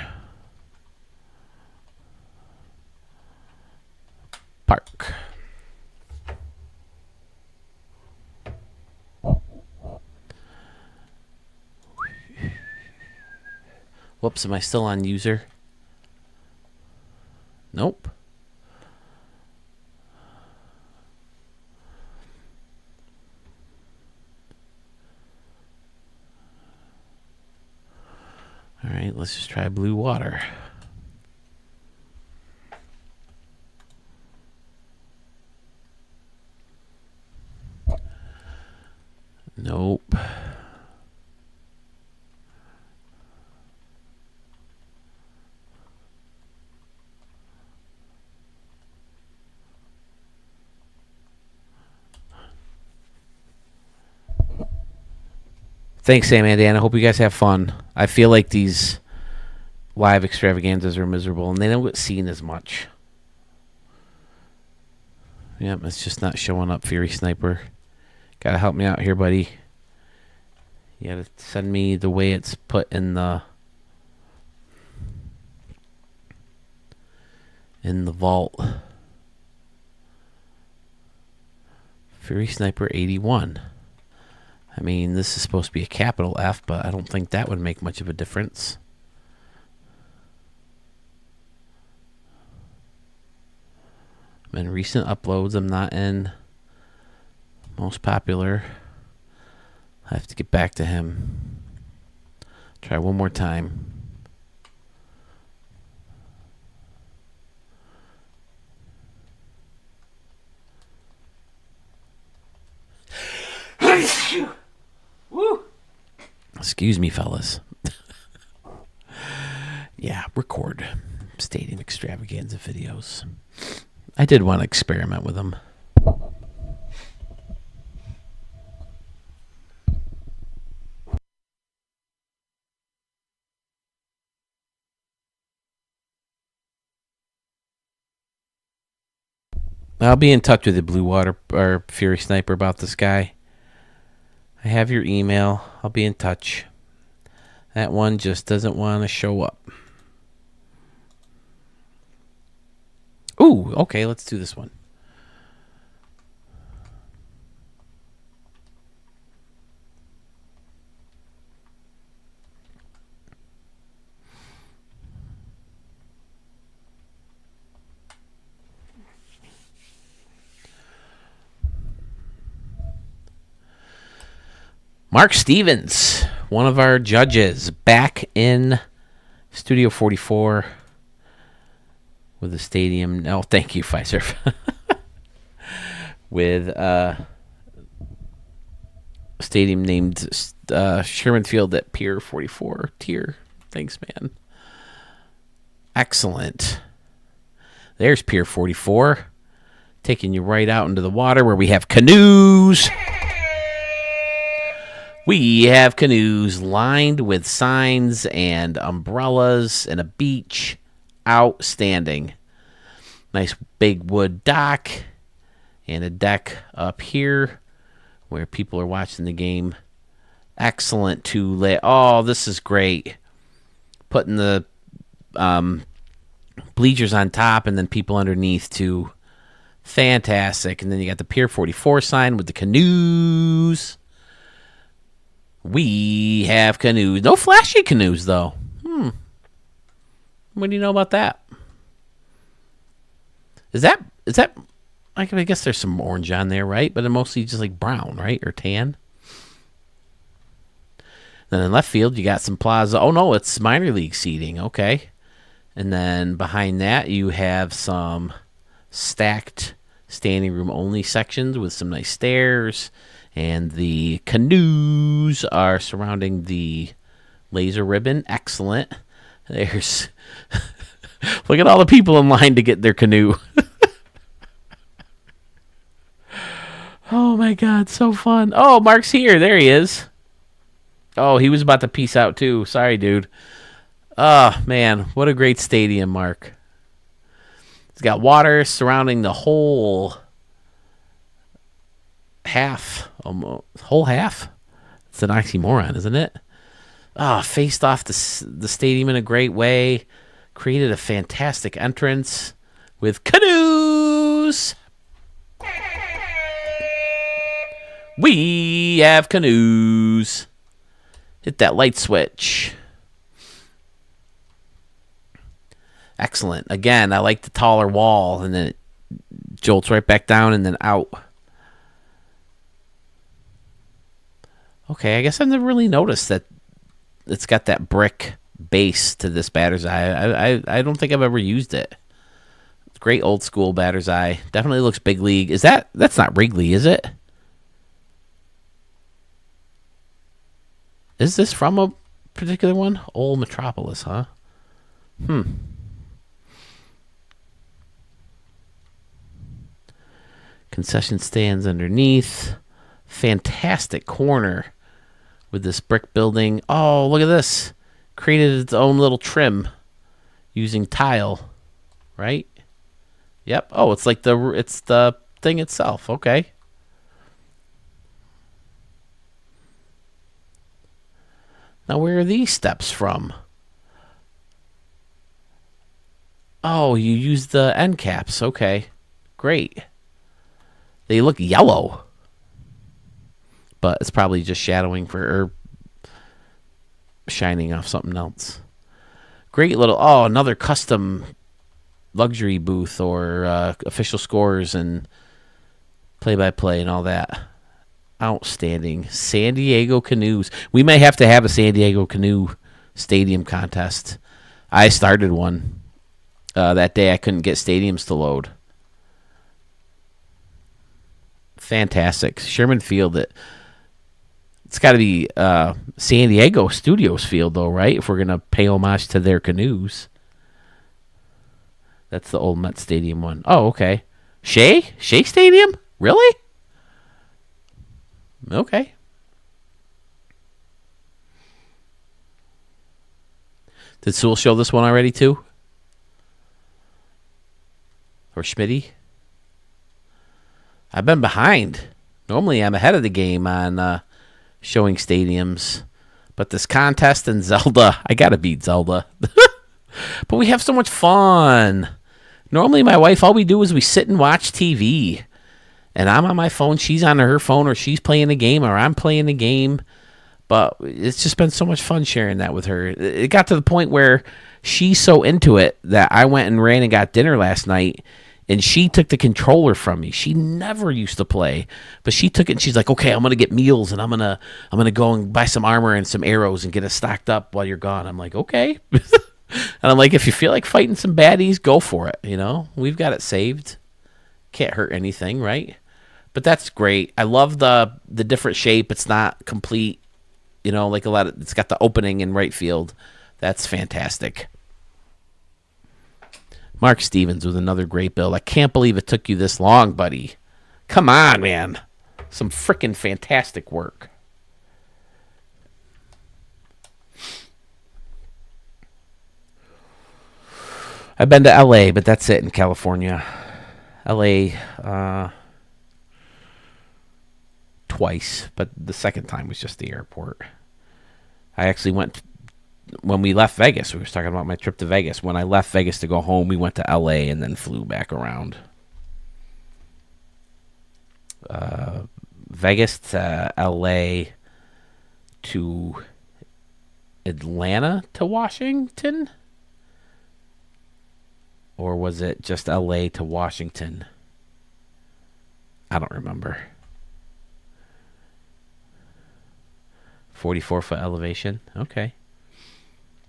Park. Whoops, am I still on user? Nope. All right, let's just try blue water. Nope. Thanks, Sam and Dan. I hope you guys have fun. I feel like these live extravaganzas are miserable, and they don't get seen as much. Yep, it's just not showing up, Fury Sniper. Gotta help me out here, buddy. You gotta send me the way it's put in the vault. Fury Sniper 81. I mean, this is supposed to be a capital F, but I don't think that would make much of a difference. I'm in recent uploads. I'm not in most popular. I have to get back to him. Try one more time. Woo. Excuse me, fellas. Yeah, record stadium extravaganza videos. I did want to experiment with them. I'll be in touch with the Blue Water or Fury Sniper about this guy. I have your email. I'll be in touch. That one just doesn't want to show up. Ooh, okay, let's do this one. Mark Stevens, one of our judges, back in Studio 44 with the stadium. Oh, thank you, Pfizer. With stadium named Sherman Field at Pier 44 tier. Thanks, man. Excellent. There's Pier 44, taking you right out into the water where we have canoes. We have canoes lined with signs and umbrellas and a beach. Outstanding. Nice big wood dock and a deck up here where people are watching the game. Excellent Oh, this is great. Putting the bleachers on top and then people underneath too. Fantastic. And then you got the Pier 44 sign with the canoes. We have canoes. No flashy canoes, though. What do you know about that? Is that? I guess there's some orange on there, right? But they're mostly just like brown, right? Or tan. Then in left field, you got some plaza. Oh, no, it's minor league seating. Okay. And then behind that, you have some stacked standing room only sections with some nice stairs. And the canoes are surrounding the laser ribbon. Excellent. There's... Look at all the people in line to get their canoe. Oh, my God. So fun. Oh, Mark's here. There he is. Oh, he was about to peace out, too. Sorry, dude. Oh, man. What a great stadium, Mark. It's got water surrounding the whole... half, almost whole half. It's an oxymoron, isn't it? Faced off the stadium in a great way. Created a fantastic entrance with canoes. We have canoes. Hit that light switch. Excellent. Again, I like the taller wall, and then it jolts right back down and then out. Okay, I guess I've never really noticed that it's got that brick base to this batter's eye. I don't think I've ever used it. It's great old school batter's eye. Definitely looks big league. That's not Wrigley, is it? Is this from a particular one? Old Metropolis, huh? Concession stands underneath. Fantastic corner with this brick building. Oh, look at this. Created its own little trim using tile, right? Yep. Oh, it's like it's the thing itself. Okay. Now, where are these steps from? Oh, you use the end caps. Okay. Great. They look yellow. But it's probably just shadowing or shining off something else. Great little, another custom luxury booth or official scores and play-by-play and all that. Outstanding. San Diego Canoes. We may have to have a San Diego Canoe Stadium contest. I started one that day. I couldn't get stadiums to load. Fantastic. Sherman Field. It's got to be San Diego Studios Field, though, right? If we're going to pay homage to their canoes. That's the old Met Stadium one. Oh, okay. Shea Stadium? Really? Okay. Did Sewell show this one already, too? Or Schmitty? I've been behind. Normally, I'm ahead of the game on showing stadiums. But this contest and Zelda, I got to beat Zelda. But we have so much fun. Normally, my wife, all we do is we sit and watch TV. And I'm on my phone, she's on her phone, or she's playing the game, or I'm playing the game. But it's just been so much fun sharing that with her. It got to the point where she's so into it that I went and ran and got dinner last night, and she took the controller from me. She never used to play, but she took it and she's like, okay, I'm gonna get meals and I'm gonna go and buy some armor and some arrows and get us stocked up while you're gone. I'm like, okay. And I'm like, if you feel like fighting some baddies, go for it. You know, we've got it saved. Can't hurt anything, right? But that's great. I love the different shape. It's not complete, you know, like it's got the opening in right field. That's fantastic. Mark Stevens with another great build. I can't believe it took you this long, buddy. Come on, man. Some freaking fantastic work. I've been to LA, but that's it in California. LA twice, but the second time was just the airport. I actually went when we left Vegas. We were talking about my trip to Vegas. When I left Vegas to go home, we went to LA and then flew back around. Vegas to LA to Atlanta to Washington? Or was it just LA to Washington? I don't remember. 44-foot elevation. Okay.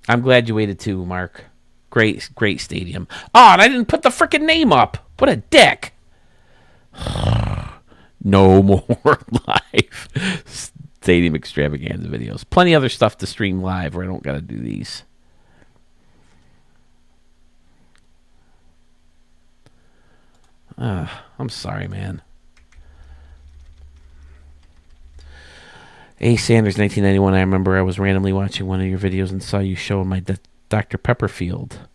I'm glad you waited too, Mark. Great stadium. Oh, and I didn't put the freaking name up. What a dick. No more live stadium extravaganza videos. Plenty other stuff to stream live where I don't got to do these. I'm sorry, man. A. Sanders, 1991. I remember I was randomly watching one of your videos and saw you show my Dr. Pepper field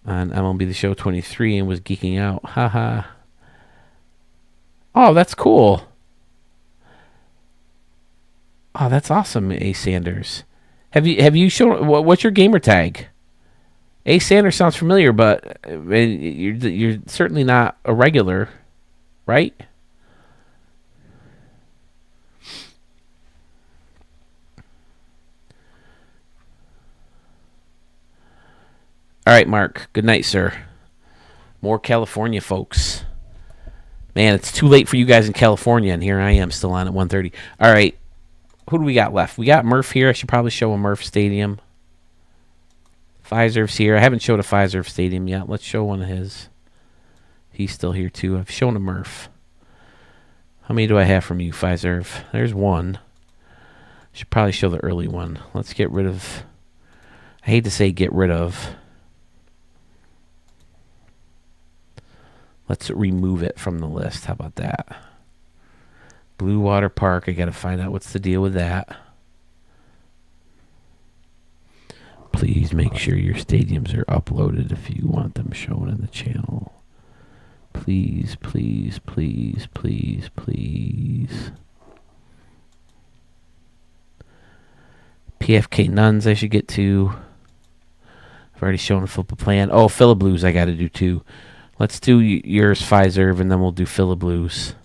on MLB The Show 23 and was geeking out. Haha. Oh, that's cool. Oh, that's awesome, A. Sanders. Have you shown what's your gamer tag? A. Sanders sounds familiar, but you're certainly not a regular, right? All right, Mark. Good night, sir. More California folks. Man, it's too late for you guys in California, and here I am still on at 1:30. All right. Who do we got left? We got Murph here. I should probably show a Murph stadium. Fiserv's here. I haven't showed a Fiserv stadium yet. Let's show one of his. He's still here, too. I've shown a Murph. How many do I have from you, Fiserv? There's one. Should probably show the early one. Let's get rid of... I hate to say get rid of... Let's remove it from the list. How about that? Blue Water Park. I got to find out what's the deal with that. Please make sure your stadiums are uploaded if you want them shown in the channel. Please, please, please, please, please. PFK Nuns I should get to. I've already shown a football plan. Oh, Philiblues I got to do too. Let's do yours, Fiserv, and then we'll do Philiblues.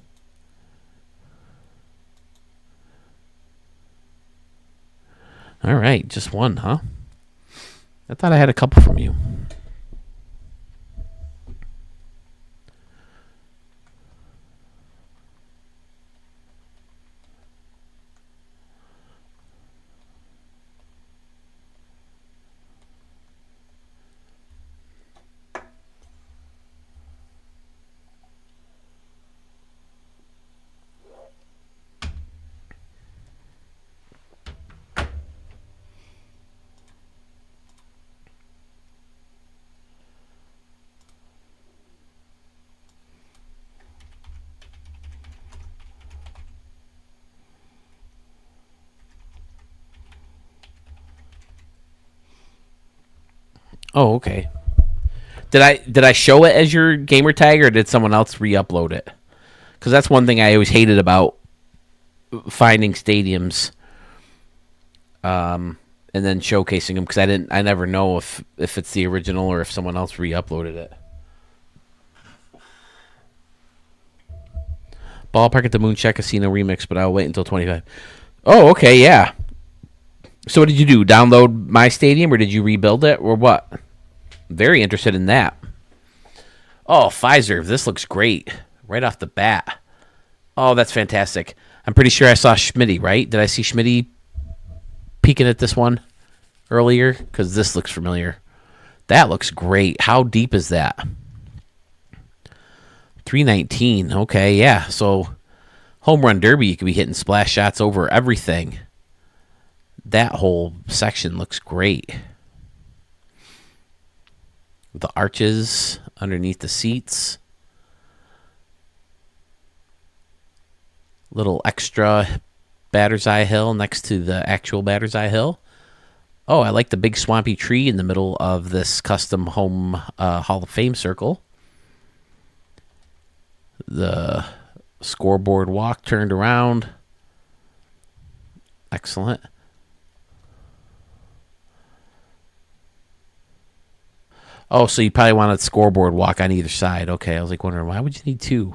All right, just one, huh? I thought I had a couple from you. Oh, okay. Did I show it as your gamer tag, or did someone else re-upload it? because that's one thing I always hated about finding stadiums, and then showcasing them, because I never know if it's the original or if someone else re-uploaded it. Ballpark at the Moonshot Casino remix, but I'll wait until 25. Oh, okay, yeah. So what did you do? Download My Stadium, or did you rebuild it, or what? Very interested in that. Oh, Pfizer, this looks great right off the bat. Oh, that's fantastic. I'm pretty sure I saw Schmitty, right? Did I see Schmitty peeking at this one earlier? Because this looks familiar. That looks great. How deep is that? 319. Okay, yeah. So home run derby, you could be hitting splash shots over everything. That whole section looks great. The arches underneath the seats. Little extra batter's eye hill next to the actual batter's eye hill. Oh, I like the big swampy tree in the middle of this custom home Hall of Fame circle. The scoreboard walk turned around. Excellent. Oh, so you probably wanted scoreboard walk on either side. Okay, I was like wondering, why would you need two?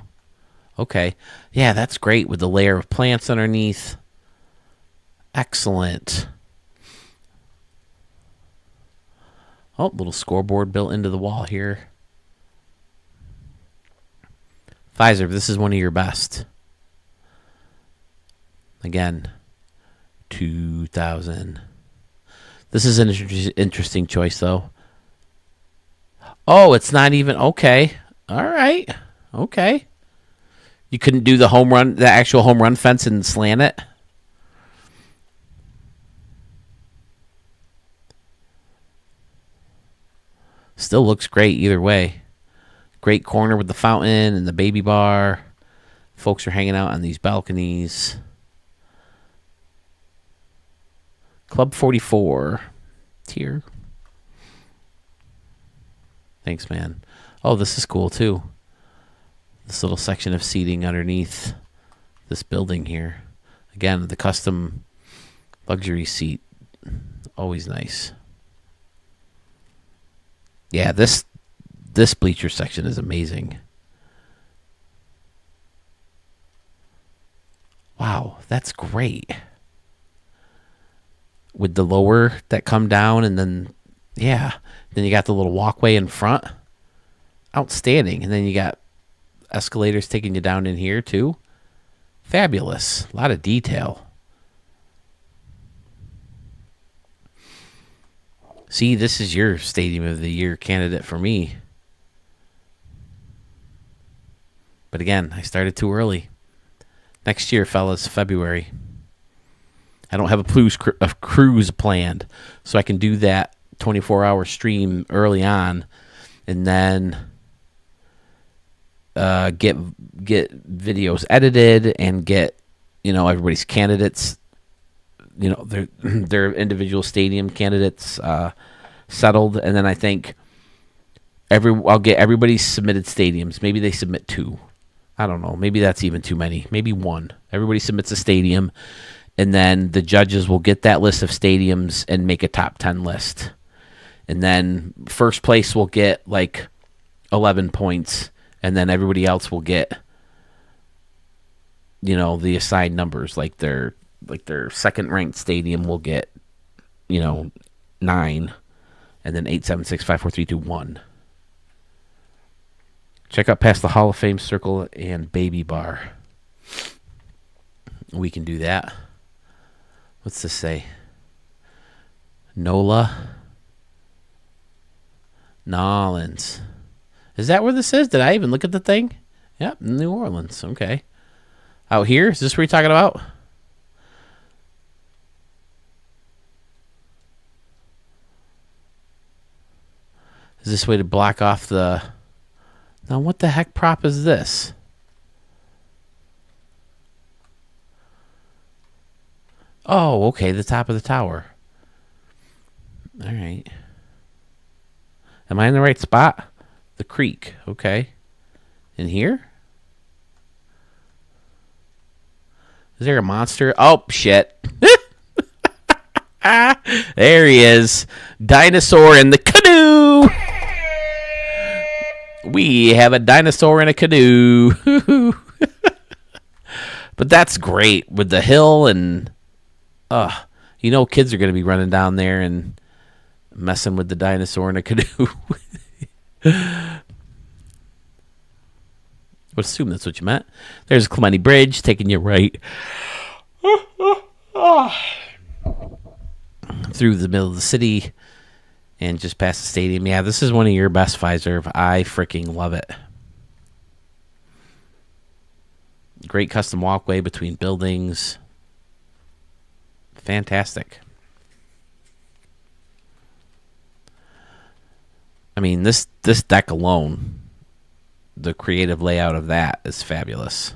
Okay. Yeah, that's great with the layer of plants underneath. Excellent. Oh, little scoreboard built into the wall here. Pfizer, this is one of your best. Again, 2000. This is an interesting choice, though. Oh, it's not even... Okay. All right. Okay. You couldn't do the home run, the actual home run fence, and slant it? Still looks great either way. Great corner with the fountain and the baby bar. Folks are hanging out on these balconies. Club 44. Tier. Thanks, man. Oh, this is cool, too. This little section of seating underneath this building here. Again, the custom luxury seat. Always nice. Yeah, this bleacher section is amazing. Wow, that's great. With the lower that come down, and then, yeah. Then you got the little walkway in front. Outstanding. And then you got escalators taking you down in here, too. Fabulous. A lot of detail. See, this is your Stadium of the Year candidate for me. But again, I started too early. Next year, fellas, February. I don't have a cruise planned, so I can do that 24-hour stream early on, and then get videos edited and get everybody's candidates, their individual stadium candidates settled, and then I think I'll get everybody's submitted stadiums. Maybe they submit 2. I don't know. Maybe that's even too many. Maybe 1. Everybody submits a stadium, and then the judges will get that list of stadiums and make a top 10 list. And then first place will get like 11 points, and then everybody else will get, the assigned numbers. Like their second ranked stadium will get, 9, and then 8, 7, 6, 5, 4, 3, 2, 1. Check out past the Hall of Fame circle and baby bar. We can do that. What's this say? NOLA. Nolans. Is that where this is? Did I even look at the thing? Yep, New Orleans. Okay. Out here? Is this what you're talking about? Is this way to block off the... Now, what the heck prop is this? Oh, okay, the top of the tower. All right. Am I in the right spot? The creek, okay. In here? Is there a monster? Oh, shit. There he is. Dinosaur in the canoe. We have a dinosaur in a canoe. But that's great with the hill and kids are going to be running down there and messing with the dinosaur in a canoe. I would assume that's what you meant. There's Clementi Bridge taking you right through the middle of the city and just past the stadium. Yeah, this is one of your best Fiserv. I freaking love it. Great custom walkway between buildings. Fantastic. I mean, this deck alone, the creative layout of that is fabulous.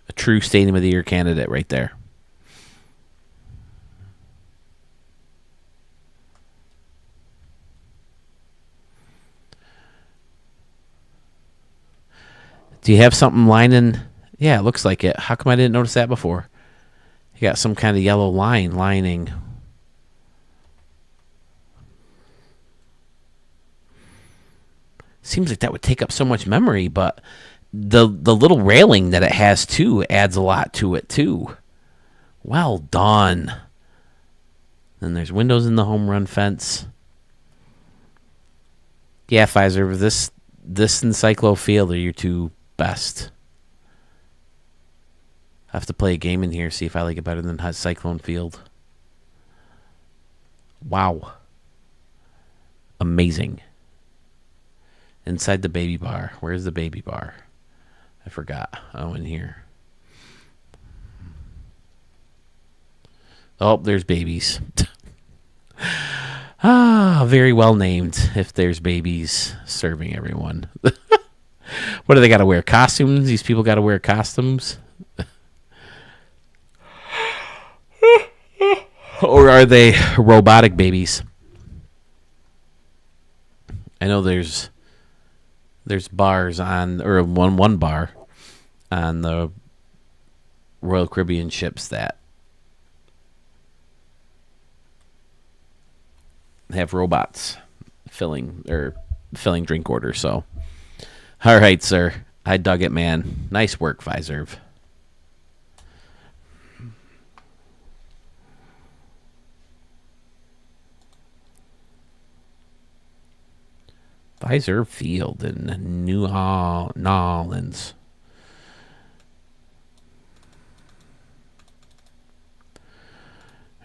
A true Stadium of the Year candidate right there. Do you have something lining? Yeah, it looks like it. How come I didn't notice that before? You got some kind of yellow line lining. Seems like that would take up so much memory, but the little railing that it has too adds a lot to it too. Well done. Then there's windows in the home run fence. Yeah, Pfizer, this and Cyclo Field are your two best. I have to play a game in here, see if I like it better than Cyclone Field. Wow. Amazing. Inside the baby bar. Where's the baby bar? I forgot. Oh, in here. Oh, there's babies. Very well named if there's babies serving everyone. What do they got to wear? Costumes? These people got to wear costumes? Or are they robotic babies? I know there's bars on, or one bar on the Royal Caribbean ships that have robots filling drink orders. So, all right, sir. I dug it, man. Nice work, Fiserv. Fiserv Field in New Orleans.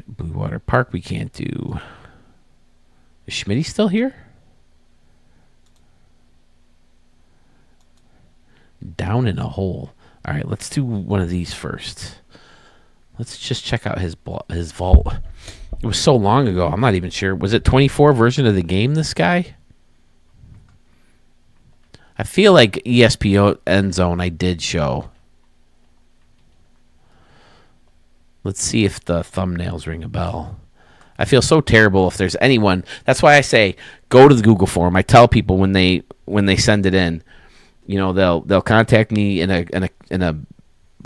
Blue Water Park we can't do. Is Schmitty still here? Down in a hole. All right, let's do one of these first. Let's just check out his vault. It was so long ago. I'm not even sure. Was it 24 version of the game, this guy? I feel like ESPN End Zone I did show. Let's see if the thumbnails ring a bell. I feel so terrible if there's anyone. That's why I say go to the Google form. I tell people when they send it in, they'll contact me in a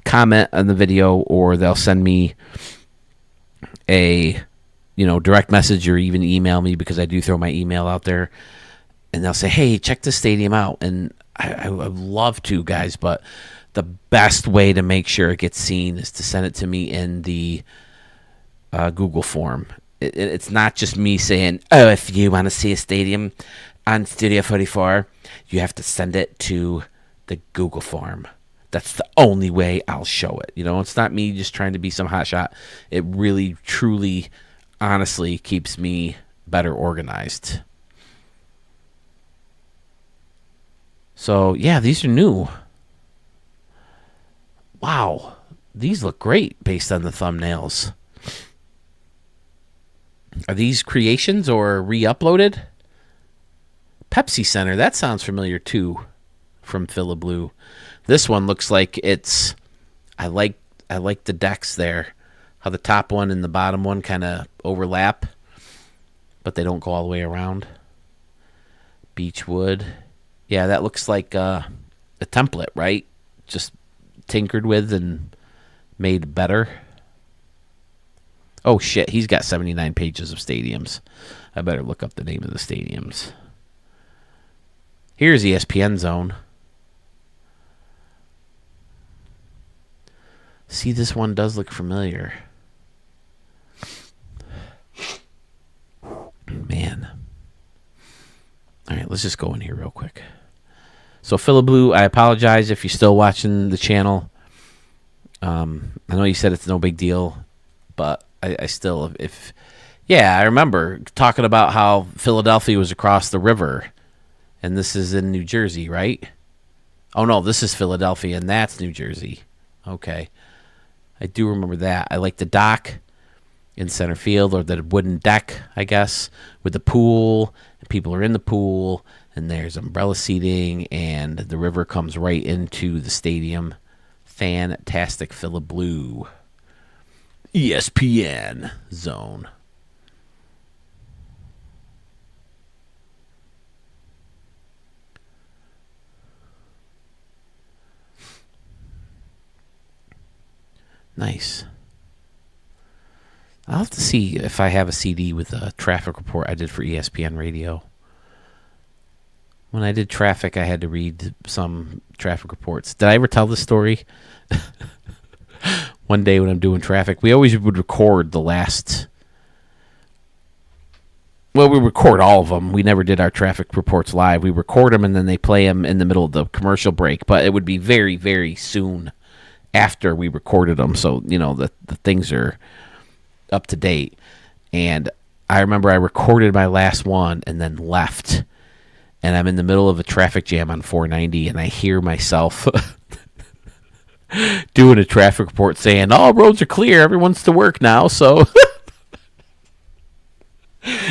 comment on the video, or they'll send me a direct message, or even email me, because I do throw my email out there. And they'll say, hey, check this stadium out. And I would love to, guys, but the best way to make sure it gets seen is to send it to me in the Google form. It's not just me saying, oh, if you want to see a stadium on Studio 44, you have to send it to the Google form. That's the only way I'll show it. It's not me just trying to be some hotshot. It really, truly, honestly keeps me better organized. So, yeah, these are new. Wow. These look great based on the thumbnails. Are these creations or re-uploaded? Pepsi Center. That sounds familiar, too, from Phila Blue. This one looks like it's... I like the decks there. How the top one and the bottom one kind of overlap, but they don't go all the way around. Beechwood. Yeah, that looks like a template, right? Just tinkered with and made better. Oh, shit. He's got 79 pages of stadiums. I better look up the name of the stadiums. Here's ESPN Zone. See, this one does look familiar. Man. All right, let's just go in here real quick. So, Philiblu, I apologize if you're still watching the channel. I know you said it's no big deal, but I still, I remember talking about how Philadelphia was across the river, and this is in New Jersey, right? Oh, no, this is Philadelphia, and that's New Jersey. Okay. I do remember that. I like the dock in center field, or the wooden deck, I guess, with the pool, and people are in the pool, and there's umbrella seating, and the river comes right into the stadium. Fantastic Philiblu. ESPN Zone. Nice. I'll have to see if I have a CD with a traffic report I did for ESPN Radio. When I did traffic, I had to read some traffic reports. Did I ever tell this story? One day when I'm doing traffic, we always would record the last... Well, we record all of them. We never did our traffic reports live. We record them, and then they play them in the middle of the commercial break. But it would be very, very soon after we recorded them. So, the things are up to date. And I remember I recorded my last one and then left. And I'm in the middle of a traffic jam on 490, and I hear myself doing a traffic report saying, all roads are clear, everyone's to work now. So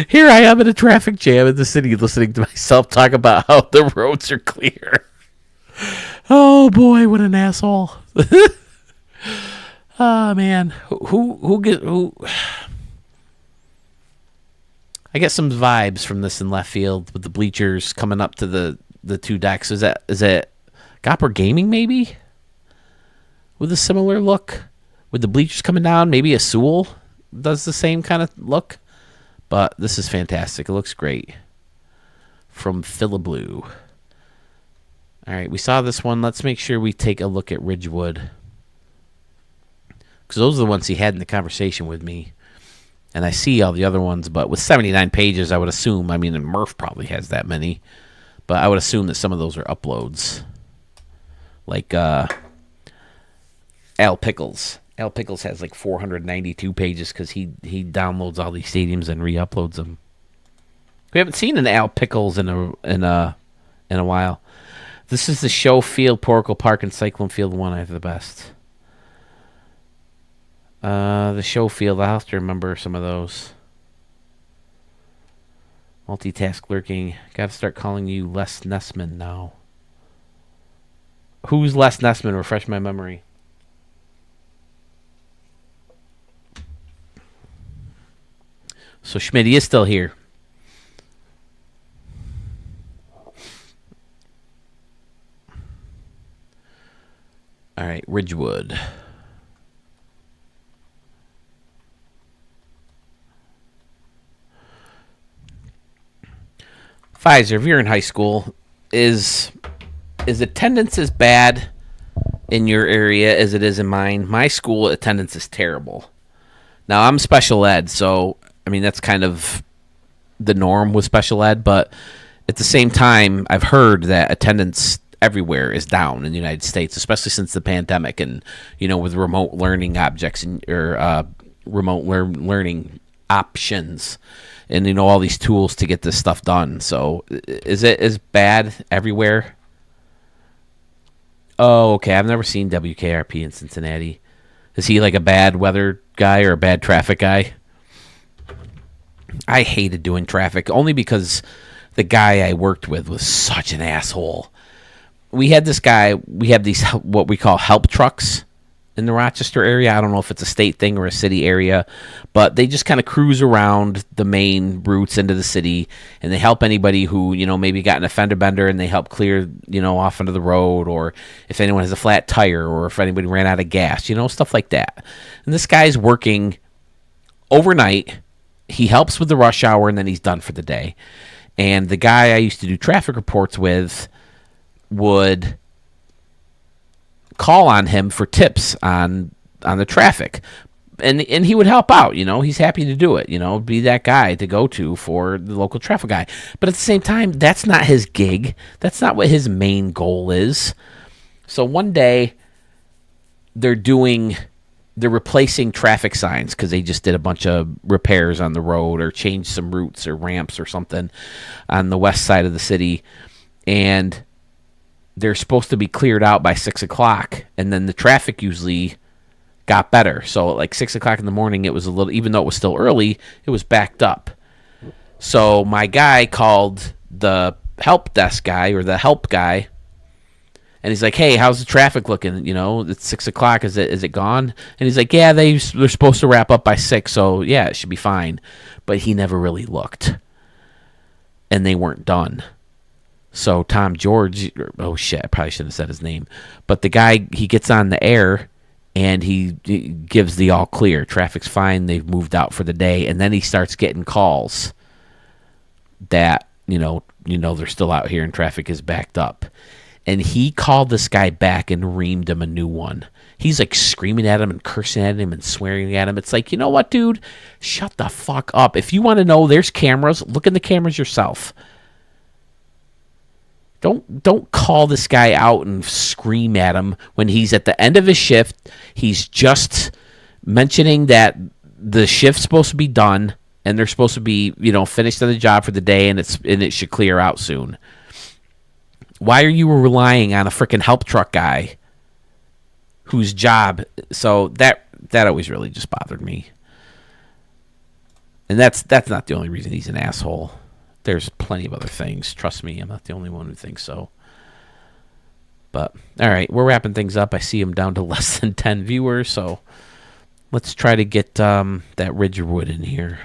here I am in a traffic jam in the city listening to myself talk about how the roads are clear. Oh, boy, what an asshole. Oh, man. Who I get some vibes from this in left field with the bleachers coming up to the two decks. Is that Gopper Gaming maybe? With a similar look? With the bleachers coming down? Maybe a Sewell does the same kind of look? But this is fantastic. It looks great. From Philiblu. All right, we saw this one. Let's make sure we take a look at Ridgewood. Because those are the ones he had in the conversation with me. And I see all the other ones, but with 79 pages, I would assume, and Murph probably has that many, but I would assume that some of those are uploads. Like Al Pickles. Al Pickles has like 492 pages because he downloads all these stadiums and re-uploads them. We haven't seen an Al Pickles in a while. This is the Show Field, Poracle Park, and Cyclone Field 1. I have the best. The Show Field, I'll have to remember some of those. Multitask lurking. Got to start calling you Les Nessman now. Who's Les Nessman? Refresh my memory. So Schmitty is still here. All right, Ridgewood. Pfizer, if you're in high school, is attendance as bad in your area as it is in mine? My school attendance is terrible. Now, I'm special ed, so, that's kind of the norm with special ed, but at the same time, I've heard that attendance everywhere is down in the United States, especially since the pandemic and, with remote learning objects or remote learning options. And, all these tools to get this stuff done. So, is it as bad everywhere? Oh, okay. I've never seen WKRP in Cincinnati. Is he like a bad weather guy or a bad traffic guy? I hated doing traffic only because the guy I worked with was such an asshole. We had this guy, we have these, what we call help trucks in the Rochester area. I don't know if it's a state thing or a city area, but they just kind of cruise around the main routes into the city, and they help anybody who, maybe got an fender bender, and they help clear, off into the road, or if anyone has a flat tire, or if anybody ran out of gas, stuff like that. And this guy's working overnight. He helps with the rush hour, and then he's done for the day. And the guy I used to do traffic reports with would call on him for tips on the traffic, and he would help out. He's happy to do it. Be that guy to go to for the local traffic guy. But at the same time, that's not his gig. That's not what his main goal is. So one day, they're replacing traffic signs because they just did a bunch of repairs on the road or changed some routes or ramps or something on the west side of the city, and they're supposed to be cleared out by 6 o'clock, and then the traffic usually got better. So at like 6 o'clock in the morning, it was a little, even though it was still early, it was backed up. So my guy called the help desk guy or the help guy, and he's like, "Hey, how's the traffic looking? It's 6 o'clock. Is it gone?" And he's like, "Yeah, they're supposed to wrap up by 6, so yeah, it should be fine." But he never really looked, and they weren't done. So Tom George, oh shit, I probably shouldn't have said his name, but the guy, he gets on the air and he gives the all clear. Traffic's fine. They've moved out for the day. And then he starts getting calls that, they're still out here and traffic is backed up. And he called this guy back and reamed him a new one. He's like screaming at him and cursing at him and swearing at him. It's like, you know what, dude? Shut the fuck up. If you want to know there's cameras, look in the cameras yourself. Don't call this guy out and scream at him when he's at the end of his shift. He's just mentioning that the shift's supposed to be done and they're supposed to be, finished on the job for the day, and it should clear out soon. Why are you relying on a freaking help truck guy whose job? So that always really just bothered me. And that's not the only reason he's an asshole. There's plenty of other things. Trust me, I'm not the only one who thinks so. But, all right, we're wrapping things up. I see him down to less than 10 viewers, so let's try to get that Ridgewood in here.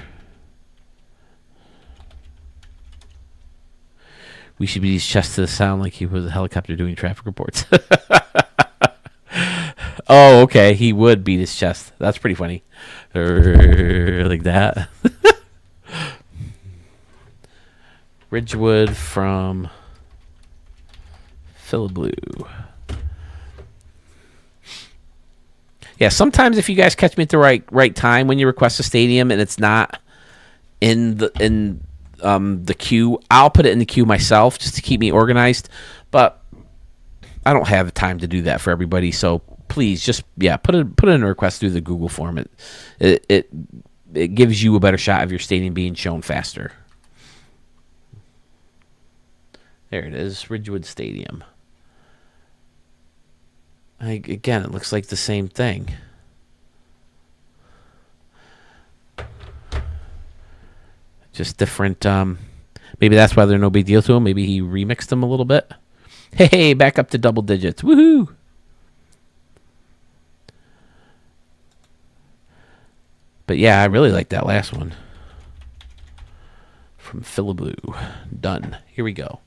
We should be his chest to the sound like he was a helicopter doing traffic reports. Oh, okay, he would beat his chest. That's pretty funny. Like that. Ridgewood from Philblue. Yeah, sometimes if you guys catch me at the right time when you request a stadium and it's not in the queue, I'll put it in the queue myself just to keep me organized. But I don't have time to do that for everybody, so please just put in a request through the Google form. It gives you a better shot of your stadium being shown faster. There it is, Ridgewood Stadium. Again, it looks like the same thing. Just different. Maybe that's why they're no big deal to him. Maybe he remixed them a little bit. Hey, back up to double digits. Woohoo! But yeah, I really like that last one. From Philblue. Done. Here we go.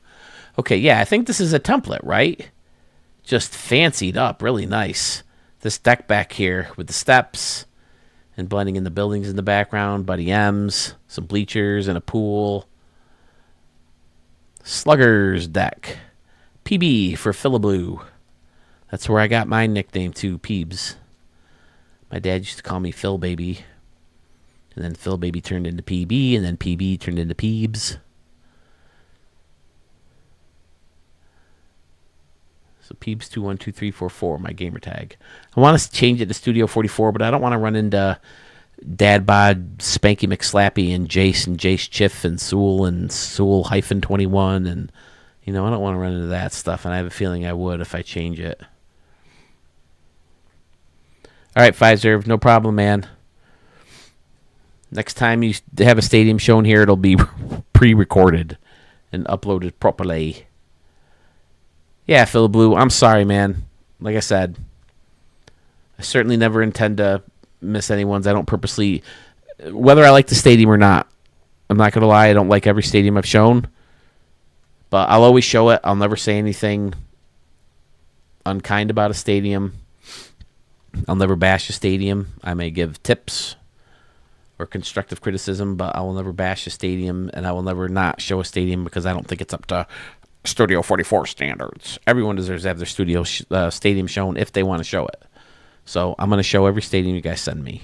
Okay, yeah, I think this is a template, right? Just fancied up, really nice. This deck back here with the steps and blending in the buildings in the background, Buddy M's, some bleachers and a pool. Sluggers deck. PB for Philblue. That's where I got my nickname too, Peebs. My dad used to call me Phil Baby. And then Phil Baby turned into PB, and then PB turned into Peebs. So Peebs 212344, my gamer tag. I want to change it to Studio 44, but I don't want to run into Dad Bod, Spanky McSlappy, and Jace Chiff and Sewell -21, and I don't want to run into that stuff, and I have a feeling I would if I change it. All right, Pfizer, no problem, man. Next time you have a stadium shown here, it'll be pre-recorded and uploaded properly. Yeah, Phil Blue, I'm sorry, man. Like I said, I certainly never intend to miss anyone's. I don't purposely, whether I like the stadium or not. I'm not going to lie. I don't like every stadium I've shown. But I'll always show it. I'll never say anything unkind about a stadium. I'll never bash a stadium. I may give tips or constructive criticism, but I will never bash a stadium, and I will never not show a stadium because I don't think it's up to Studio 44 standards. Everyone deserves to have their stadium shown if they want to show it. So I'm going to show every stadium you guys send me.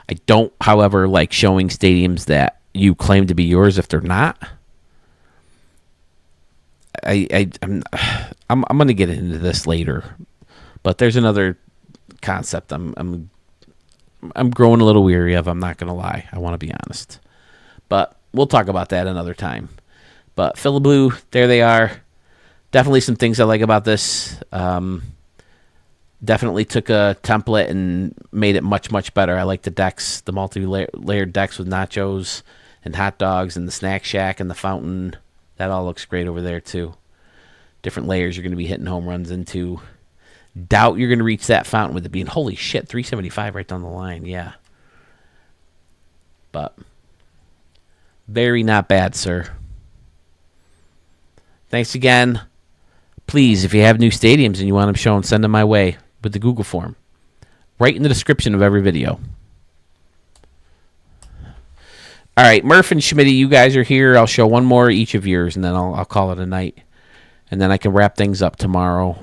I don't, however, like showing stadiums that you claim to be yours if they're not. I'm going to get into this later, but there's another concept I'm growing a little weary of. I'm not going to lie. I want to be honest, but we'll talk about that another time. But Philly Blue, there they are. Definitely some things I like about this. Definitely took a template and made it much, much better. I like the decks, the multi-layered decks with nachos and hot dogs and the snack shack and the fountain. That all looks great over there, too. Different layers you're going to be hitting home runs into. Doubt you're going to reach that fountain with it being, holy shit, 375 right down the line. Yeah. But very not bad, sir. Thanks again. Please, if you have new stadiums and you want them shown, send them my way with the Google form. Right in the description of every video. All right, Murph and Schmitty, you guys are here. I'll show one more each of yours, and then I'll call it a night. And then I can wrap things up tomorrow.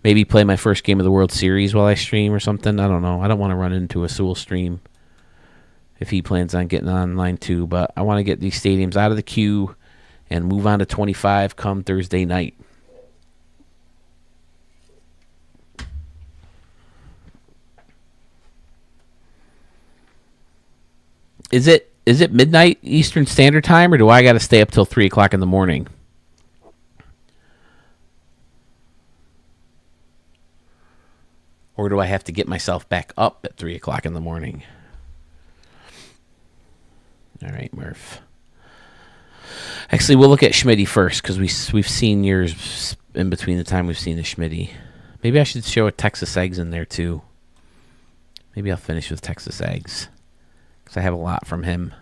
Maybe play my first game of the World Series while I stream or something. I don't know. I don't want to run into a Sewell stream if he plans on getting online too. But I want to get these stadiums out of the queue and move on to 25 come Thursday night. Is it midnight Eastern Standard Time, or do I got to stay up till 3 o'clock in the morning? Or do I have to get myself back up at 3 o'clock in the morning? All right, Murph. Actually, we'll look at Schmitty first because we've seen yours in between the time we've seen the Schmitty. Maybe I should show a Texas Eggs in there too. Maybe I'll finish with Texas Eggs because I have a lot from him.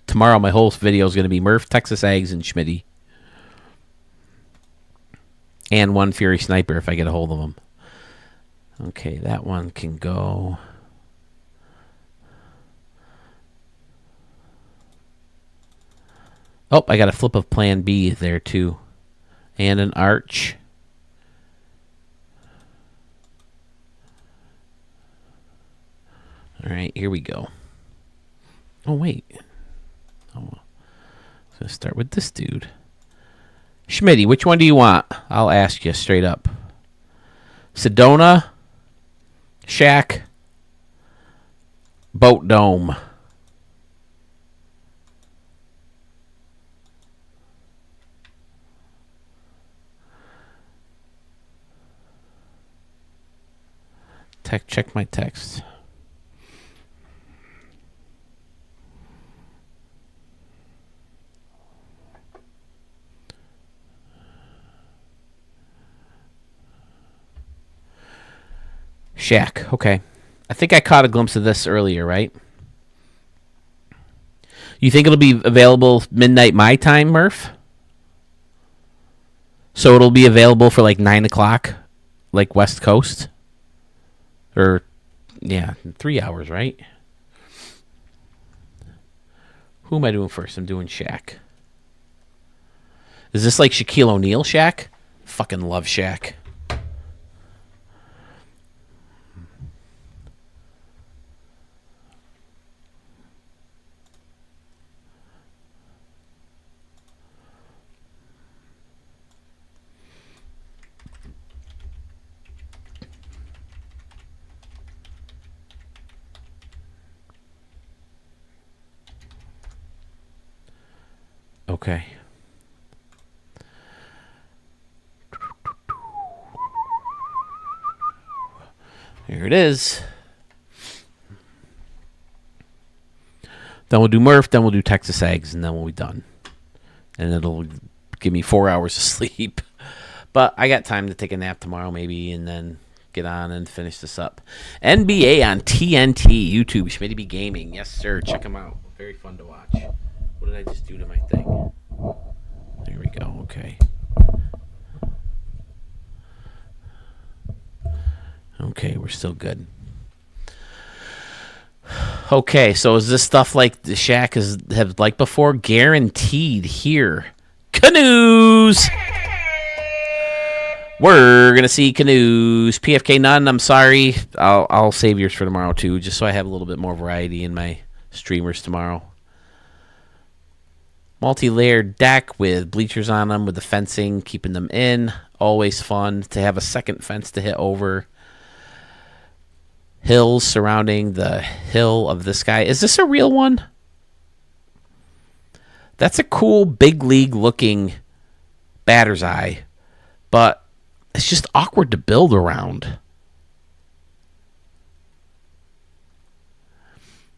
Tomorrow, my whole video is going to be Murph, Texas Eggs, and Schmitty. And one Fury Sniper if I get a hold of him. Okay, that one can go. Oh, I got a flip of Plan B there too. And an arch. All right, here we go. Oh, wait. Oh, I'm going to start with this dude. Schmitty, which one do you want? I'll ask you straight up. Sedona, Shack, Boat Dome. Check my text. Shack, okay. I think I caught a glimpse of this earlier, right? You think it'll be available midnight my time, Murph? So it'll be available for like 9 o'clock, like West Coast? Or, yeah, 3 hours, right? Who am I doing first? I'm doing Shaq. Is this like Shaquille O'Neal Shaq? Fucking love Shaq. Okay. Here it is. Then we'll do Murph, then we'll do Texas Eggs, and then we'll be done. And it'll give me 4 hours of sleep. But I got time to take a nap tomorrow maybe, and then get on and finish this up. NBA on TNT, YouTube, Schmitty B Gaming. Yes, sir. Check them out. Very fun to watch. What did I just do to my thing? There we go. Okay. Okay, we're still good. Okay, so is this stuff like the Shaq have like before? Guaranteed here. Canoes! We're going to see canoes. PFK none, I'm sorry. I'll save yours for tomorrow too, just so I have a little bit more variety in my streamers tomorrow. Multi-layered deck with bleachers on them with the fencing, keeping them in. Always fun to have a second fence to hit over. Hills surrounding the hill of this guy. Is this a real one? That's a cool big league looking batter's eye, but it's just awkward to build around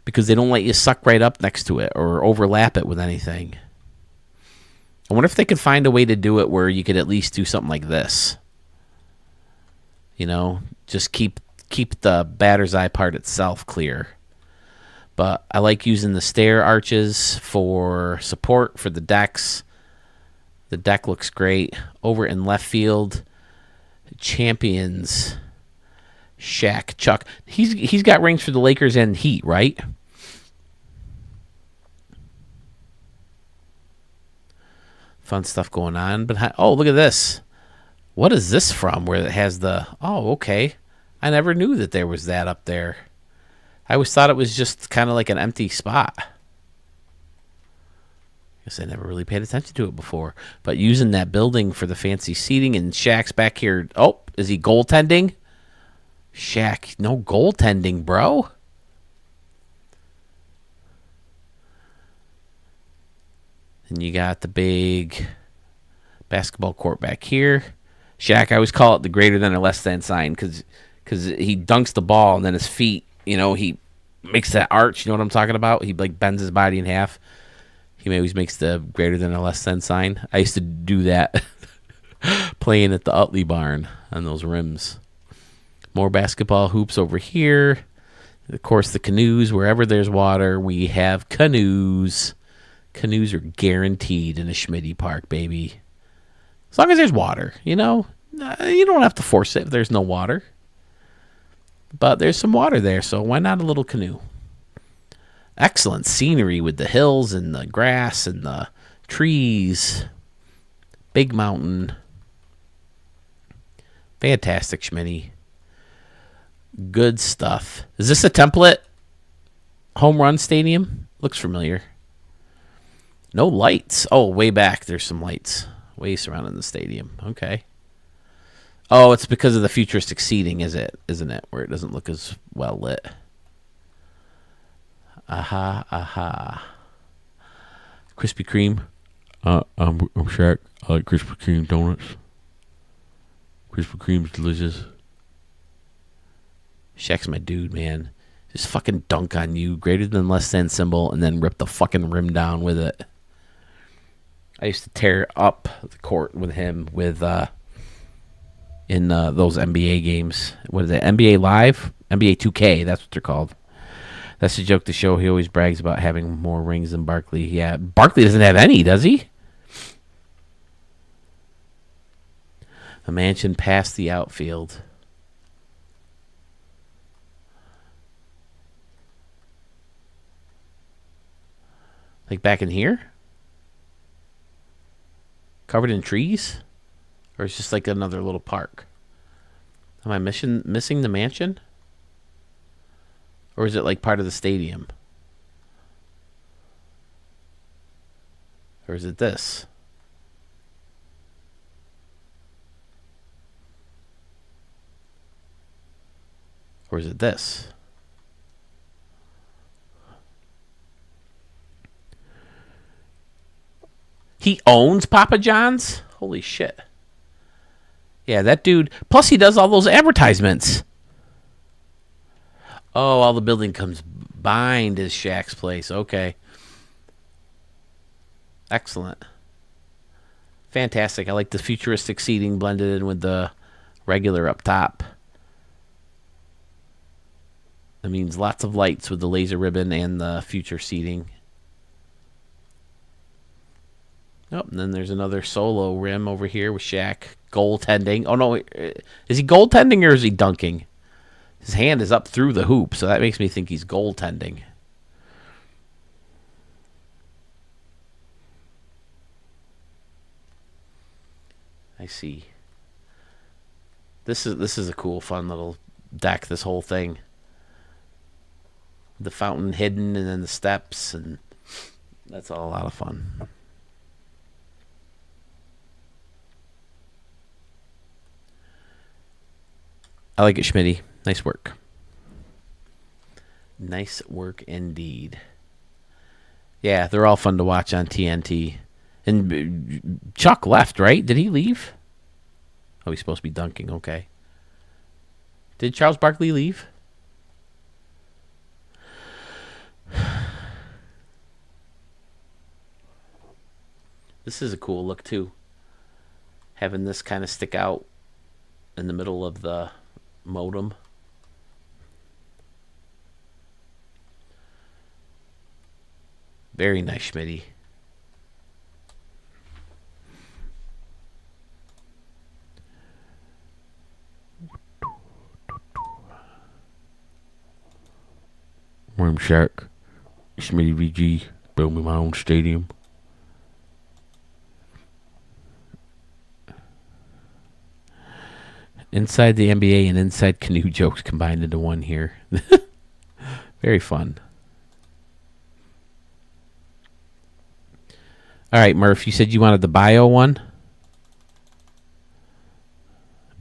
because they don't let you suck right up next to it or overlap it with anything. I wonder if they could find a way to do it where you could at least do something like this. You know, just keep the batter's eye part itself clear. But I like using the stair arches for support for the decks. The deck looks great. Over in left field, Champions, Shaq, Chuck. He's got rings for the Lakers and Heat, right? Fun stuff going on. But oh, look at this. What is this from? Where it has the... Oh, okay. I never knew that there was that up there. I always thought it was just kind of like an empty spot. Guess I never really paid attention to it before. But using that building for the fancy seating, and Shaq's back here. Oh, is he goaltending? Shaq, no goaltending, bro. And you got the big basketball court back here. Shaq, I always call it the greater than or less than sign because he dunks the ball and then his feet, you know, he makes that arch. You know what I'm talking about? He like bends his body in half. He always makes the greater than or less than sign. I used to do that playing at the Utley barn on those rims. More basketball hoops over here. Of course, the canoes. Wherever there's water, we have canoes. Canoes are guaranteed in a Schmitty Park, baby. As long as there's water, you know. You don't have to force it if there's no water. But there's some water there, so why not a little canoe? Excellent scenery with the hills and the grass and the trees. Big mountain. Fantastic, Schmitty. Good stuff. Is this a template home run stadium? Looks familiar. No lights. Oh, way back there's some lights. Way surrounding the stadium. Okay. Oh, it's because of the futuristic seating, isn't it? Where it doesn't look as well lit. Aha. Krispy Kreme. I'm Shaq. I like Krispy Kreme donuts. Krispy Kreme's delicious. Shaq's my dude, man. Just fucking dunk on you, greater than less than symbol, and then rip the fucking rim down with it. I used to tear up the court with him in those NBA games. What is it? NBA Live? NBA 2K, that's what they're called. That's the joke to show. He always brags about having more rings than Barkley. Yeah, Barkley doesn't have any, does he? A mansion past the outfield. Like back in here? Covered in trees? Or it's just like another little park? Am I missing the mansion? Or is it like part of the stadium? Or is it this? Or is it this? He owns Papa John's? Holy shit. Yeah, that dude. Plus, he does all those advertisements. Oh, all the building comes behind his Shaq's place. Okay. Excellent. Fantastic. I like the futuristic seating blended in with the regular up top. That means lots of lights with the laser ribbon and the future seating. Oh, and then there's another solo rim over here with Shaq goaltending. Oh, no. Is he goaltending or is he dunking? His hand is up through the hoop, so that makes me think he's goaltending. I see. This is a cool, fun little deck, this whole thing. The fountain hidden and then the steps, and that's all a lot of fun. I like it, Schmitty. Nice work. Nice work indeed. Yeah, they're all fun to watch on TNT. And Chuck left, right? Did he leave? Oh, he's supposed to be dunking. Okay. Did Charles Barkley leave? This is a cool look, too. Having this kind of stick out in the middle of the modem. Very nice, Schmitty. Rim Shack, Schmitty VG, build me my own stadium. Inside the NBA and inside canoe jokes combined into one here. Very fun. All right, Murph, you said you wanted the bio one?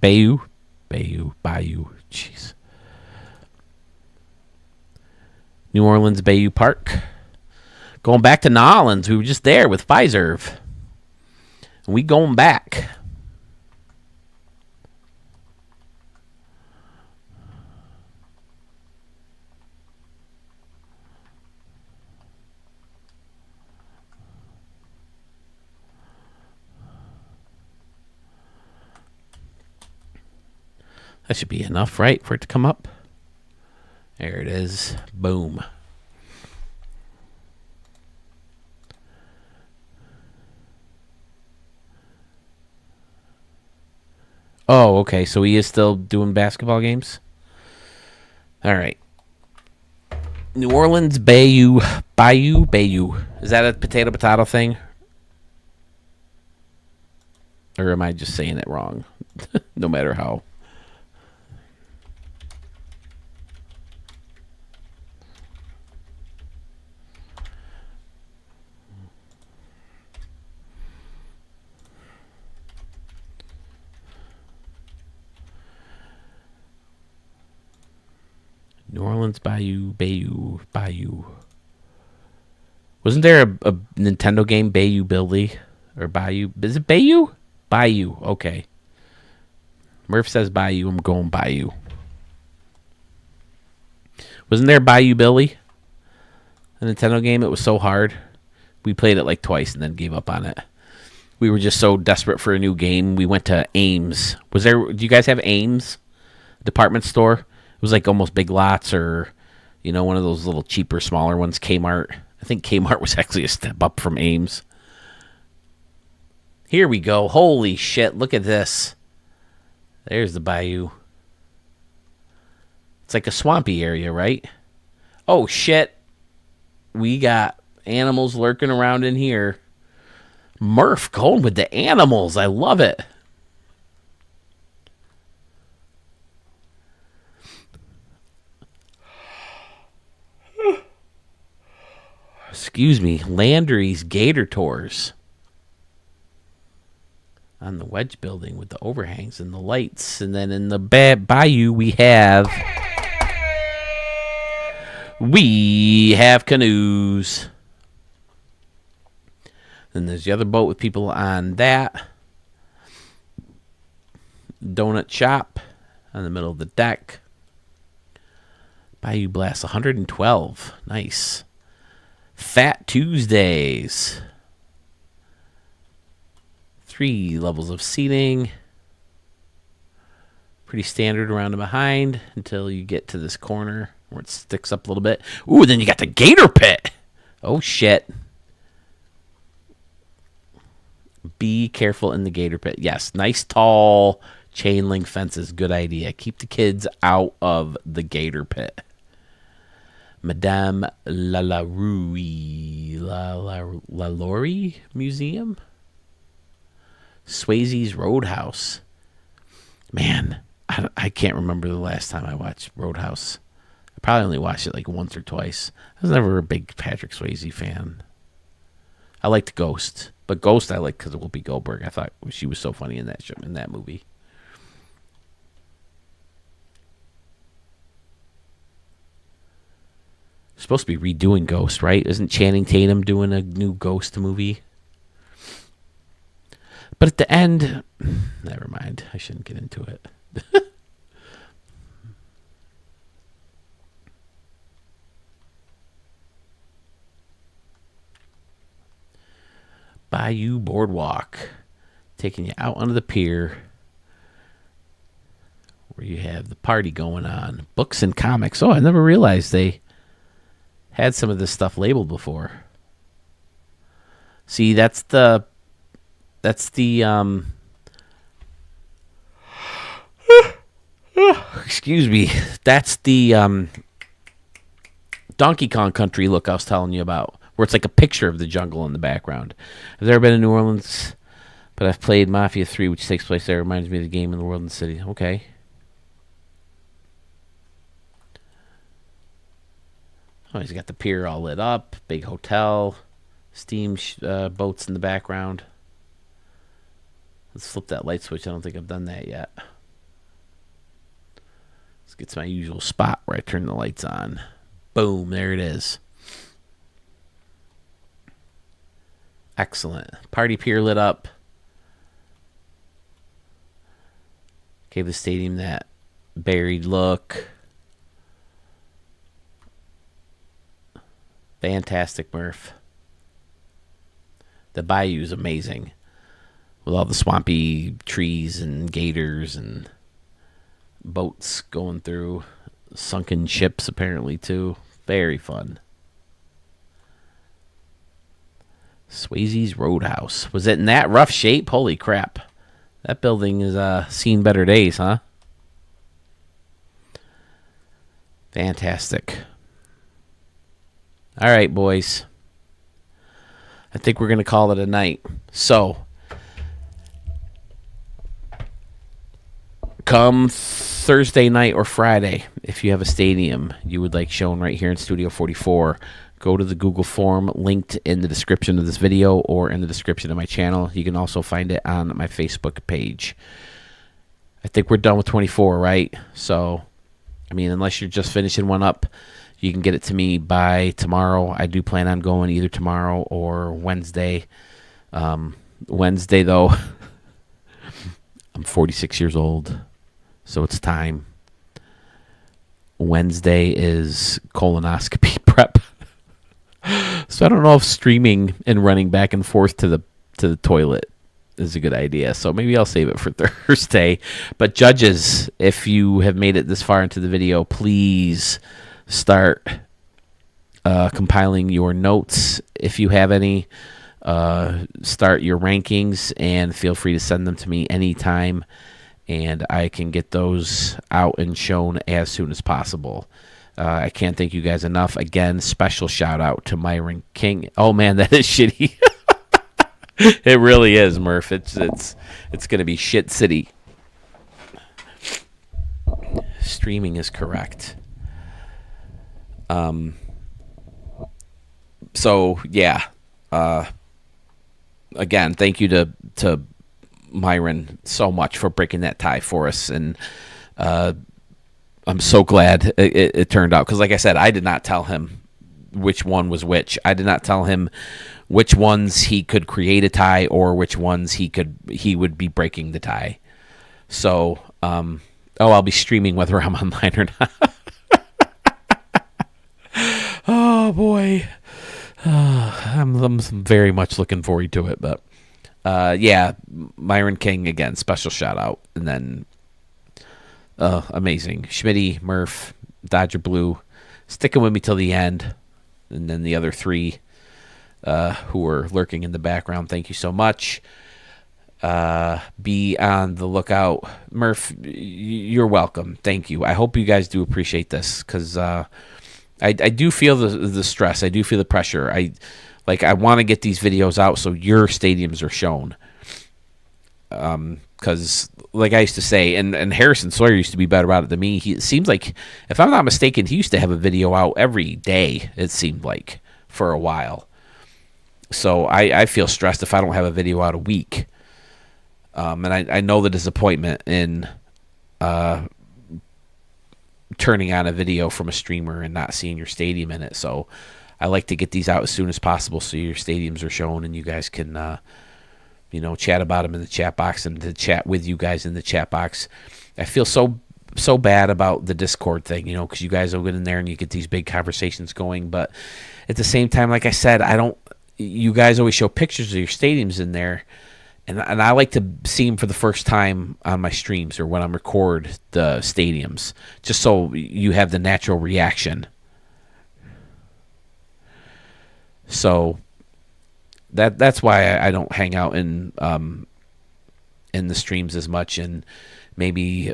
Bayou. Jeez. New Orleans Bayou Park. Going back to Nolans. We were just there with Fiserv. And we going back. That should be enough, right, for it to come up? There it is. Boom. Oh, okay. So he is still doing basketball games? All right. New Orleans Bayou. Is that a potato thing? Or am I just saying it wrong? No matter how. New Orleans Bayou. Wasn't there a Nintendo game, Bayou Billy? Or Bayou? Is it Bayou? Bayou, okay. Murph says Bayou, I'm going Bayou. Wasn't there Bayou Billy? A Nintendo game? It was so hard. We played it like twice and then gave up on it. We were just so desperate for a new game. We went to Ames. Do you guys have Ames? Department store? It was like almost Big Lots or, one of those little cheaper, smaller ones. Kmart. I think Kmart was actually a step up from Ames. Here we go. Holy shit. Look at this. There's the bayou. It's like a swampy area, right? Oh, shit. We got animals lurking around in here. Murph going with the animals. I love it. Excuse me. Landry's Gator Tours. On the Wedge building with the overhangs and the lights. And then in the bayou we have canoes. Then there's the other boat with people on that. Donut shop on the middle of the deck. Bayou Blast 112. Nice. Fat Tuesdays. 3 levels of seating. Pretty standard around and behind until you get to this corner. where it sticks up a little bit. Ooh, then you got the gator pit. Oh, shit. Be careful in the gator pit. Yes, nice tall chain link fences. Good idea. Keep the kids out of the gator pit. Madame Lalaurie Museum. Swayze's Roadhouse. Man, I can't remember the last time I watched Roadhouse. I probably only watched it like once or twice. I was never a big Patrick Swayze fan. I liked Ghost, but Ghost I liked because of Whoopi Goldberg. I thought she was so funny in that show, in that movie. Supposed to be redoing Ghost, right? Isn't Channing Tatum doing a new Ghost movie? But at the end, never mind. I shouldn't get into it. Bayou Boardwalk, taking you out onto the pier where you have the party going on. Books and comics. Oh, I never realized they had some of this stuff labeled before. See, that's the excuse me. That's the Donkey Kong Country look I was telling you about, where it's like a picture of the jungle in the background. I've never been to New Orleans, but I've played Mafia 3, which takes place there. It reminds me of the game in the world and the city. Okay. Oh, he's got the pier all lit up. Big hotel. Steam boats in the background. Let's flip that light switch. I don't think I've done that yet. Let's get to my usual spot where I turn the lights on. Boom, there it is. Excellent. Party pier lit up. Gave the stadium that buried look. Fantastic, Murph. The bayou is amazing, with all the swampy trees and gators and boats going through. Sunken ships, apparently, too. Very fun. Swayze's Roadhouse. Was it in that rough shape? Holy crap. That building has seen better days, huh? Fantastic. All right, boys. I think we're going to call it a night. So, come Thursday night or Friday, if you have a stadium you would like shown right here in Studio 44, go to the Google form linked in the description of this video or in the description of my channel. You can also find it on my Facebook page. I think we're done with 24, right? So, I mean, unless you're just finishing one up, you can get it to me by tomorrow. I do plan on going either tomorrow or Wednesday. Wednesday, though, I'm 46 years old, so it's time. Wednesday is colonoscopy prep. So I don't know if streaming and running back and forth to the toilet is a good idea. So maybe I'll save it for Thursday. But judges, if you have made it this far into the video, please start compiling your notes if you have any. Start your rankings and feel free to send them to me anytime, and I can get those out and shown as soon as possible. I can't thank you guys enough. Again, special shout out to Myron King. Oh man, that is shitty. It really is, Murph. It's going to be shit city. Streaming is correct. So yeah. Again, thank you to Myron so much for breaking that tie for us, and I'm so glad it turned out, because like I said, I did not tell him which one was which. I did not tell him which ones he could create a tie or which ones he would be breaking the tie. So I'll be streaming whether I'm online or not. Oh boy. I'm very much looking forward to it, but yeah, Myron King again, special shout out, and then amazing Schmitty, Murph, Dodger Blue, sticking with me till the end. And then the other 3 who are lurking in the background, thank you so much. Be on the lookout. Murph, you're welcome. Thank you. I hope you guys do appreciate this, because I do feel the stress. I do feel the pressure. I want to get these videos out so your stadiums are shown. Because like I used to say, and Harrison Sawyer used to be better about it than me. It seems like, if I'm not mistaken, he used to have a video out every day, it seemed like, for a while. So I feel stressed if I don't have a video out a week. And I know the disappointment in turning on a video from a streamer and not seeing your stadium in it. So I like to get these out as soon as possible so your stadiums are shown and you guys can chat about them in the chat box and to chat with you guys in the chat box. I feel so bad about the Discord thing, because you guys will get in there and you get these big conversations going. But at the same time, like I said, you guys always show pictures of your stadiums in there. And I like to see them for the first time on my streams or when I record the stadiums, just so you have the natural reaction. So that's why I don't hang out in the streams as much, and maybe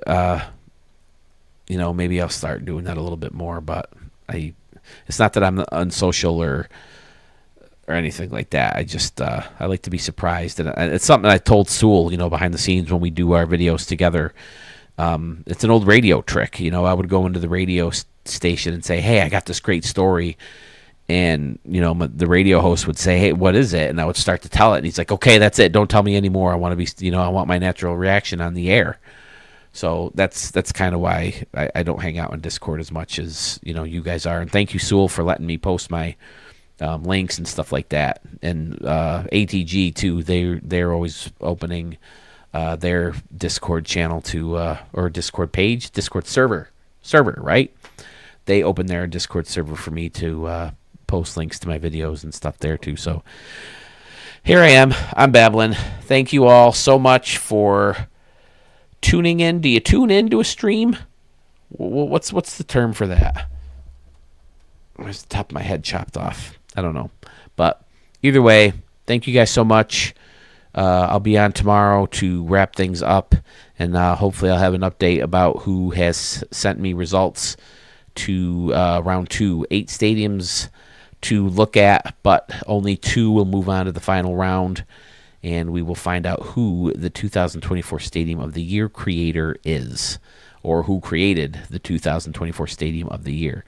maybe I'll start doing that a little bit more. But it's not that I'm unsocial or anything like that. I just I like to be surprised, and it's something I told Sewell, behind the scenes when we do our videos together. It's an old radio trick. I would go into the radio station and say, "Hey, I got this great story," and the radio host would say, "Hey, what is it?" And I would start to tell it, and he's like, "Okay, that's it. Don't tell me anymore. I want to be, I want my natural reaction on the air." So that's kind of why I don't hang out on Discord as much as you guys are. And thank you, Sewell, for letting me post my links and stuff like that. And ATG too, they're always opening their Discord channel to or Discord page, Discord server, right? They open their Discord server for me to post links to my videos and stuff there too. So here I am, I'm babbling. Thank you all so much for tuning in. Do you tune in to a stream? What's the term for that? Where's the top of my head chopped off? I don't know. But either way, thank you guys so much. I'll be on tomorrow to wrap things up, and hopefully I'll have an update about who has sent me results to round 2. 8 stadiums to look at, but only 2 will move on to the final round, and we will find out who the 2024 Stadium of the Year creator is, or who created the 2024 Stadium of the Year.